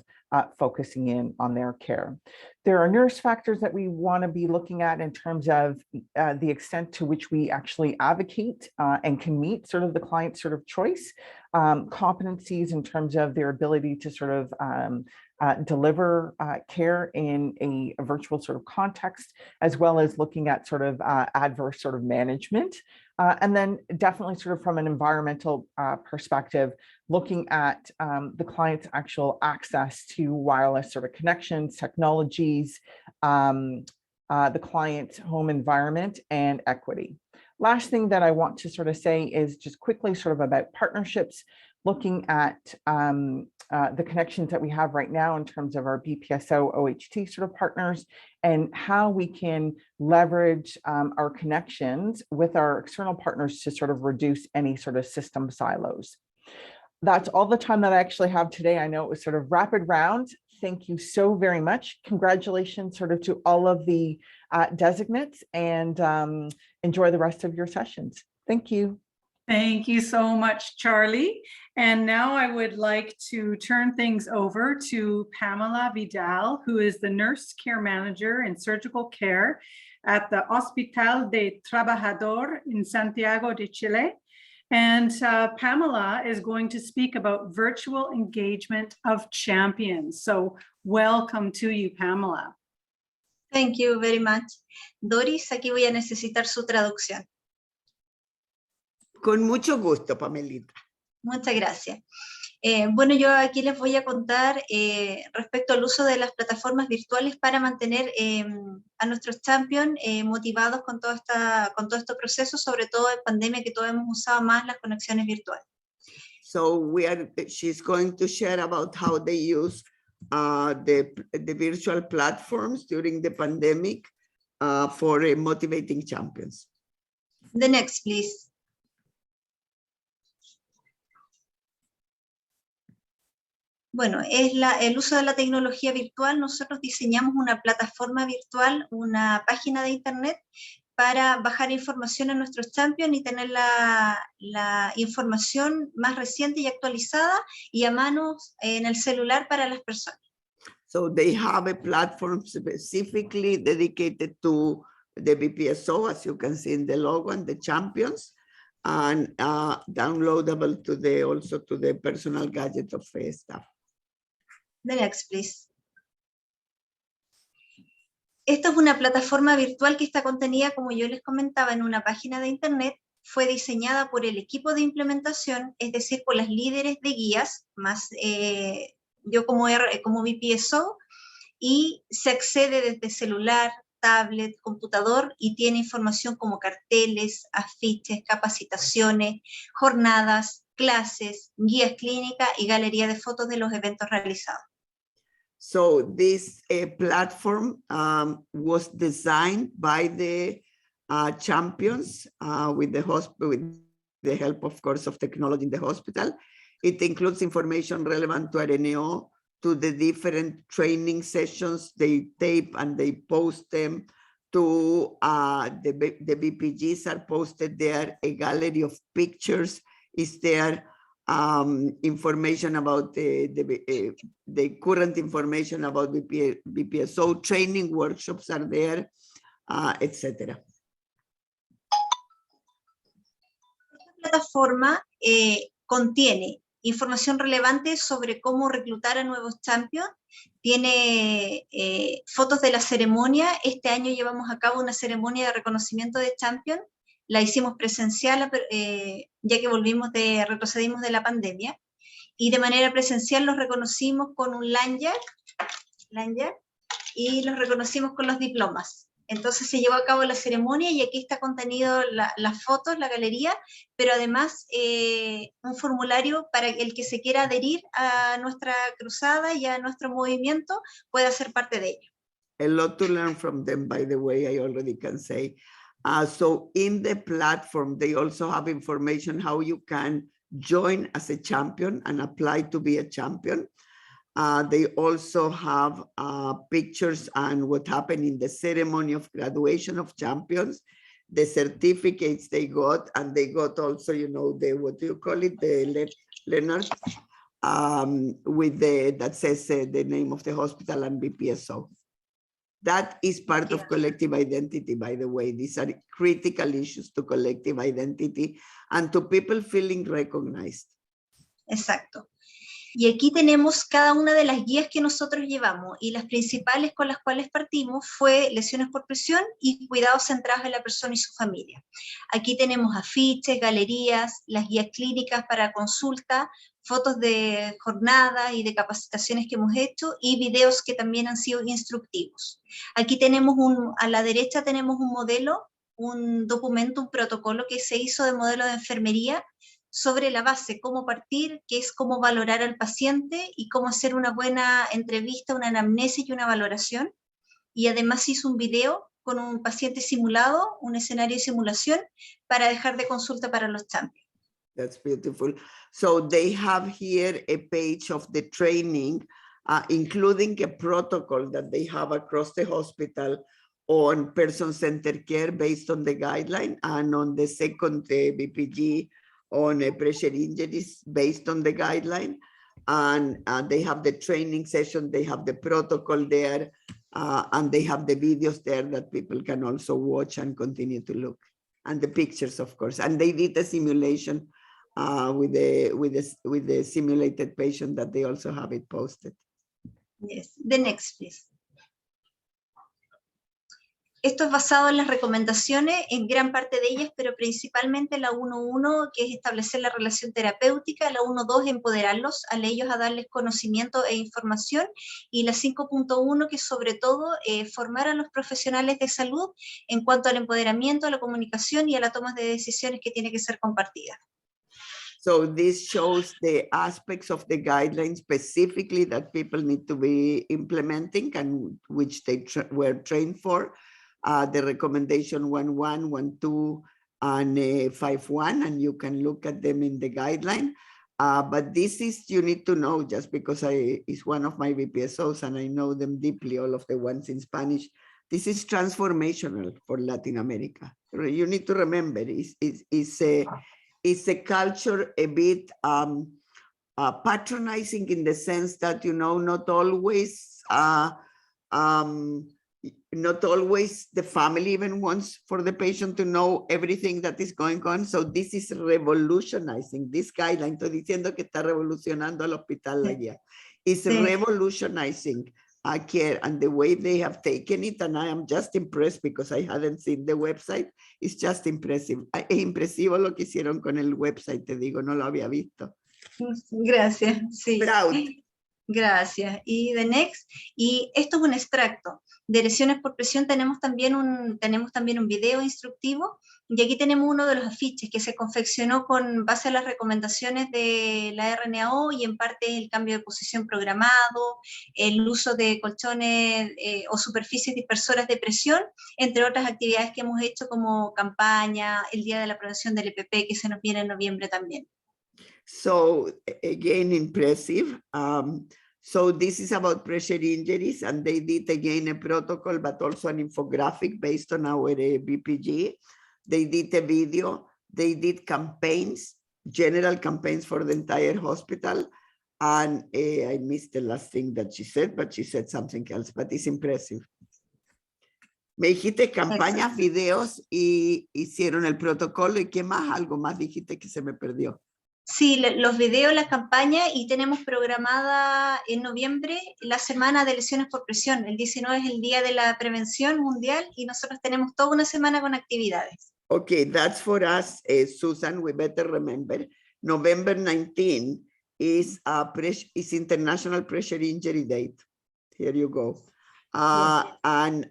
focusing in on their care. There are nurse factors that we want to be looking at in terms of the extent to which we actually advocate and can meet sort of the client's sort of choice, competencies in terms of their ability to sort of deliver care in a virtual sort of context, as well as looking at sort of adverse sort of management. And then definitely sort of from an environmental perspective, looking at the client's actual access to wireless sort of connections, technologies, the client's home environment and equity. Last thing that I want to sort of say is just quickly sort of about partnerships, looking at the connections that we have right now in terms of our BPSO OHT sort of partners and how we can leverage our connections with our external partners to sort of reduce any sort of system silos. That's all the time that I actually have today. I know it was sort of rapid round. Thank you so very much. Congratulations sort of to all of the designates and enjoy the rest of your sessions. Thank you. Thank you so much, Charlie. And now I would like to turn things over to Pamela Vidal, who is the Nurse Care Manager in Surgical Care at the Hospital de Trabajador in Santiago de Chile. And Pamela is going to speak about virtual engagement of champions. So welcome to you, Pamela. Thank you very much. Doris, aquí voy a necesitar su traducción. Con mucho gusto, Pamelita. Muchas gracias. Bueno, yo aquí les voy a contar respecto al uso de las plataformas virtuales para mantener a nuestros champions motivados con todo este proceso, sobre todo en pandemia, que todos hemos usado más las conexiones virtuales. So she's going to share about how they use the virtual platforms during the pandemic for motivating champions. The next, please. Bueno, es el uso de la tecnología virtual. Nosotros diseñamos una plataforma virtual, una página de internet para bajar información a nuestros champions y tener la información más reciente y actualizada y a mano en el celular para las personas. So they have a platform specifically dedicated to the BPSO, as you can see in the logo, and the champions, and downloadable to also to the personal gadget of staff. The next, please. Esta es una plataforma virtual que está contenida, como yo les comentaba, en una página de internet. Fue diseñada por el equipo de implementación, es decir, por las líderes de guías, más yo como BPSO, y se accede desde celular, tablet, computador, y tiene información como carteles, afiches, capacitaciones, jornadas, clases, guías clínicas y galería de fotos de los eventos realizados. So this platform was designed by the champions with the help, of course, of technology in the hospital. It includes information relevant to RNO, to the different training sessions they tape and they post them, to the BPGs are posted there, a gallery of pictures is there, information about the current information about BPSO, training workshops are there, etc. Esta plataforma contiene información relevante sobre cómo reclutar a nuevos champions, tiene fotos de la ceremonia. Este año llevamos a cabo una ceremonia de reconocimiento de champions, la hicimos presencial ya que retrocedimos de la pandemia, y de manera presencial los reconocimos con un lanyard y los reconocimos con los diplomas. Entonces se llevó a cabo la ceremonia y aquí está contenido las fotos, la galería, pero además un formulario para el que se quiera adherir a nuestra cruzada y a nuestro movimiento pueda ser parte de ello. A lot to learn from them, by the way, I already can say. So in the platform, they also have information how you can join as a champion and apply to be a champion. They also have pictures and what happened in the ceremony of graduation of champions, the certificates they got, and they got also, you know, the, what do you call it, the learners with that says the name of the hospital and BPSO. That is part of collective identity, by the way. These are critical issues to collective identity and to people feeling recognized. Exacto. Y aquí tenemos cada una de las guías que nosotros llevamos, y las principales con las cuales partimos fue lesiones por presión y cuidados centrados en la persona y su familia. Aquí tenemos afiches, galerías, las guías clínicas para consulta, fotos de jornadas y de capacitaciones que hemos hecho y videos que también han sido instructivos. Aquí tenemos a la derecha tenemos un modelo, un documento, un protocolo que se hizo de modelo de enfermería sobre la base, cómo partir, que es cómo valorar al paciente y cómo hacer una buena entrevista, una anamnesis y una valoración. Y además hizo un video con un paciente simulado, un escenario de simulación para dejar de consulta para los champions. That's beautiful. So they have here a page of the training, including a protocol that they have across the hospital on person-centered care based on the guideline, and on the second BPG on pressure injuries based on the guideline. And they have the training session, they have the protocol there, and they have the videos there that people can also watch and continue to look, and the pictures, of course. And they did a simulation with the simulated patient that they also have it posted. Yes, the next, please. Esto es basado en las recomendaciones, en gran parte de ellas, pero principalmente la 1.1, que es establecer la relación terapéutica, la 1.2, empoderarlos a ellos, a darles conocimiento e información, y la 5.1, que es sobre todo formar a los profesionales de salud en cuanto al empoderamiento, a la comunicación y a la toma de decisiones que tiene que ser compartida. So this shows the aspects of the guidelines specifically that people need to be implementing and which they were trained for. The recommendation 1.1, 1.2, and 5.1, and you can look at them in the guideline. But this is, you need to know, just because it's one of my BPSOs and I know them deeply, all of the ones in Spanish. This is transformational for Latin America. You need to remember, it's a culture a bit patronizing in the sense that, you know, not always the family even wants for the patient to know everything that is going on. So this is revolutionizing this guideline. Estoy diciendo que está revolucionando al hospital la guía. It's revolutionizing care, and the way they have taken it, and I am just impressed because I hadn't seen the website. It's just impressive. Es impresivo lo que hicieron con el website, te digo, no lo había visto. Gracias, sí. Proud. Gracias. Y the next, y esto es un extracto. De lesiones por presión tenemos también un video instructivo, y aquí tenemos uno de los afiches que se confeccionó con base a las recomendaciones de la RNAO, y en parte el cambio de posición programado, el uso de colchones o superficies dispersoras de presión, entre otras actividades que hemos hecho como campaña, el Día de la Prevención del EPP que se nos viene en noviembre también. So again, impressive. So this is about pressure injuries, and they did again a protocol, but also an infographic based on our BPG. They did a video, they did campaigns, general campaigns for the entire hospital. And I missed the last thing that she said, but she said something else, but it's impressive. Me dijiste campañas, videos, y hicieron el protocolo, ¿y qué más? Algo más dijiste que se me perdió. Sí, los videos, la campaña, y tenemos programada en noviembre la semana de lesiones por presión. El 19 es el Día de la Prevención Mundial y nosotros tenemos toda una semana con actividades. Okay, that's for us, Susan, we better remember. November 19 is International Pressure Injury Date. Here you go. And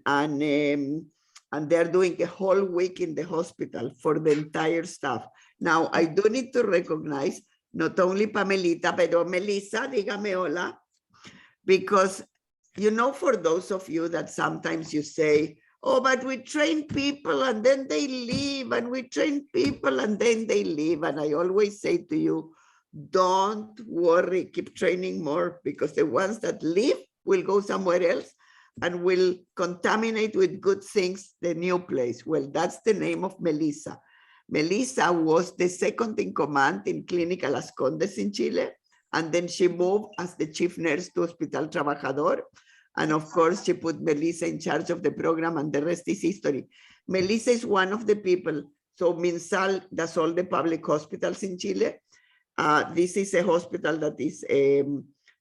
they're doing a whole week in the hospital for the entire staff. Now, I do need to recognize not only Pamelita, pero Melissa, dígame hola, because, you know, for those of you that sometimes you say, oh, but we train people and then they leave, and we train people and then they leave. And I always say to you, don't worry, keep training more, because the ones that leave will go somewhere else and will contaminate with good things the new place. Well, that's the name of Melissa. Melissa was the second in command in Clínica Las Condes in Chile, and then she moved as the chief nurse to Hospital Trabajador. And of course, she put Melissa in charge of the program, and the rest is history. Melissa is one of the people. So Minsal does all the public hospitals in Chile. This is a hospital that is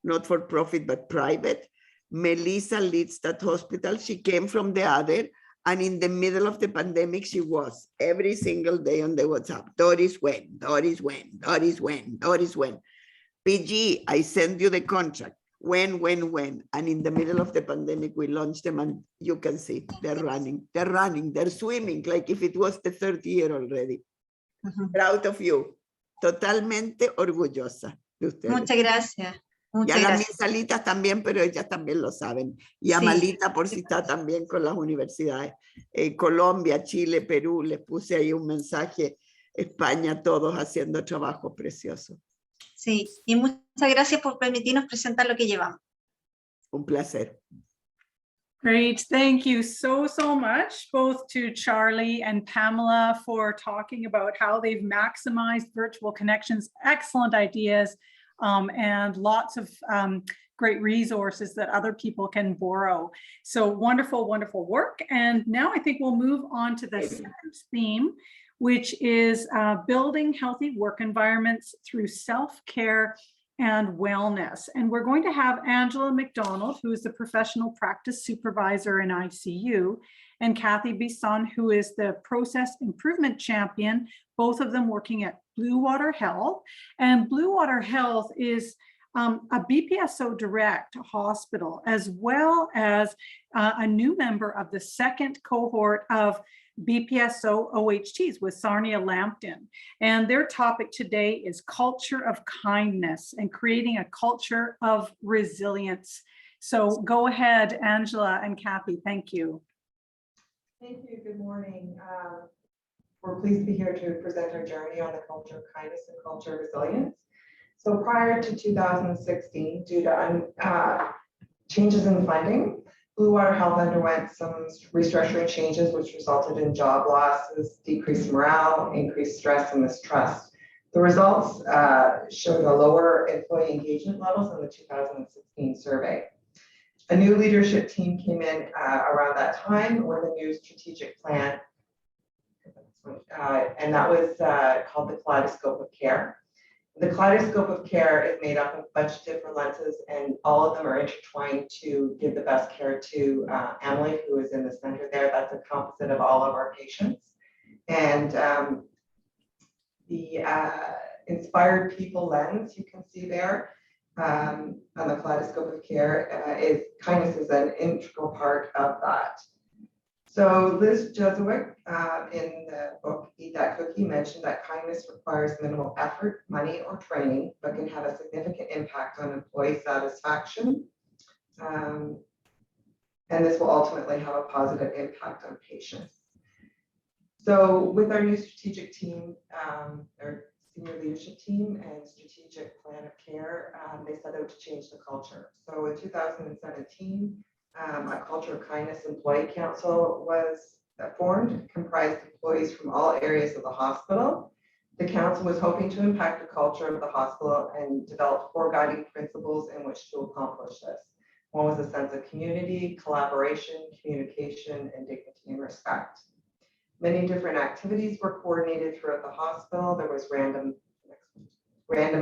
not for profit, but private. Melissa leads that hospital. She came from the other. And in the middle of the pandemic, she was every single day on the WhatsApp. Doris when, Doris when, Doris when, Doris when. PG, I send you the contract. When. And in the middle of the pandemic, we launched them, and you can see they're running, they're swimming, like if it was the third year already. Proud of you. Totalmente orgullosa de ustedes. Muchas gracias. Y a las Minsalitas también, pero ellas también lo saben. Y a Malita por si está también con las universidades. Colombia, Chile, Perú, les puse ahí un mensaje. España, todos haciendo trabajo precioso. Sí, y muchas gracias por permitirnos presentar lo que llevamos. Un placer. Great, thank you so much, both to Charlie and Pamela, for talking about how they've maximized virtual connections. Excellent ideas. And lots of great resources that other people can borrow. So wonderful, wonderful work. And now I think we'll move on to the second theme, which is building healthy work environments through self-care and wellness. And we're going to have Angela McDonald, who is the professional practice supervisor in ICU, and Kathy Bisson, who is the process improvement champion, both of them working at Blue Water Health. And Blue Water Health is a BPSO Direct hospital, as well as a new member of the second cohort of BPSO OHTs with Sarnia Lambton. And their topic today is culture of kindness and creating a culture of resilience. So go ahead, Angela and Kathy. Thank you. Thank you. Good morning. We're pleased to be here to present our journey on the culture of kindness and culture of resilience. So prior to 2016, due to changes in funding, Blue Water Health underwent some restructuring changes, which resulted in job losses, decreased morale, increased stress, and mistrust. The results showed a lower employee engagement levels in the 2016 survey. A new leadership team came in around that time with a new strategic plan, and that was called the Kaleidoscope of Care. The Kaleidoscope of Care is made up of a bunch of different lenses, and all of them are intertwined to give the best care to Emily, who is in the center there. That's a composite of all of our patients. And the inspired people lens you can see there on the Kaleidoscope of Care is kindness is an integral part of that. So Liz Jesuit in the book Eat That Cookie mentioned that kindness requires minimal effort, money, or training, but can have a significant impact on employee satisfaction. And this will ultimately have a positive impact on patients. So with our new strategic team, our senior leadership team and strategic plan of care, they set out to change the culture. So in 2017, a Culture of Kindness Employee Council was formed, comprised employees from all areas of the hospital. The council was hoping to impact the culture of the hospital and develop 4 guiding principles in which to accomplish this. One was a sense of community, collaboration, communication, and dignity and respect. Many different activities were coordinated throughout the hospital. There was random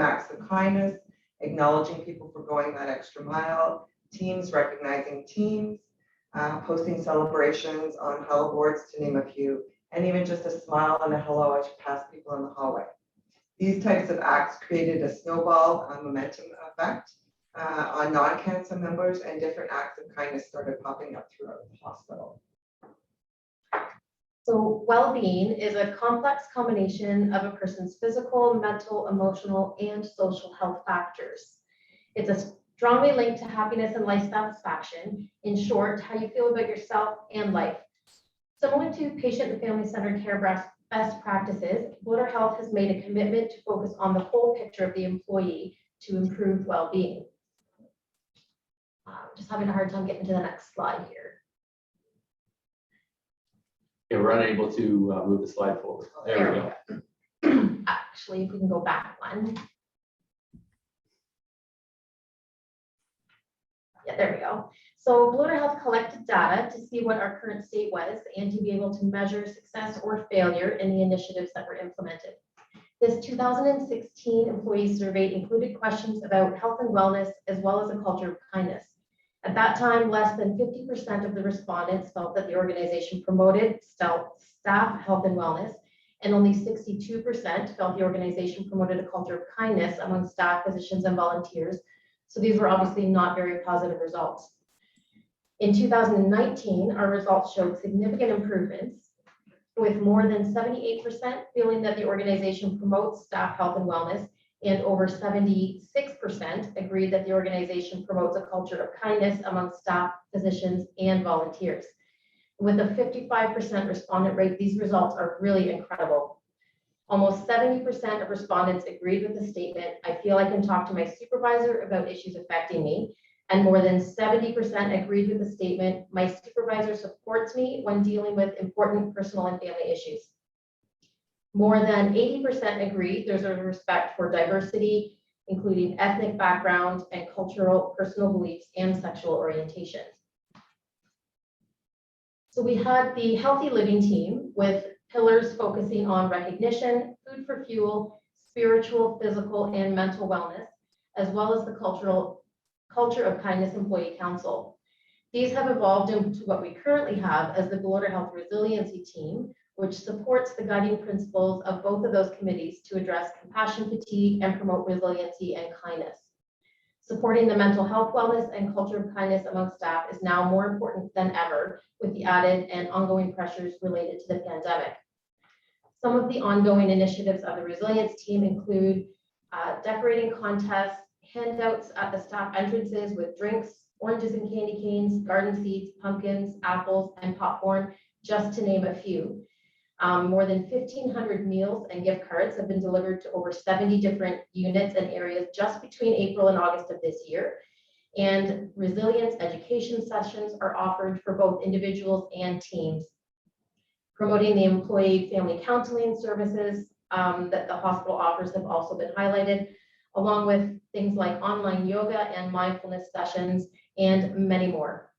acts of kindness, acknowledging people for going that extra mile, teams recognizing teams, posting celebrations on hello boards, to name a few, and even just a smile and a hello as you pass people in the hallway. These types of acts created a snowball momentum effect on non-council members, and different acts of kindness started popping up throughout the hospital. So well-being is a complex combination of a person's physical, mental, emotional, and social health factors. It's a strongly linked to happiness and life satisfaction. In short, how you feel about yourself and life. Similar to patient and family-centered care best practices, Blue Water Health has made a commitment to focus on the whole picture of the employee to improve well-being. Just having a hard time getting to the next slide here. Yeah, we're unable to move the slide forward. There we go. Actually, if we can go back one. Yeah, there we go. So Blue Water Health collected data to see what our current state was and to be able to measure success or failure in the initiatives that were implemented. This 2016 employee survey included questions about health and wellness, as well as a culture of kindness. At that time, less than 50% of the respondents felt that the organization promoted staff health and wellness, and only 62% felt the organization promoted a culture of kindness among staff, physicians, and volunteers. So these were obviously not very positive results. In 2019, our results showed significant improvements, with more than 78% feeling that the organization promotes staff health and wellness, and over 76% agreed that the organization promotes a culture of kindness among staff, physicians, and volunteers. With a 55% respondent rate, these results are really incredible. Almost 70% of respondents agreed with the statement, "I feel I can talk to my supervisor about issues affecting me," and more than 70% agreed with the statement, "My supervisor supports me when dealing with important personal and family issues." More than 80% agreed there's a respect for diversity, including ethnic background and cultural, personal beliefs, and sexual orientations. So we had the Healthy Living team with pillars focusing on recognition, food for fuel, spiritual, physical, and mental wellness, as well as the Culture of Kindness Employee Council. These have evolved into what we currently have as the Global Health Resiliency Team, which supports the guiding principles of both of those committees to address compassion fatigue and promote resiliency and kindness. Supporting the mental health, wellness, and culture of kindness among staff is now more important than ever with the added and ongoing pressures related to the pandemic. Some of the ongoing initiatives of the resilience team include decorating contests, handouts at the staff entrances with drinks, oranges and candy canes, garden seeds, pumpkins, apples, and popcorn, just to name a few. More than 1,500 meals and gift cards have been delivered to over 70 different units and areas just between April and August of this year. And resilience education sessions are offered for both individuals and teams. Promoting the employee family counseling services that the hospital offers have also been highlighted, along with things like online yoga and mindfulness sessions and many more.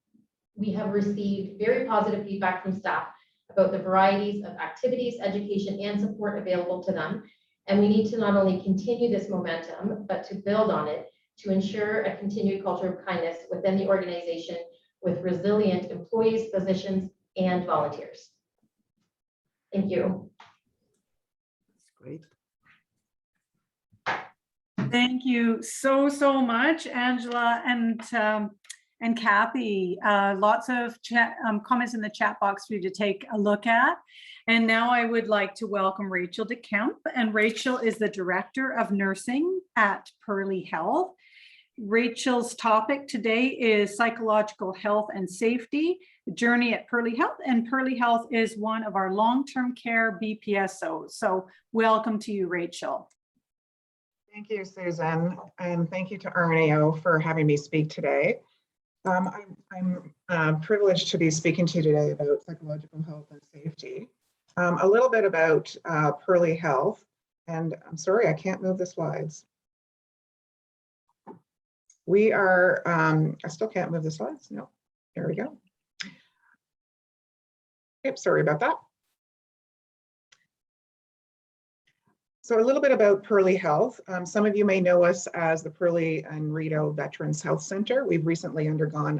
We have received very positive feedback from staff about the varieties of activities, education, and support available to them. And we need to not only continue this momentum, but to build on it to ensure a continued culture of kindness within the organization with resilient employees, physicians, and volunteers. Thank you. That's great. Thank you so much, Angela and Kathy. Lots of comments in the chat box for you to take a look at. And now I would like to welcome Rachel DeKemp. And Rachel is the Director of Nursing at Pearly Health. Rachel's topic today is psychological health and safety, journey at Pearly Health. And Pearly Health is one of our long-term care BPSOs. So welcome to you, Rachel. Thank you, Susan, and thank you to RNAO for having me speak today. I'm privileged to be speaking to you today about psychological health and safety. A little bit about Pearly Health, and I'm sorry, I can't move the slides. We are, I still can't move the slides, no, there we go. Yep, sorry about that. So a little bit about Pearly Health. Some of you may know us as the Pearly and Rideau Veterans Health Center. We've recently undergone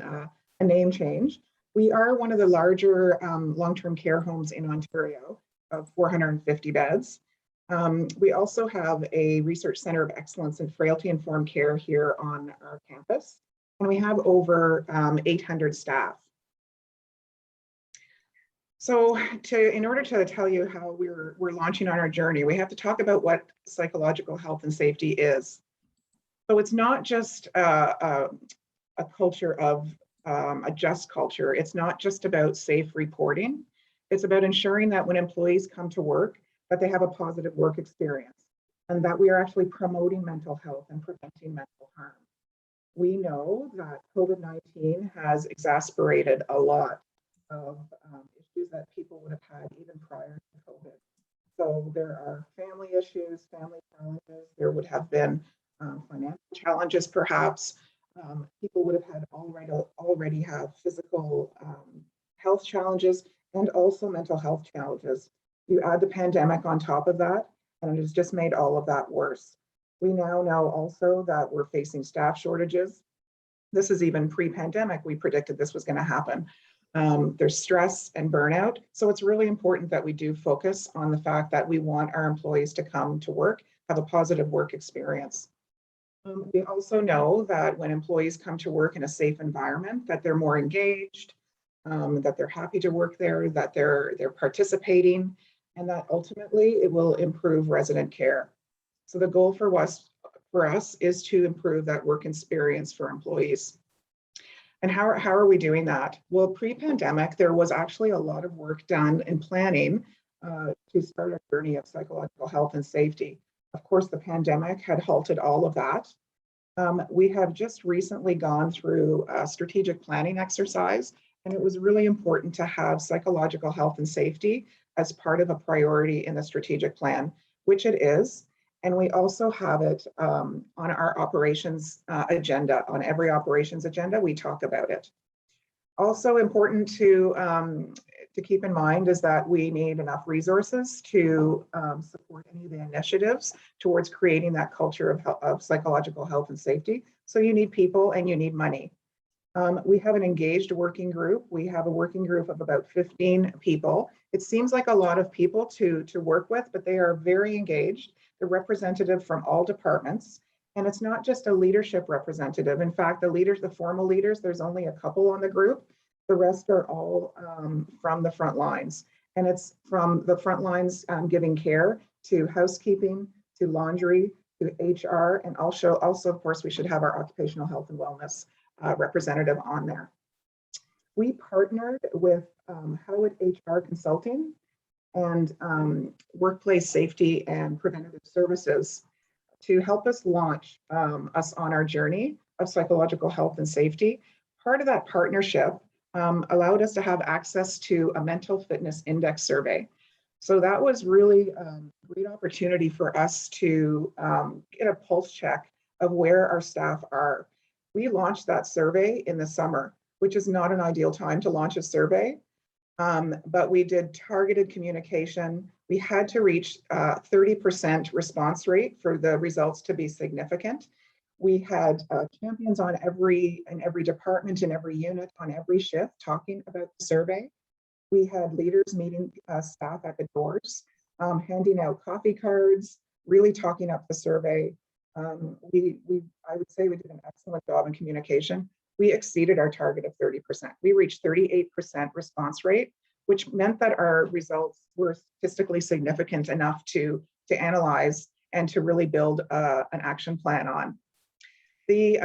a name change. We are one of the larger long-term care homes in Ontario of 450 beds. We also have a research center of excellence in frailty-informed care here on our campus, and we have over 800 staff. So in order to tell you how we're launching on our journey, we have to talk about what psychological health and safety is. So it's not just a culture of a just culture. It's not just about safe reporting. It's about ensuring that when employees come to work, that they have a positive work experience and that we are actually promoting mental health and preventing mental harm. We know that COVID-19 has exacerbated a lot of issues that people would have had even prior to COVID. So there are family issues, family challenges. There would have been financial challenges, perhaps. People would have had already have physical health challenges and also mental health challenges. You add the pandemic on top of that, and it has just made all of that worse. We now know also that we're facing staff shortages. This is even pre-pandemic, we predicted this was going to happen. There's stress and burnout. So it's really important that we do focus on the fact that we want our employees to come to work, have a positive work experience. We also know that when employees come to work in a safe environment, that they're more engaged, that they're happy to work there, that they're participating, and that ultimately it will improve resident care. So the goal for us is to improve that work experience for employees. And how are we doing that? Well, pre-pandemic, there was actually a lot of work done in planning to start a journey of psychological health and safety. Of course, the pandemic had halted all of that. We have just recently gone through a strategic planning exercise, and it was really important to have psychological health and safety as part of a priority in the strategic plan, which it is. And we also have it on our operations agenda. On every operations agenda, we talk about it. Also important to to keep in mind is that we need enough resources to support any of the initiatives towards creating that culture of psychological health and safety. So you need people and you need money. We have an engaged working group. We have a working group of about 15 people. It seems like a lot of people to work with, but they are very engaged. They're representative from all departments. And it's not just a leadership representative. In fact, the leaders, the formal leaders, there's only a couple on the group. The rest are all from the front lines. And it's from the front lines giving care to housekeeping, to laundry, to HR, and also, of course, we should have our occupational health and wellness representative on there. We partnered with Howard HR Consulting and Workplace Safety and Preventative Services to help us launch us on our journey of psychological health and safety. Part of that partnership allowed us to have access to a mental fitness index survey. So that was really a great opportunity for us to get a pulse check of where our staff are. We launched that survey in the summer, which is not an ideal time to launch a survey, but we did targeted communication. We had to reach 30% response rate for the results to be significant. We had champions in every department, in every unit, on every shift talking about the survey. We had leaders meeting staff at the doors, handing out coffee cards, really talking up the survey. I would say we did an excellent job in communication. We exceeded our target of 30%. We reached 38% response rate, which meant that our results were statistically significant enough to analyze and to really build an action plan on. The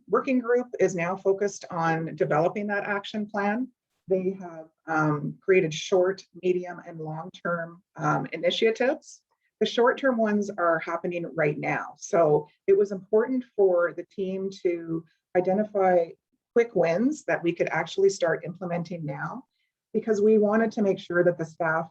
working group is now focused on developing that action plan. They have created short, medium, and long-term initiatives. The short-term ones are happening right now. So it was important for the team to identify quick wins that we could actually start implementing now, because we wanted to make sure that the staff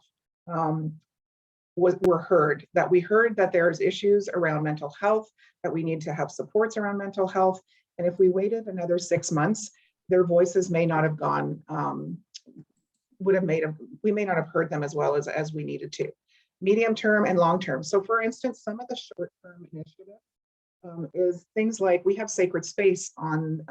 were heard, that we heard that there's issues around mental health, that we need to have supports around mental health. And if we waited another 6 months, their voices may not have gone, we may not have heard them as well as we needed to. Medium term and long term. So for instance, some of the short term initiatives is things like we have sacred space on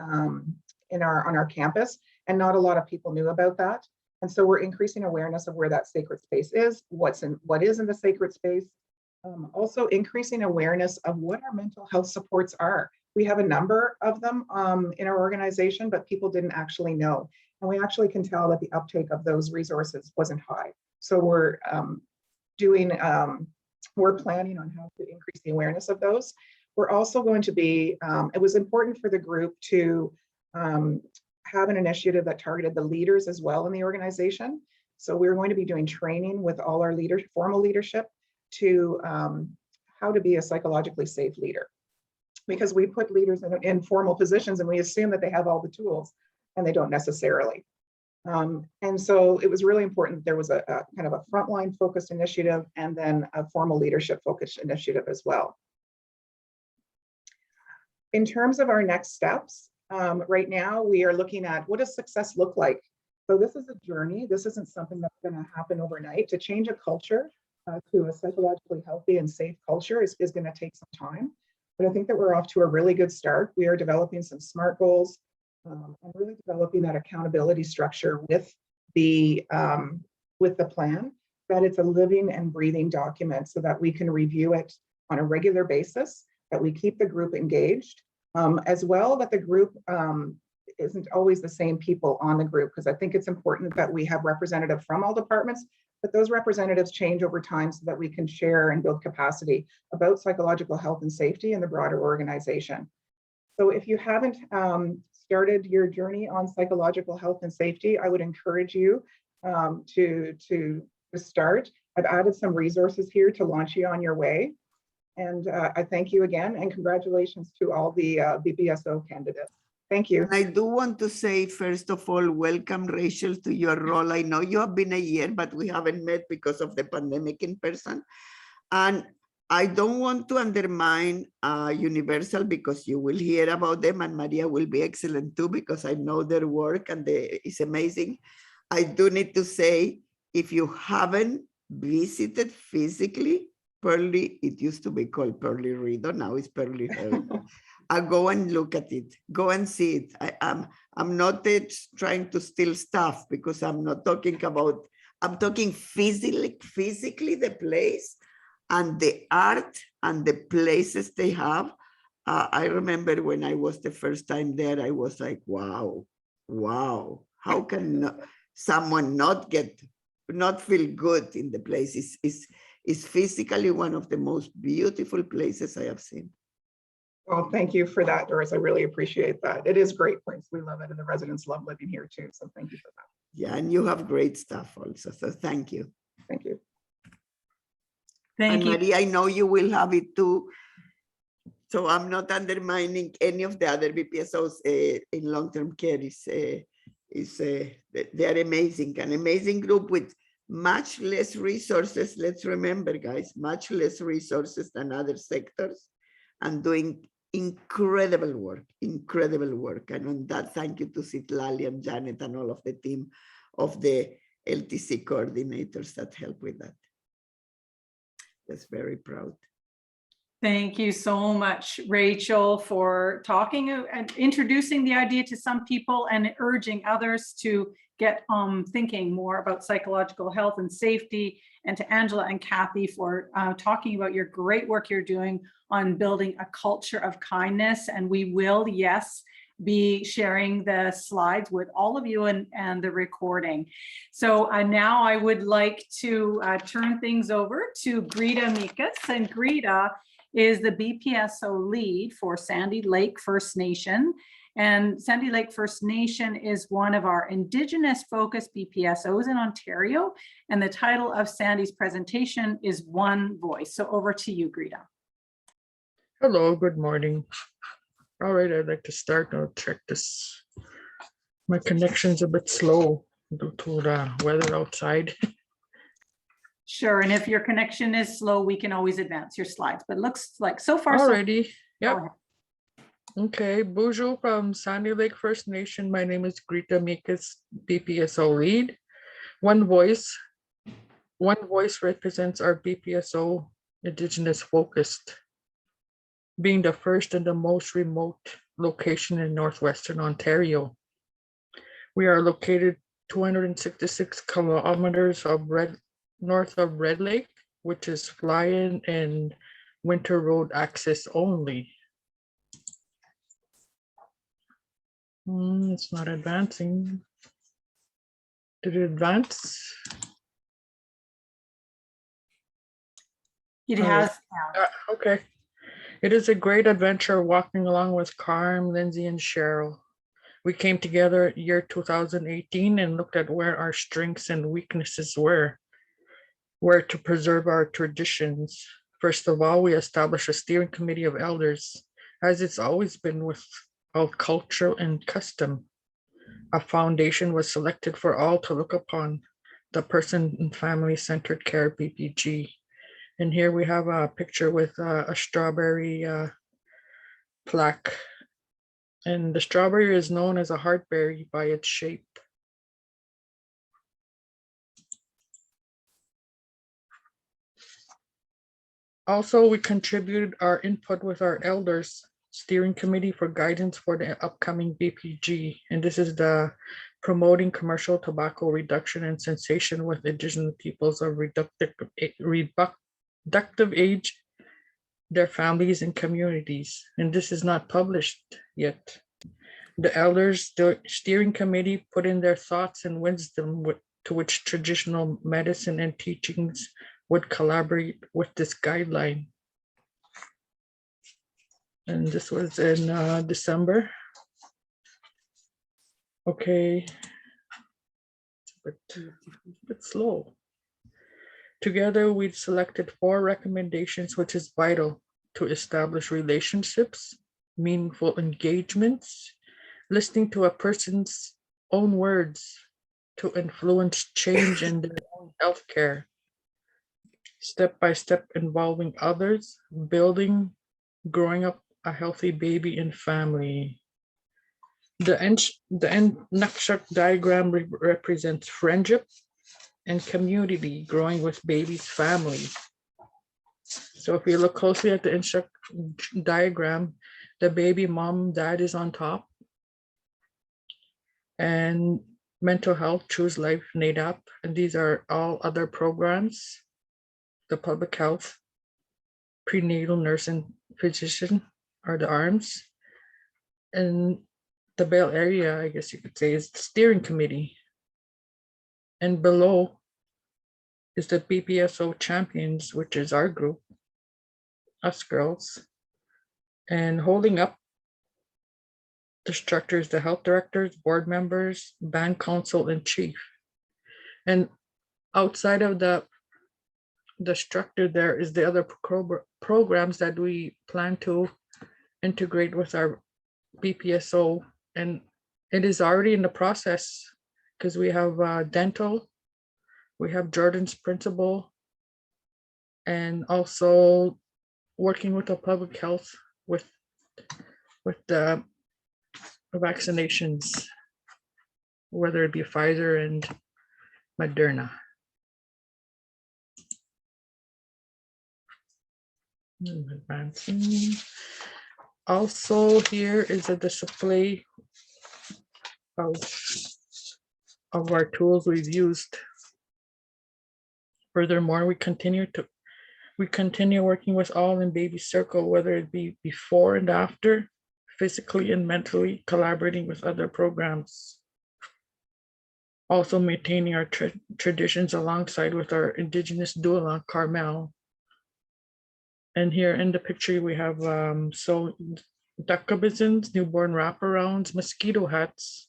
our campus, and not a lot of people knew about that. And so we're increasing awareness of where that sacred space is, what is in the sacred space. Also increasing awareness of what our mental health supports are. We have a number of them in our organization, but people didn't actually know. And we actually can tell that the uptake of those resources wasn't high. So we're planning on how to increase the awareness of those. We're also going to be, it was important for the group to have an initiative that targeted the leaders as well in the organization. So we're going to be doing training with all our formal leadership to how to be a psychologically safe leader. Because we put leaders in formal positions and we assume that they have all the tools, and they don't necessarily. And so it was really important there was a kind of a frontline focused initiative and then a formal leadership focused initiative as well. In terms of our next steps, right now we are looking at what does success look like? So this is a journey. This isn't something that's going to happen overnight. To change a culture to a psychologically healthy and safe culture is going to take some time. But I think that we're off to a really good start. We are developing some SMART goals and really developing that accountability structure with the plan, that it's a living and breathing document so that we can review it on a regular basis, that we keep the group engaged, as well that the group isn't always the same people on the group, because I think it's important that we have representatives from all departments, but those representatives change over time so that we can share and build capacity about psychological health and safety in the broader organization. So if you haven't started your journey on psychological health and safety, I would encourage you to start. I've added some resources here to launch you on your way. And I thank you again, and congratulations to all the BPSO candidates. Thank you. I do want to say, first of all, welcome, Rachel, to your role. I know you have been a year, but we haven't met because of the pandemic in person. And I don't want to undermine Universal, because you will hear about them, and Maria will be excellent too, because I know their work and it's amazing. I do need to say, if you haven't visited physically Pearly, it used to be called Pearly Rideau, now it's Pearly Hill. Go and look at it, go and see it. I'm not trying to steal stuff, because I'm not talking about, I'm talking physically the place and the art and the places they have. I remember when I was the first time there, I was like, wow, how can someone not feel good in the place? Is physically one of the most beautiful places I have seen. Well, thank you for that, Doris. I really appreciate that. It is a great place. We love it, and the residents love living here too. So thank you for that. Yeah, and you have great stuff also. So thank you. Thank you. Thank you. Maria, I know you will have it too. So I'm not undermining any of the other BPSOs in long-term care. They're amazing, an amazing group with much less resources. Let's remember, guys, much less resources than other sectors, and doing incredible work. And on that, thank you to Citlali and Janet and all of the team of the LTC coordinators that help with that. That's very proud. Thank you so much, Rachel, for talking and introducing the idea to some people and urging others to get thinking more about psychological health and safety, and to Angela and Kathy for talking about your great work you're doing on building a culture of kindness. And we will, yes, be sharing the slides with all of you and the recording. So now I would like to turn things over to Greta Mikas, and Greta is the BPSO lead for Sandy Lake First Nation. And Sandy Lake First Nation is one of our Indigenous focused BPSOs in Ontario. And the title of Sandy's presentation is One Voice. So over to you, Greta. Hello, good morning. All right, I'd like to start. I'll check this. My connection's a bit slow due to the weather outside. Sure, and if your connection is slow, we can always advance your slides, but looks like so far. Already, yep. Okay, bonjour from Sandy Lake First Nation. My name is Greta Mikas, BPSO lead. One voice represents our BPSO Indigenous focused, being the first and the most remote location in Northwestern Ontario. We are located 266 kilometers north of Red Lake, which is fly-in and winter road access only. It's not advancing. Did it advance? It has. Okay. It is a great adventure walking along with Carm, Lindsay, and Cheryl. We came together year 2018 and looked at where our strengths and weaknesses were, where to preserve our traditions. First of all, we established a steering committee of elders, as it's always been with all culture and custom. A foundation was selected for all to look upon, the Person and Family Centered Care, BPG. And here we have a picture with a strawberry plaque. And the strawberry is known as a heartberry by its shape. Also, we contributed our input with our elders steering committee for guidance for the upcoming BPG. And this is the Promoting Commercial Tobacco Reduction and Cessation with Indigenous Peoples of Reproductive Age, their families and communities. And this is not published yet. The elders, the steering committee, put in their thoughts and wisdom to which traditional medicine and teachings would collaborate with this guideline. And this was in December. Okay, it's a bit slow. Together, we selected 4 recommendations, which is vital to establish relationships, meaningful engagements, listening to a person's own words to influence change in their own healthcare, step-by-step involving others, building, growing up a healthy baby and family. The next diagram represents friendship and community growing with baby's family. So if you look closely at the diagram, the baby mom, dad is on top. And mental health, choose life, NADAP. And these are all other programs. The public health, prenatal nurse and physician are the arms. And the Bell area, I guess you could say, is the steering committee. And below is the BPSO champions, which is our group, us girls. And holding up the structures, the health directors, board members, band council, and chief. And outside of the structure, there is the other programs that we plan to integrate with our BPSO, and it is already in the process because we have dental, we have Jordan's principal, and also working with the public health with the vaccinations, whether it be Pfizer and Moderna. Advancing. Also, here is a display of our tools we've used. Furthermore, we continue working with all in baby circle, whether it be before and after, physically and mentally, collaborating with other programs. Also maintaining our traditions alongside with our indigenous doula, Carmel. And here in the picture, we have duck cabizins, newborn wraparounds, mosquito hats,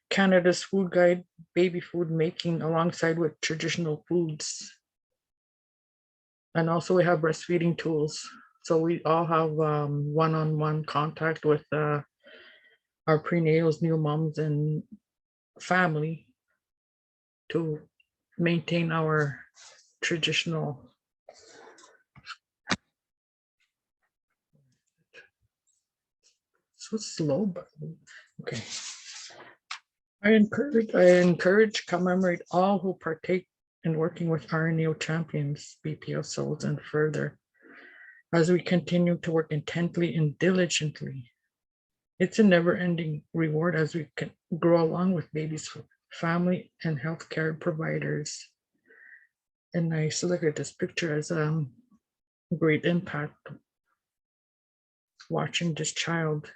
Canada's food guide, baby food making alongside with traditional foods. And also we have breastfeeding tools. So we all have one-on-one contact with our prenatals, new moms, and family to maintain our traditional so slow, but okay. I encourage, commemorate all who partake in working with RNAO champions, BPSOs, and further, as we continue to work intently and diligently. It's a never-ending reward as we can grow along with babies, family, and healthcare providers. And I look at this picture as a great impact, watching this child.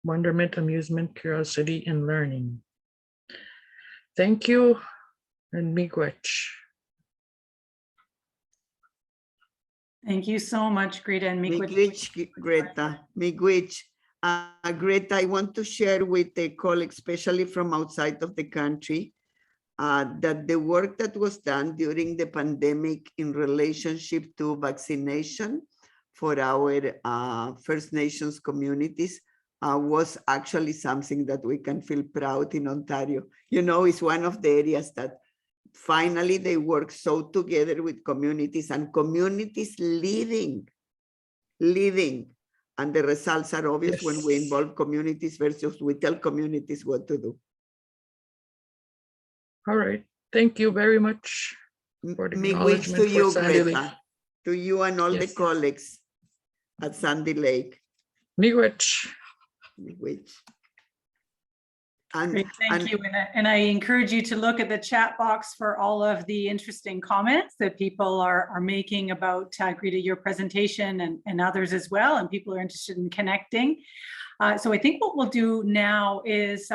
Wonderment, amusement, curiosity, and learning. Thank you, and miigwech. Thank you so much, Greta and miigwech. Greta, miigwech. Greta, I want to share with the colleagues, especially from outside of the country, that the work that was done during the pandemic in relationship to vaccination for our First Nations communities was actually something that we can feel proud in Ontario. You know, it's one of the areas that finally they work so together with communities and communities leading. And the results are obvious when we involve communities versus we tell communities what to do. All right. Thank you very much for the acknowledgement to you, for Sandy Greta, Lake. to you and all the colleagues at Sandy Lake. Miigwech. Great, thank you. And I encourage you to look at the chat box for all of the interesting comments that people are making about Greta, your presentation, and others as well. And people are interested in connecting. So I think what we'll do now is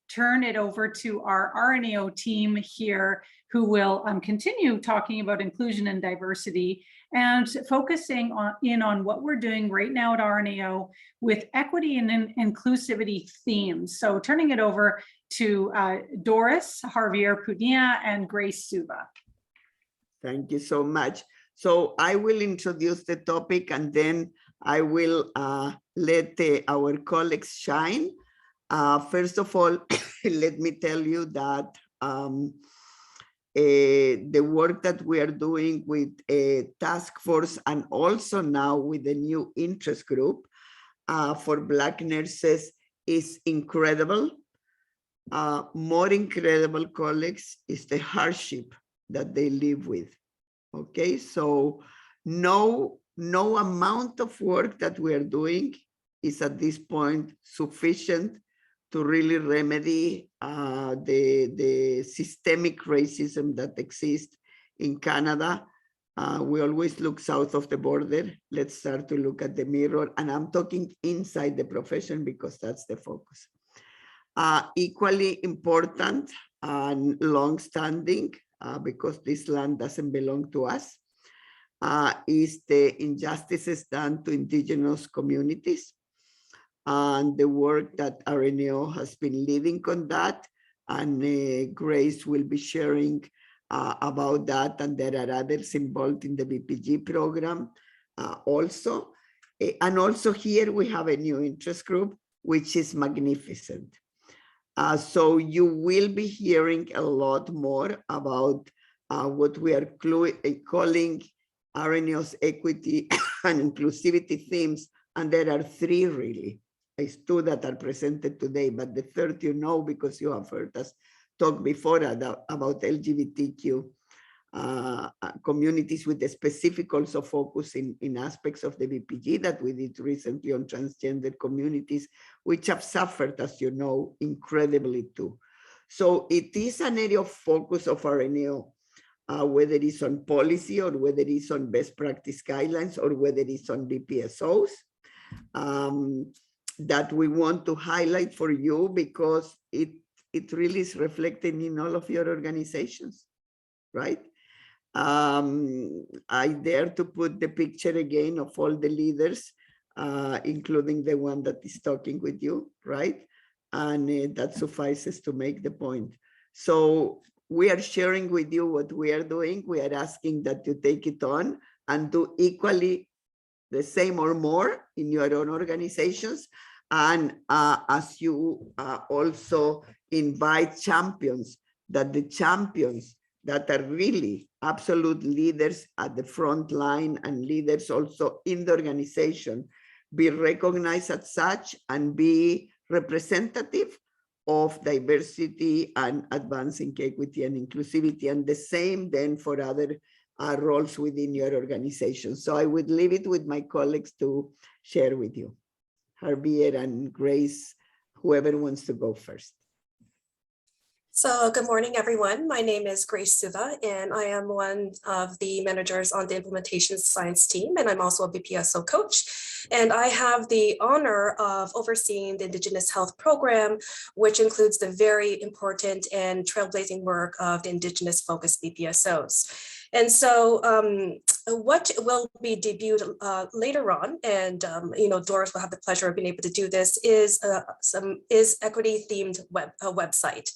turn it over to our RNAO team here, who will continue talking about inclusion and diversity and focusing on what we're doing right now at RNAO with equity and inclusivity themes. So turning it over to Doris Javier-Pudilla and Grace Suba. Thank you so much. So I will introduce the topic and then I will let our colleagues shine. First of all, let me tell you that the work that we are doing with a task force and also now with a new interest group for Black nurses is incredible. More incredible, colleagues, is the hardship that they live with. Okay, so no amount of work that we are doing is at this point sufficient to really remedy the systemic racism that exists in Canada. We always look south of the border. Let's start to look at the mirror. And I'm talking inside the profession because that's the focus. Equally important and long-standing, because this land doesn't belong to us, is the injustices done to Indigenous communities and the work that RNO has been leading on that. And Grace will be sharing about that, and there are others involved in the BPG program also. And also here we have a new interest group, which is magnificent. So you will be hearing a lot more about what we are calling RNO's equity and inclusivity themes. And there are three really. It's two that are presented today, but the third you know because you have heard us talk before about LGBTQ communities, with a specific also focus in aspects of the BPG that we did recently on transgender communities, which have suffered, as you know, incredibly too. So it is an area of focus of RNO, whether it's on policy or whether it's on best practice guidelines or whether it's on BPSOs, that we want to highlight for you because it really is reflected in all of your organizations, right? I dare to put the picture again of all the leaders, including the one that is talking with you, right? And that suffices to make the point. So we are sharing with you what we are doing. We are asking that you take it on and do equally the same or more in your own organizations. And as you also invite champions, that the champions that are really absolute leaders at the front line and leaders also in the organization be recognized as such and be representative of diversity and advancing equity and inclusivity, and the same then for other roles within your organization. So I would leave it with my colleagues to share with you. Javier and Grace, whoever wants to go first. So good morning, everyone. My name is Grace Suva, and I am one of the managers on the implementation science team, and I'm also a BPSO coach. And I have the honor of overseeing the Indigenous Health Program, which includes the very important and trailblazing work of the Indigenous focused BPSOs. And so what will be debuted later on, and Doris will have the pleasure of being able to do this, is equity themed website.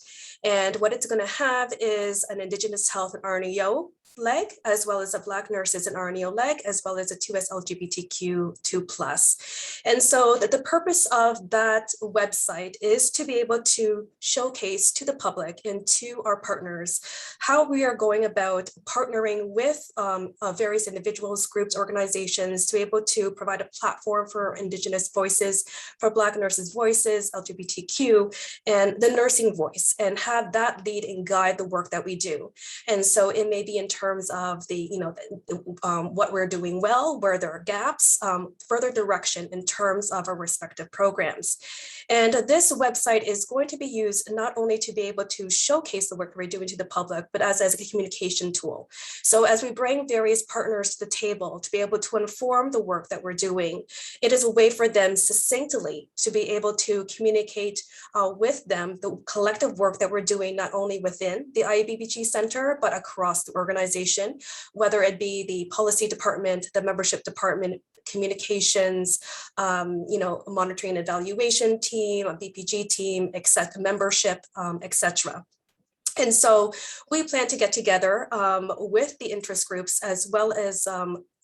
And what it's going to have is an Indigenous Health and RNEO leg, as well as a Black nurses and RNEO leg, as well as a 2S LGBTQ2+. And so the purpose of that website is to be able to showcase to the public and to our partners how we are going about partnering with various individuals, groups, organizations to be able to provide a platform for Indigenous voices, for Black nurses' voices, LGBTQ, and the nursing voice, and have that lead and guide the work that we do. And so it may be in terms of the, what we're doing well, where there are gaps, further direction in terms of our respective programs. And this website is going to be used not only to be able to showcase the work that we're doing to the public, but as a communication tool. So as we bring various partners to the table to be able to inform the work that we're doing, it is a way for them succinctly to be able to communicate with them the collective work that we're doing, not only within the IABBG Center, but across the organization, whether it be the policy department, the membership department, communications, monitoring and evaluation team, a BPG team, etc., membership, etc. And so we plan to get together with the interest groups as well as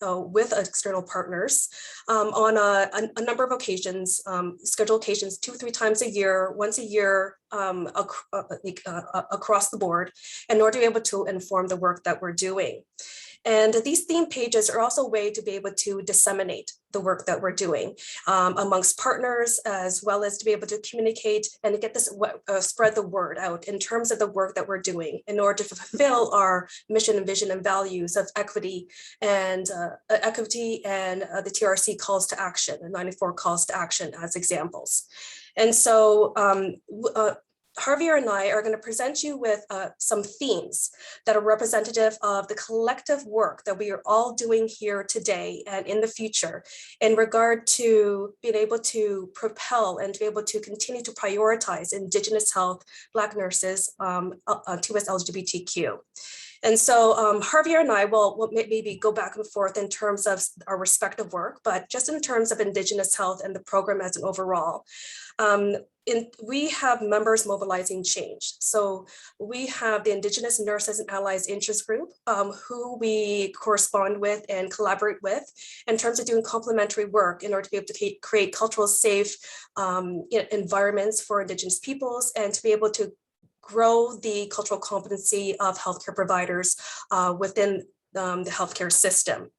with external partners on a number of occasions, scheduled occasions 2-3 times a year, once a year across the board, in order to be able to inform the work that we're doing. And these theme pages are also a way to be able to disseminate the work that we're doing amongst partners, as well as to be able to communicate and get this spread the word out in terms of the work that we're doing in order to fulfill our mission and vision and values of equity and the TRC calls to action, the 94 calls to action as examples. And so Javier and I are going to present you with some themes that are representative of the collective work that we are all doing here today and in the future in regard to being able to propel and to be able to continue to prioritize Indigenous health, Black nurses, 2S LGBTQ. And so Javier and I will maybe go back and forth in terms of our respective work, but just in terms of Indigenous health and the program as an overall. We have members mobilizing change. So we have the Indigenous Nurses and Allies Interest Group, who we correspond with and collaborate with in terms of doing complementary work in order to be able to create cultural safe environments for Indigenous peoples and to be able to grow the cultural competency of healthcare providers within the healthcare system.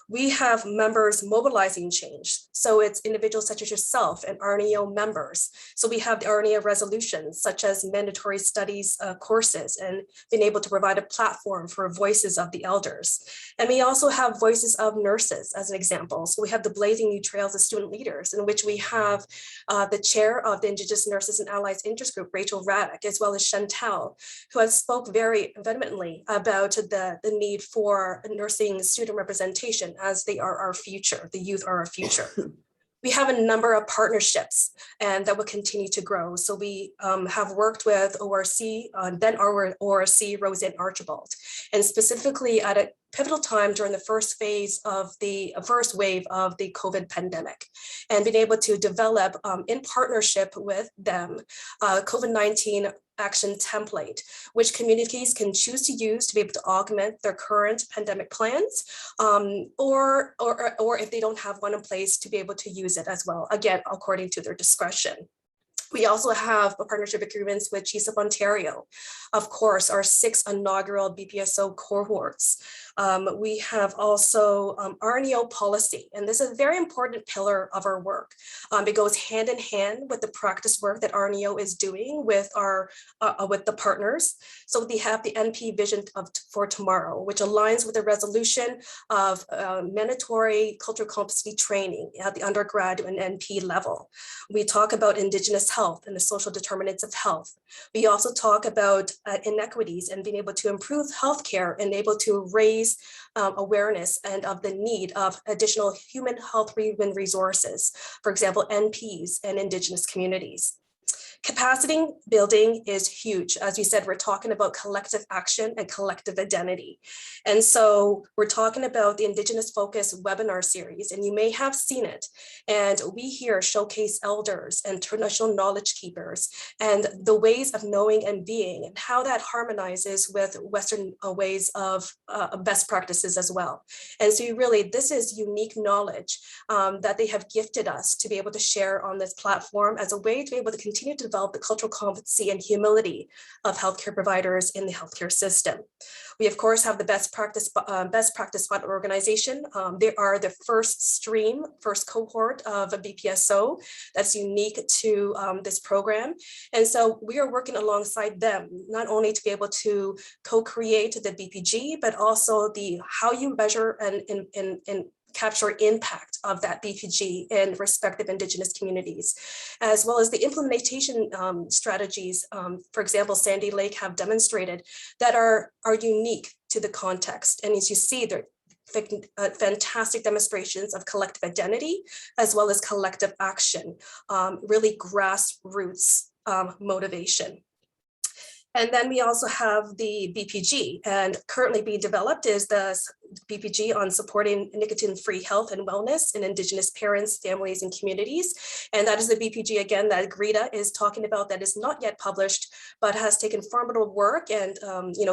We have members mobilizing change. So it's individuals such as yourself and RNEO members. So we have the RNEO resolutions such as mandatory studies courses and being able to provide a platform for voices of the elders. And we also have voices of nurses as an example. So we have the Blazing New Trails of Student Leaders, in which we have the chair of the Indigenous Nurses and Allies Interest Group, Rachel Raddick, as well as Chantal, who has spoke very vehemently about the need for nursing student representation, as they are our future, the youth are our future. We have a number of partnerships and that will continue to grow. So we have worked with ORC, then our ORC, Roseanne Archibald, and specifically at a pivotal time during the first wave of the COVID pandemic, and being able to develop in partnership with them, COVID-19 action template, which communities can choose to use to be able to augment their current pandemic plans, or if they don't have one in place, to be able to use it as well, again, according to their discretion. We also have partnership agreements with Chiefs of Ontario. Of course, our 6 inaugural BPSO cohorts. We have also RNEO policy, and this is a very important pillar of our work. It goes hand in hand with the practice work that RNEO is doing with with the partners. So we have the NP vision for tomorrow, which aligns with the resolution of mandatory cultural competency training at the undergraduate and NP level. We talk about Indigenous health and the social determinants of health. We also talk about inequities and being able to improve healthcare and able to raise awareness and of the need of additional human health resources, for example, NPs and Indigenous communities. Capacity building is huge. As we said, we're talking about collective action and collective identity. And so we're talking about the Indigenous Focus webinar series, and you may have seen it. And we here showcase elders and traditional knowledge keepers and the ways of knowing and being and how that harmonizes with Western ways of best practices as well. And so really, this is unique knowledge that they have gifted us to be able to share on this platform as a way to be able to continue to develop the cultural competency and humility of healthcare providers in the healthcare system. We of course have the best practice fund organization. They are the first cohort of a BPSO that's unique to this program. And so we are working alongside them, not only to be able to co-create the BPG, but also how you measure and capture impact of that BPG in respective Indigenous communities, as well as the implementation strategies, for example, Sandy Lake have demonstrated that are unique to the context. And as you see, they're fantastic demonstrations of collective identity, as well as collective action, really grassroots motivation. And then we also have the BPG, and currently being developed is the BPG on supporting nicotine-free health and wellness in Indigenous parents, families, and communities. And that is the BPG, again, that Greta is talking about, that is not yet published, but has taken formidable work. And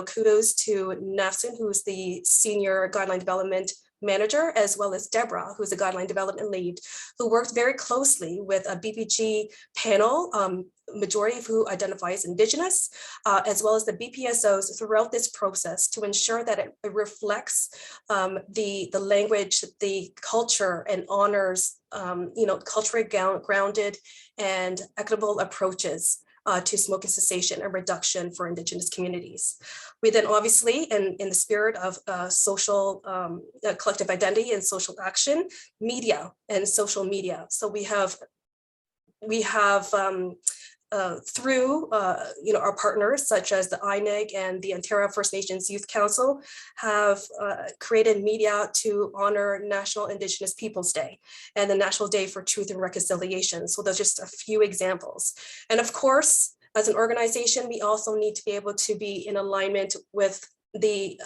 kudos to Nafsin, who's the Senior Guideline Development Manager, as well as Deborah, who's a guideline development lead, who worked very closely with a BPG panel majority of who identify as Indigenous, as well as the BPSOs throughout this process to ensure that it reflects the language, the culture, and honors culturally grounded and equitable approaches to smoking cessation and reduction for Indigenous communities. We then obviously, in the spirit of social collective identity and social action, media and social media. So we have through our partners such as the INEG and the Ontario First Nations Youth Council have created media to honor National Indigenous Peoples Day and the National Day for Truth and Reconciliation. So those are just a few examples. And of course, as an organization, we also need to be able to be in alignment with be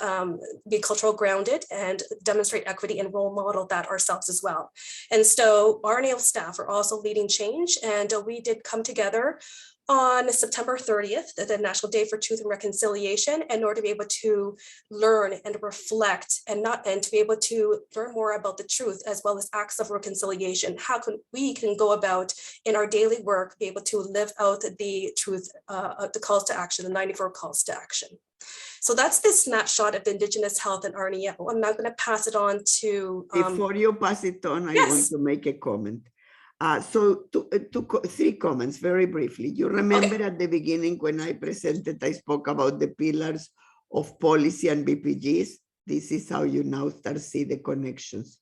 cultural grounded and demonstrate equity and role model that ourselves as well. And so our NAO staff are also leading change, and we did come together on September 30th, the National Day for Truth and Reconciliation, in order to be able to learn and reflect and to be able to learn more about the truth as well as acts of reconciliation. How we can go about in our daily work, be able to live out the truth, the calls to action, the 94 calls to action. So that's the snapshot of Indigenous health and RNEO. I'm now going to pass it on to. Before you pass it on, I want to make a comment. Three comments very briefly. You remember at the beginning when I presented, I spoke about the pillars of policy and BPGs. This is how you now start see the connections.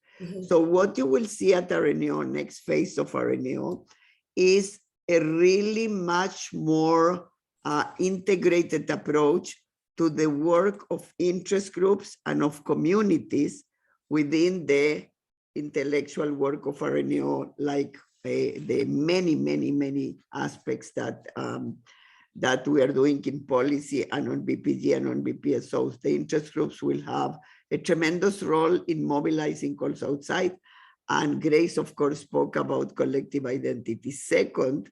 So what you will see at RNEO, next phase of RNEO, is a really much more integrated approach to the work of interest groups and of communities within the intellectual work of RNEO, like the many aspects that that we are doing in policy and on BPG and on BPSOs. The interest groups will have a tremendous role in mobilizing calls outside. And Grace, of course, spoke about collective identity. Second,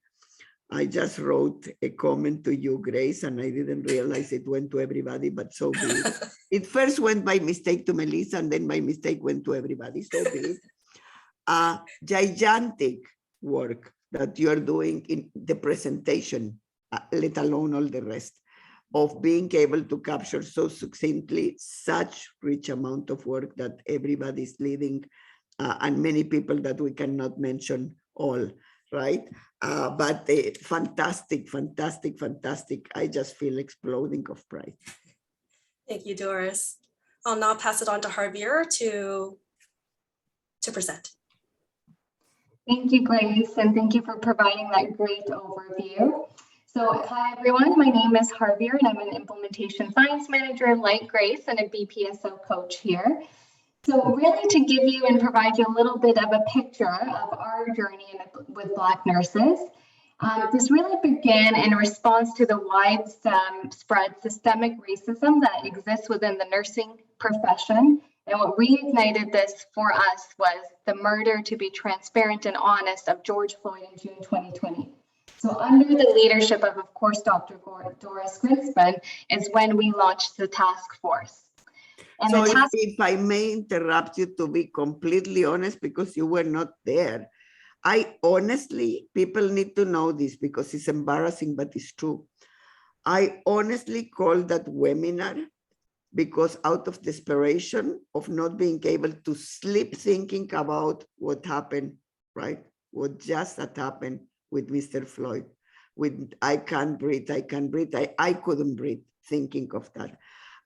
I just wrote a comment to you, Grace, and I didn't realize it went to everybody, but so be it. It first went by mistake to Melissa, and then by mistake went to everybody, so be it. Gigantic work that you are doing in the presentation, let alone all the rest, of being able to capture so succinctly such rich amount of work that everybody's leading, and many people that we cannot mention all, right? But fantastic. I just feel exploding of pride. Thank you, Doris. I'll now pass it on to Javier to present. Thank you, Grace, and thank you for providing that great overview. So hi, everyone. My name is Javier, and I'm an implementation science manager like Grace and a BPSO coach here. So really to give you and provide you a little bit of a picture of our journey with Black nurses. This really began in response to the widespread systemic racism that exists within the nursing profession. And what reignited this for us was the murder, to be transparent and honest, of George Floyd in June 2020. So under the leadership of course, Dr. Doris Grinspan, is when we launched the task force. And so if I may interrupt you, to be completely honest, because you were not there, I honestly, people need to know this because it's embarrassing, but it's true. I honestly call that webinar because out of desperation of not being able to sleep thinking about what happened, right? What just had happened with Mr. Floyd, with I can't breathe, I couldn't breathe thinking of that.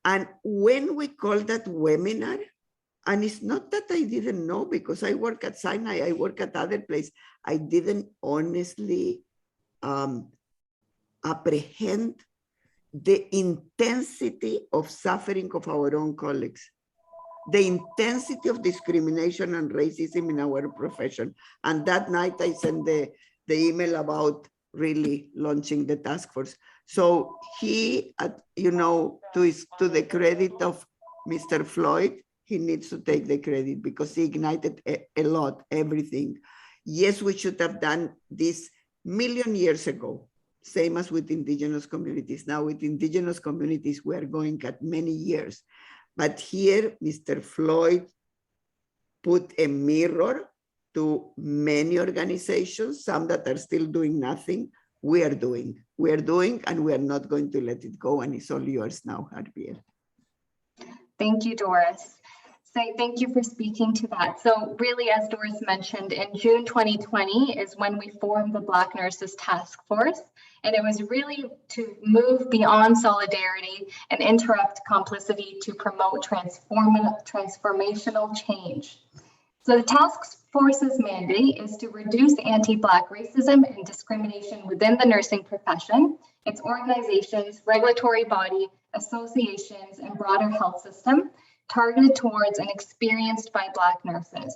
And when we call that webinar, and it's not that I didn't know because I work at Sinai, I work at other places, I didn't honestly apprehend the intensity of suffering of our own colleagues, the intensity of discrimination and racism in our profession. And that night I sent the email about really launching the task force. So he, you know, to the credit of Mr. Floyd, he needs to take the credit because he ignited a lot, everything. Yes, we should have done this million years ago, same as with Indigenous communities. Now with Indigenous communities, we are going at many years. But here, Mr. Floyd put a mirror to many organizations, some that are still doing nothing, we are doing, and we are not going to let it go. And it's all yours now, Javier. Thank you, Doris. So thank you for speaking to that. So really, as Doris mentioned, in June 2020 is when we formed the Black Nurses Task Force. And it was really to move beyond solidarity and interrupt complicity to promote transformational change. So the task force's mandate is to reduce anti-Black racism and discrimination within the nursing profession, its organizations, regulatory body, associations, and broader health system, targeted towards and experienced by Black nurses.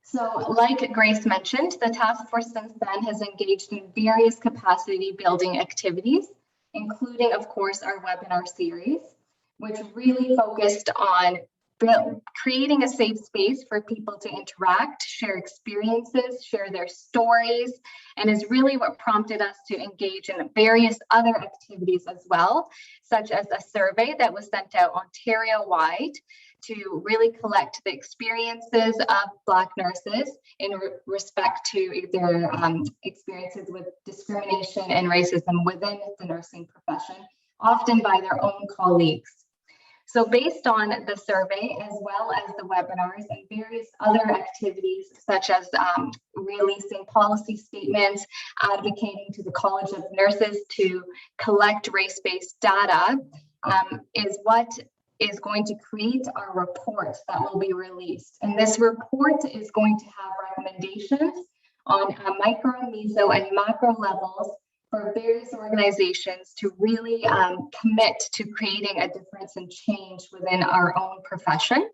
So like Grace mentioned, the task force since then has engaged in various capacity building activities, including, of course, our webinar series, which really focused on creating a safe space for people to interact, share experiences, share their stories, and is really what prompted us to engage in various other activities as well, such as a survey that was sent out Ontario-wide to really collect the experiences of Black nurses in respect to their experiences with discrimination and racism within the nursing profession, often by their own colleagues. So based on the survey, as well as the webinars and various other activities, such as releasing policy statements, advocating to the College of Nurses to collect race-based data, is what is going to create our report that will be released. And this report is going to have recommendations on micro, meso, and macro levels for various organizations to really commit to creating a difference and change within our own profession.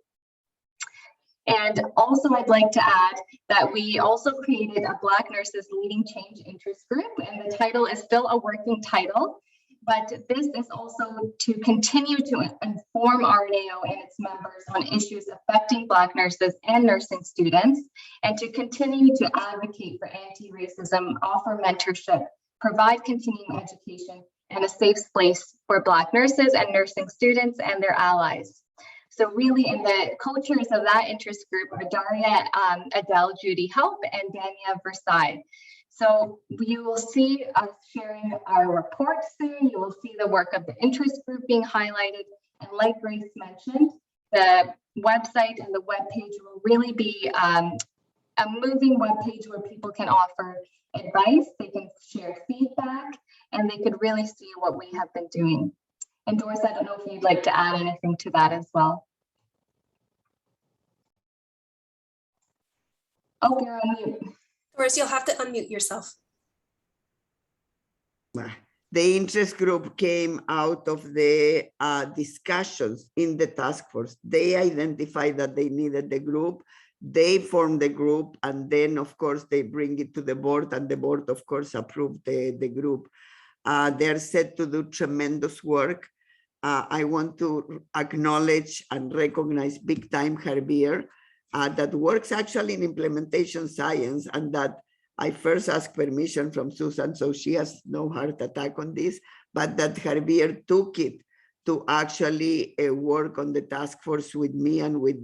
And also I'd like to add that we also created a Black Nurses Leading Change Interest Group, and the title is still a working title, but this is also to continue to inform RNAO and its members on issues affecting Black nurses and nursing students, and to continue to advocate for anti-racism, offer mentorship, provide continuing education, and a safe space for Black nurses and nursing students and their allies. So really in the co-chairs of that interest group are Daria Adele Judy Help and Dania Versailles. So you will see us sharing our report soon. You will see the work of the interest group being highlighted. And like Grace mentioned, the website and the webpage will really be a moving webpage where people can offer advice, they can share feedback, and they could really see what we have been doing. And Doris, I don't know if you'd like to add anything to that as well. Oh, you're on mute. Doris, you'll have to unmute yourself. The interest group came out of the discussions in the task force. They identified that they needed the group. They form the group, and then of course they bring it to the board, and the board of course approved the group. They're set to do tremendous work. I want to acknowledge and recognize big time Javier that works actually in implementation science, and that I first asked permission from Susan, so she has no heart attack on this, but that Javier took it to actually work on the task force with me and with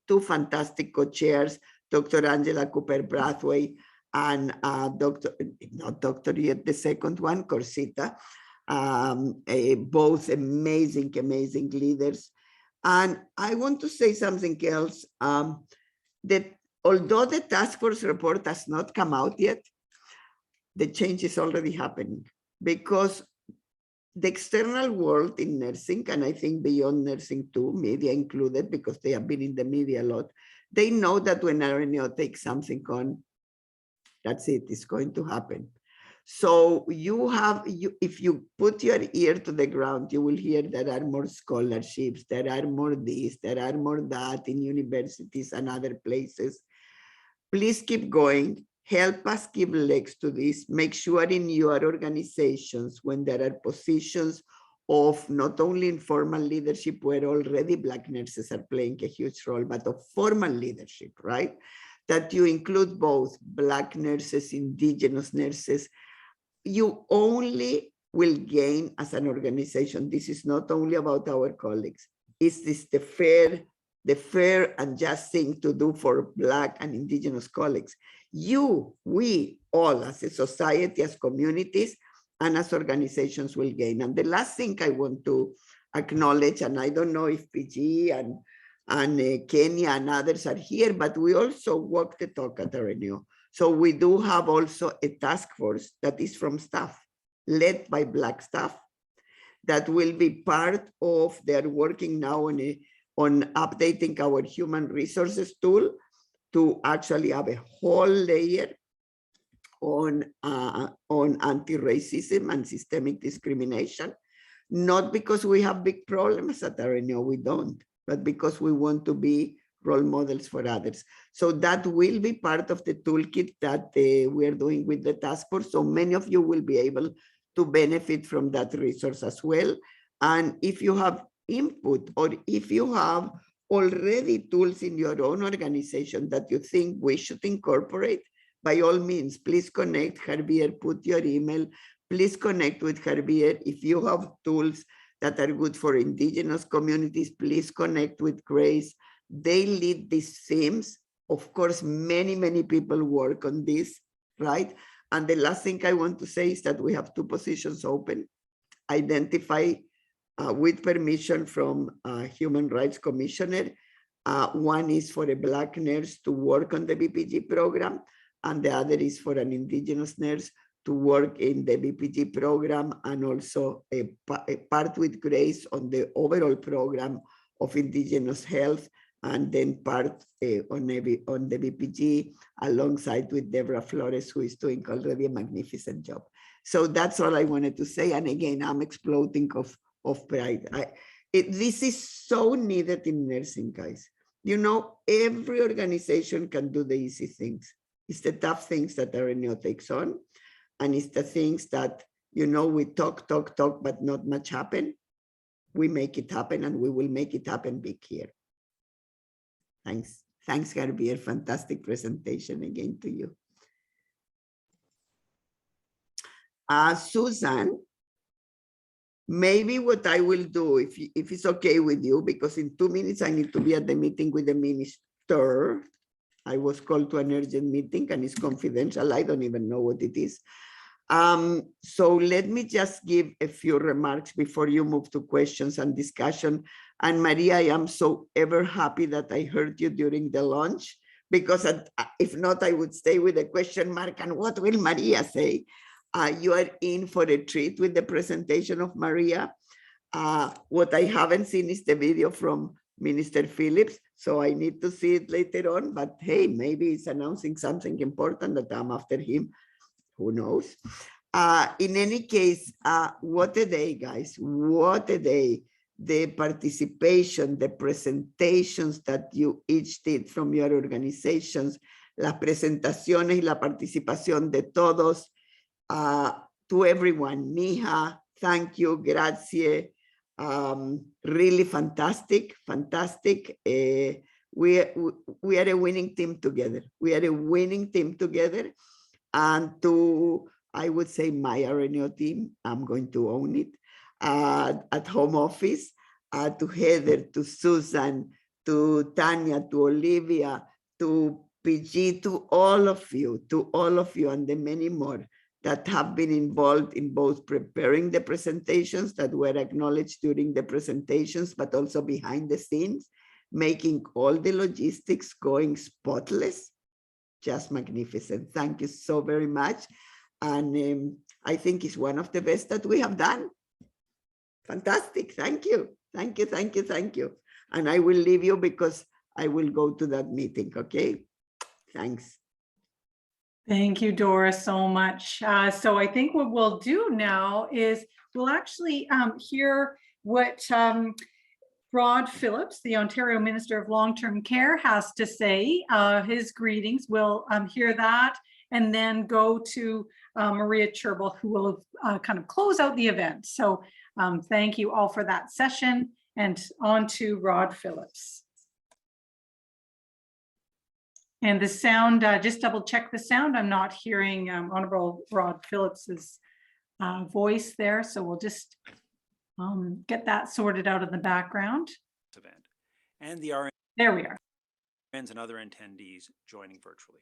two fantastic co-chairs, Dr. Angela Cooper-Brathwaite and not Dr. yet, the second one, Corsita, both amazing leaders. And I want to say something else, that although the task force report has not come out yet, the change is already happening, because the external world in nursing, and I think beyond nursing too, media included, because they have been in the media a lot, they know that when RNAO takes something on, that's it, it's going to happen. So if you put your ear to the ground, you will hear there are more scholarships, there are more this, there are more that in universities and other places. Please keep going. Help us give legs to this. Make sure in your organizations, when there are positions of not only informal leadership, where already Black nurses are playing a huge role, but of formal leadership, right? That you include both Black nurses, Indigenous nurses. You only will gain as an organization. This is not only about our colleagues. Is this the fair and just thing to do for Black and Indigenous colleagues? We all as a society, as communities, and as organizations will gain. And the last thing I want to acknowledge, and I don't know if PG and Kenya and others are here, but we also walk the talk at RNU. So we do have also a task force that is from staff, led by Black staff, that will be part of, they're working now on updating our human resources tool to actually have a whole layer on anti-racism and systemic discrimination, not because we have big problems at RNU, we don't, but because we want to be role models for others. So that will be part of the toolkit that we are doing with the task force. So many of you will be able to benefit from that resource as well. And if you have input, or if you have already tools in your own organization that you think we should incorporate, by all means, please connect. Javier, put your email. Please connect with Javier. If you have tools that are good for indigenous communities, please connect with Grace. They lead these themes. Of course, many, many people work on this, right? And the last thing I want to say is that we have 2 positions open. Identify with permission from Human Rights Commissioner. One is for a Black nurse to work on the BPG program, and the other is for an indigenous nurse to work in the BPG program, and also a part with Grace on the overall program of indigenous health, and then part on the BPG alongside with Deborah Flores, who is doing already a magnificent job. So that's all I wanted to say. And again, I'm exploding of pride. This is so needed in nursing, guys. You know, every organization can do the easy things. It's the tough things that RNO takes on. And it's the things that, you know, we talk, but not much happen. We make it happen, and we will make it happen big here. Thanks. Thanks, Javier. Fantastic presentation again to you. Susan, maybe what I will do, if it's okay with you, because in 2 minutes I need to be at the meeting with the minister. I was called to an urgent meeting and it's confidential. I don't even know what it is. So let me just give a few remarks before you move to questions and discussion. And Maria, I am so ever happy that I heard you during the lunch, because if not, I would stay with a question mark. And what will Maria say? You are in for a treat with the presentation of Maria. What I haven't seen is the video from Minister Phillips, so I need to see it later on. But hey, maybe it's announcing something important that I'm after him. Who knows? In any case, what a day, guys. What a day. The participation, the presentations that you each did from your organizations, las presentaciones y la participación de todos, to everyone. Mija, thank you, grazie. Really fantastic, fantastic. We are a winning team together. We are a winning team together. And to, I would say, my RNO team, I'm going to own it, at home office, to Heather, to Susan, to Tanya, to Olivia, to PG, to all of you, and the many more that have been involved in both preparing the presentations that were acknowledged during the presentations, but also behind the scenes, making all the logistics going spotless. Just magnificent. Thank you so very much. And I think it's one of the best that we have done. Fantastic. Thank you. Thank you, thank you, thank you. And I will leave you because I will go to that meeting, okay? Thanks. Thank you, Doris, so much. So I think what we'll do now is we'll actually hear what Rod Phillips, the Ontario Minister of Long-Term Care, has to say. His greetings. We'll hear that and then go to Maria Cherble, who will kind of close out the event. So thank you all for that session, and on to Rod Phillips. And the sound, just double check the sound. I'm not hearing Honourable Rod Phillips's voice there, so we'll just get that sorted out in the background. Event. And the RN there we are. And other attendees joining virtually.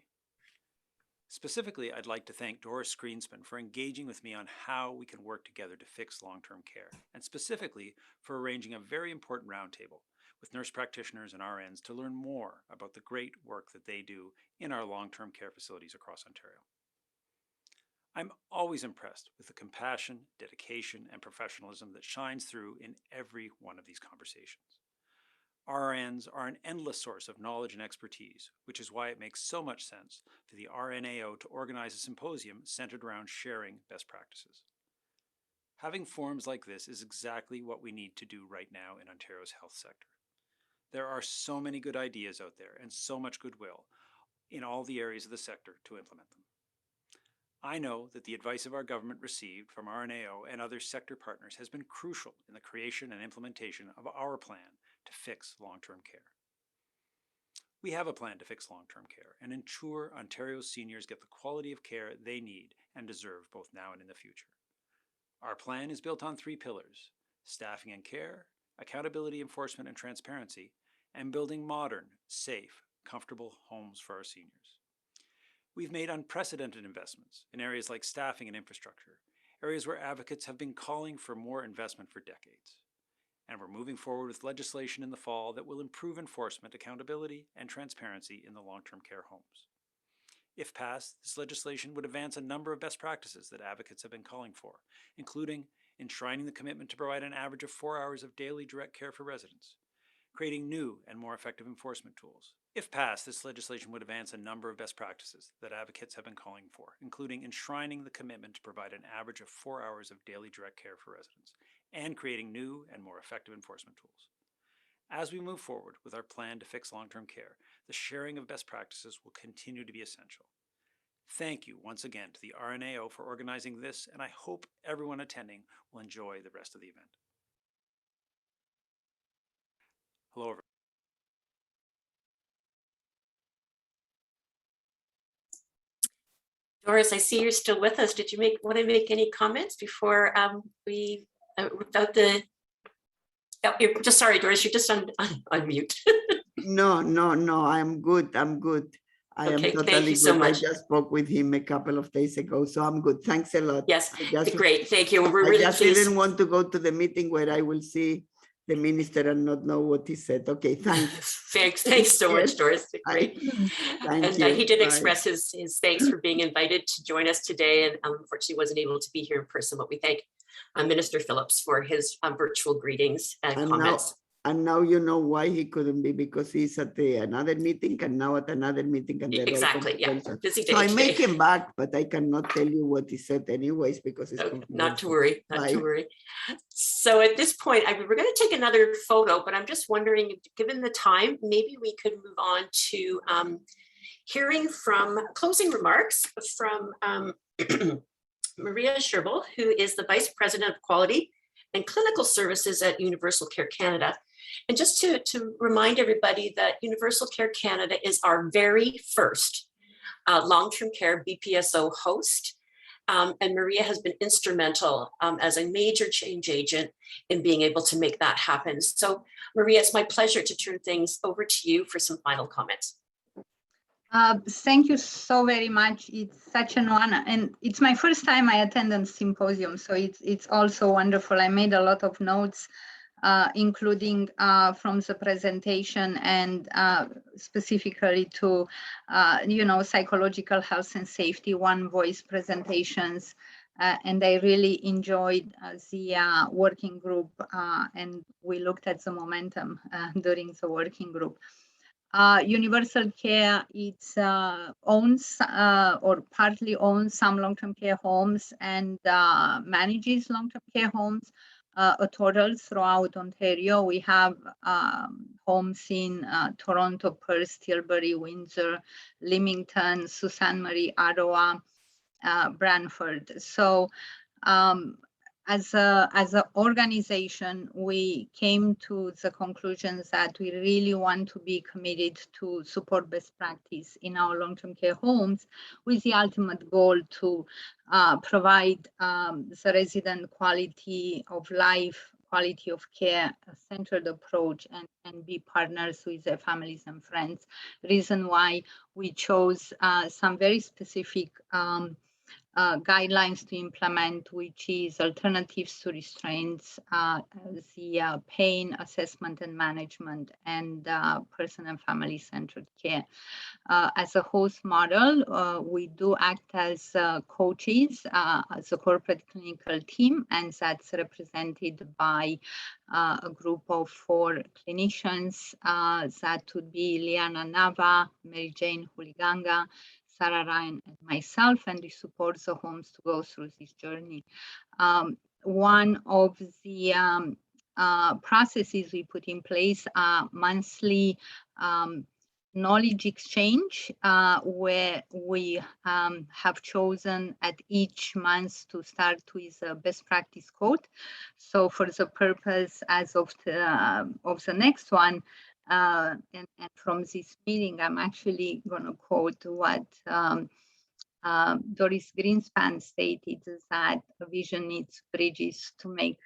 Specifically, I'd like to thank Doris Greenspan for engaging with me on how we can work together to fix long-term care, and specifically for arranging a very important roundtable with nurse practitioners and RNs to learn more about the great work that they do in our long-term care facilities across Ontario. I'm always impressed with the compassion, dedication, and professionalism that shines through in every one of these conversations. RNs are an endless source of knowledge and expertise, which is why it makes so much sense for the RNAO to organize a symposium centered around sharing best practices. Having forums like this is exactly what we need to do right now in Ontario's health sector. There are so many good ideas out there and so much goodwill in all the areas of the sector to implement them. I know that the advice of our government received from RNAO and other sector partners has been crucial in the creation and implementation of our plan to fix long-term care. We have a plan to fix long-term care and ensure Ontario's seniors get the quality of care they need and deserve both now and in the future. Our plan is built on 3 pillars: staffing and care, accountability, enforcement, and transparency, and building modern, safe, comfortable homes for our seniors. We've made unprecedented investments in areas like staffing and infrastructure, areas where advocates have been calling for more investment for decades. And we're moving forward with legislation in the fall that will improve enforcement, accountability, and transparency in the long-term care homes. If passed, this legislation would advance a number of best practices that advocates have been calling for, including enshrining the commitment to provide an average of 4 hours of daily direct care for residents, creating new and more effective enforcement tools. If passed, this legislation would advance a number of best practices that advocates have been calling for, including enshrining the commitment to provide an average of 4 hours of daily direct care for residents, and creating new and more effective enforcement tools. As we move forward with our plan to fix long-term care, the sharing of best practices will continue to be essential. Thank you once again to the RNAO for organizing this, and I hope everyone attending will enjoy the rest of the event. Hello, everyone. Doris, I see you're still with us. Did you want to make any comments before without the, oh, you're just, sorry, Doris, you're just on mute. No, I'm good. I Okay, am totally thank you good. so much. I just spoke with him a couple of days ago, so I'm good. Thanks a lot. Yes, great, thank you. We're I really just pleased. didn't want to go to the meeting where I will see the minister and not know what he said. Okay, thanks. Thanks so much, Doris. Great. Thank And you. he did Bye. express his thanks for being invited to join us today, and unfortunately wasn't able to be here in person, but we thank Minister Phillips for his virtual greetings and comments. Now you know why he couldn't be, because he's at another meeting and now at another meeting. And Exactly, yeah, busy day so I today. make him back, but I cannot tell you what he said anyways, because it's not to worry, not Bye. to worry. So at this point, we're going to take another photo, but I'm just wondering, given the time, maybe we could move on to hearing from closing remarks from Maria Scherbel, who is the Vice President of Quality and Clinical Services at Universal Care Canada. And just to remind everybody that Universal Care Canada is our very first long-term care BPSO host. And Maria has been instrumental as a major change agent in being able to make that happen. So Maria, it's my pleasure to turn things over to you for some final comments. Thank you so very much. It's such an honor, and it's my first time I attend a symposium, so it's also wonderful. I made a lot of notes, including from the presentation and specifically to, psychological health and safety, one voice presentations. And I really enjoyed the working group, and we looked at the momentum during the working group. Universal Care, it owns or partly owns some long-term care homes and manages long-term care homes, a total throughout Ontario. We have homes in Toronto, Perth, Tilbury, Windsor, Leamington, Sault Ste. Marie, Ottawa, Brantford. So as an organization, we came to the conclusions that we really want to be committed to support best practice in our long-term care homes, with the ultimate goal to provide the resident quality of life quality of care centered approach and be partners with their families and friends. Reason why we chose some very specific guidelines to implement, which is alternatives to restraints, the pain assessment and management, and person and family centered care. As a host model, we do act as coaches, as a corporate clinical team, and that's represented by a group of 4 clinicians. That would be Liana Nava, Mary Jane Huliganga, Sarah Ryan, and myself, and we support the homes to go through this journey. One of the processes we put in place are monthly knowledge exchange, where we have chosen at each month to start with a best practice quote. So for the purpose as of the next one, and from this meeting, I'm actually going to quote what Doris Greenspan stated, is that a vision needs bridges to make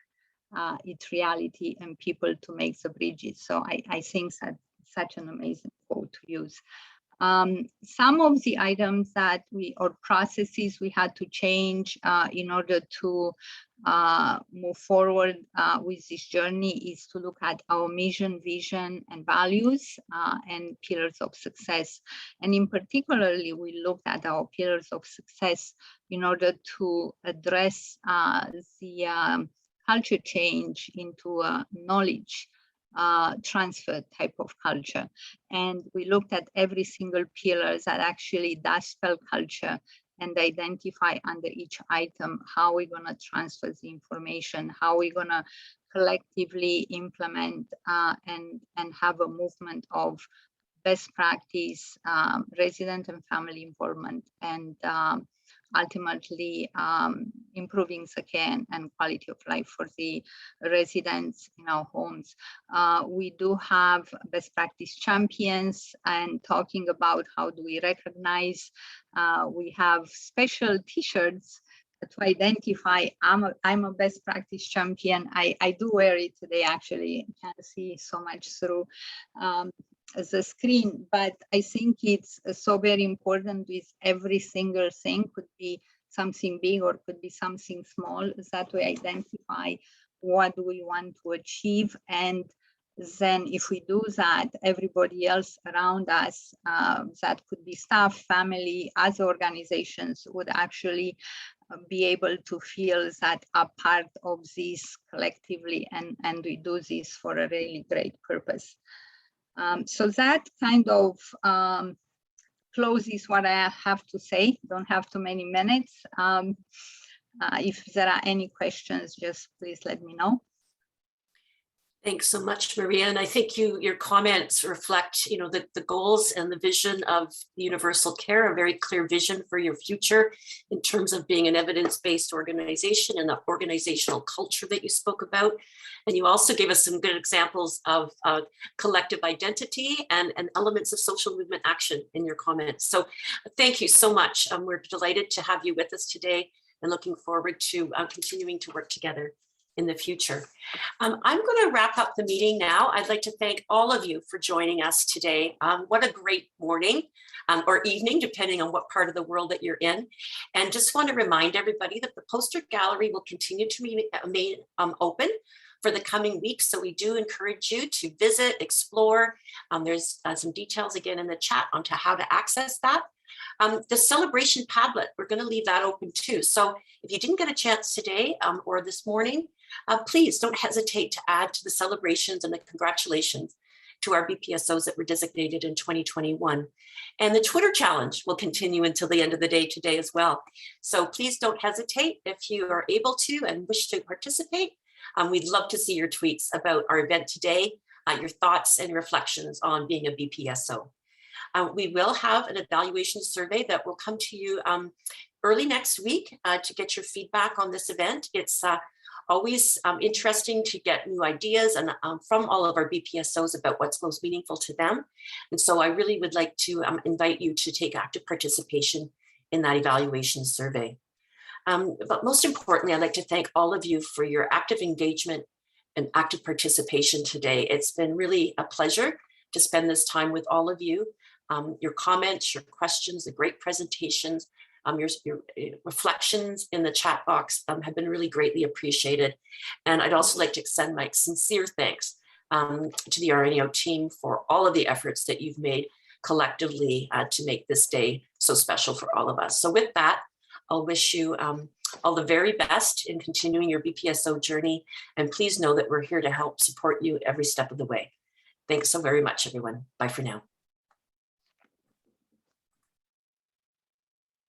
it reality and people to make the bridges. So I think that's such an amazing quote to use. Some of the items that or processes we had to change in order to move forward with this journey is to look at our mission, vision, and values and pillars of success. And in particularly, we looked at our pillars of success in order to address the culture change into a knowledge transfer type of culture. And we looked at every single pillar that actually does spell culture and identify under each item how we're going to transfer the information, how we're going to collectively implement and have a movement of best practice, resident and family involvement, and ultimately improving the care and quality of life for the residents in our homes. We do have best practice champions, and talking about how do we recognize, we have special t-shirts to identify I'm a best practice champion. I do wear it today, actually. You can't see so much through the screen, but I think it's so very important with every single thing. Could be something big or could be something small, that we identify what do we want to achieve, and then if we do that, everybody else around us, that could be staff, family, other organizations, would actually be able to feel that are part of this collectively, and we do this for a really great purpose. So that kind of closes what I have to say. Don't have too many minutes. If there are any questions, just please let me know. Thanks so much, Maria. And I think your comments reflect, the goals and the vision of universal care, a very clear vision for your future in terms of being an evidence-based organization and the organizational culture that you spoke about. And you also gave us some good examples of collective identity and elements of social movement action in your comments. So thank you so much. We're delighted to have you with us today and looking forward to continuing to work together in the future. I'm going to wrap up the meeting now. I'd like to thank all of you for joining us today. What a great morning or evening, depending on what part of the world that you're in. And just want to remind everybody that the poster gallery will continue to remain open for the coming weeks. So we do encourage you to visit, explore. There's some details again in the chat onto how to access that. The celebration Padlet, we're going to leave that open too. So if you didn't get a chance today or this morning, please don't hesitate to add to the celebrations and the congratulations to our BPSOs that were designated in 2021. And the Twitter challenge will continue until the end of the day today as well. So please don't hesitate if you are able to and wish to participate. We'd love to see your tweets about our event today, your thoughts and reflections on being a BPSO. We will have an evaluation survey that will come to you early next week to get your feedback on this event. It's always interesting to get new ideas and from all of our BPSOs about what's most meaningful to them. And so I really would like to invite you to take active participation in that evaluation survey. But most importantly, I'd like to thank all of you for your active engagement and active participation today. It's been really a pleasure to spend this time with all of you. Your comments, your questions, the great presentations, your reflections in the chat box have been really greatly appreciated. And I'd also like to extend my sincere thanks to the RNAO team for all of the efforts that you've made collectively to make this day so special for all of us. So with that, I'll wish you all the very best in continuing your BPSO journey. And please know that we're here to help support you every step of the way. Thanks so very much, everyone. Bye for now.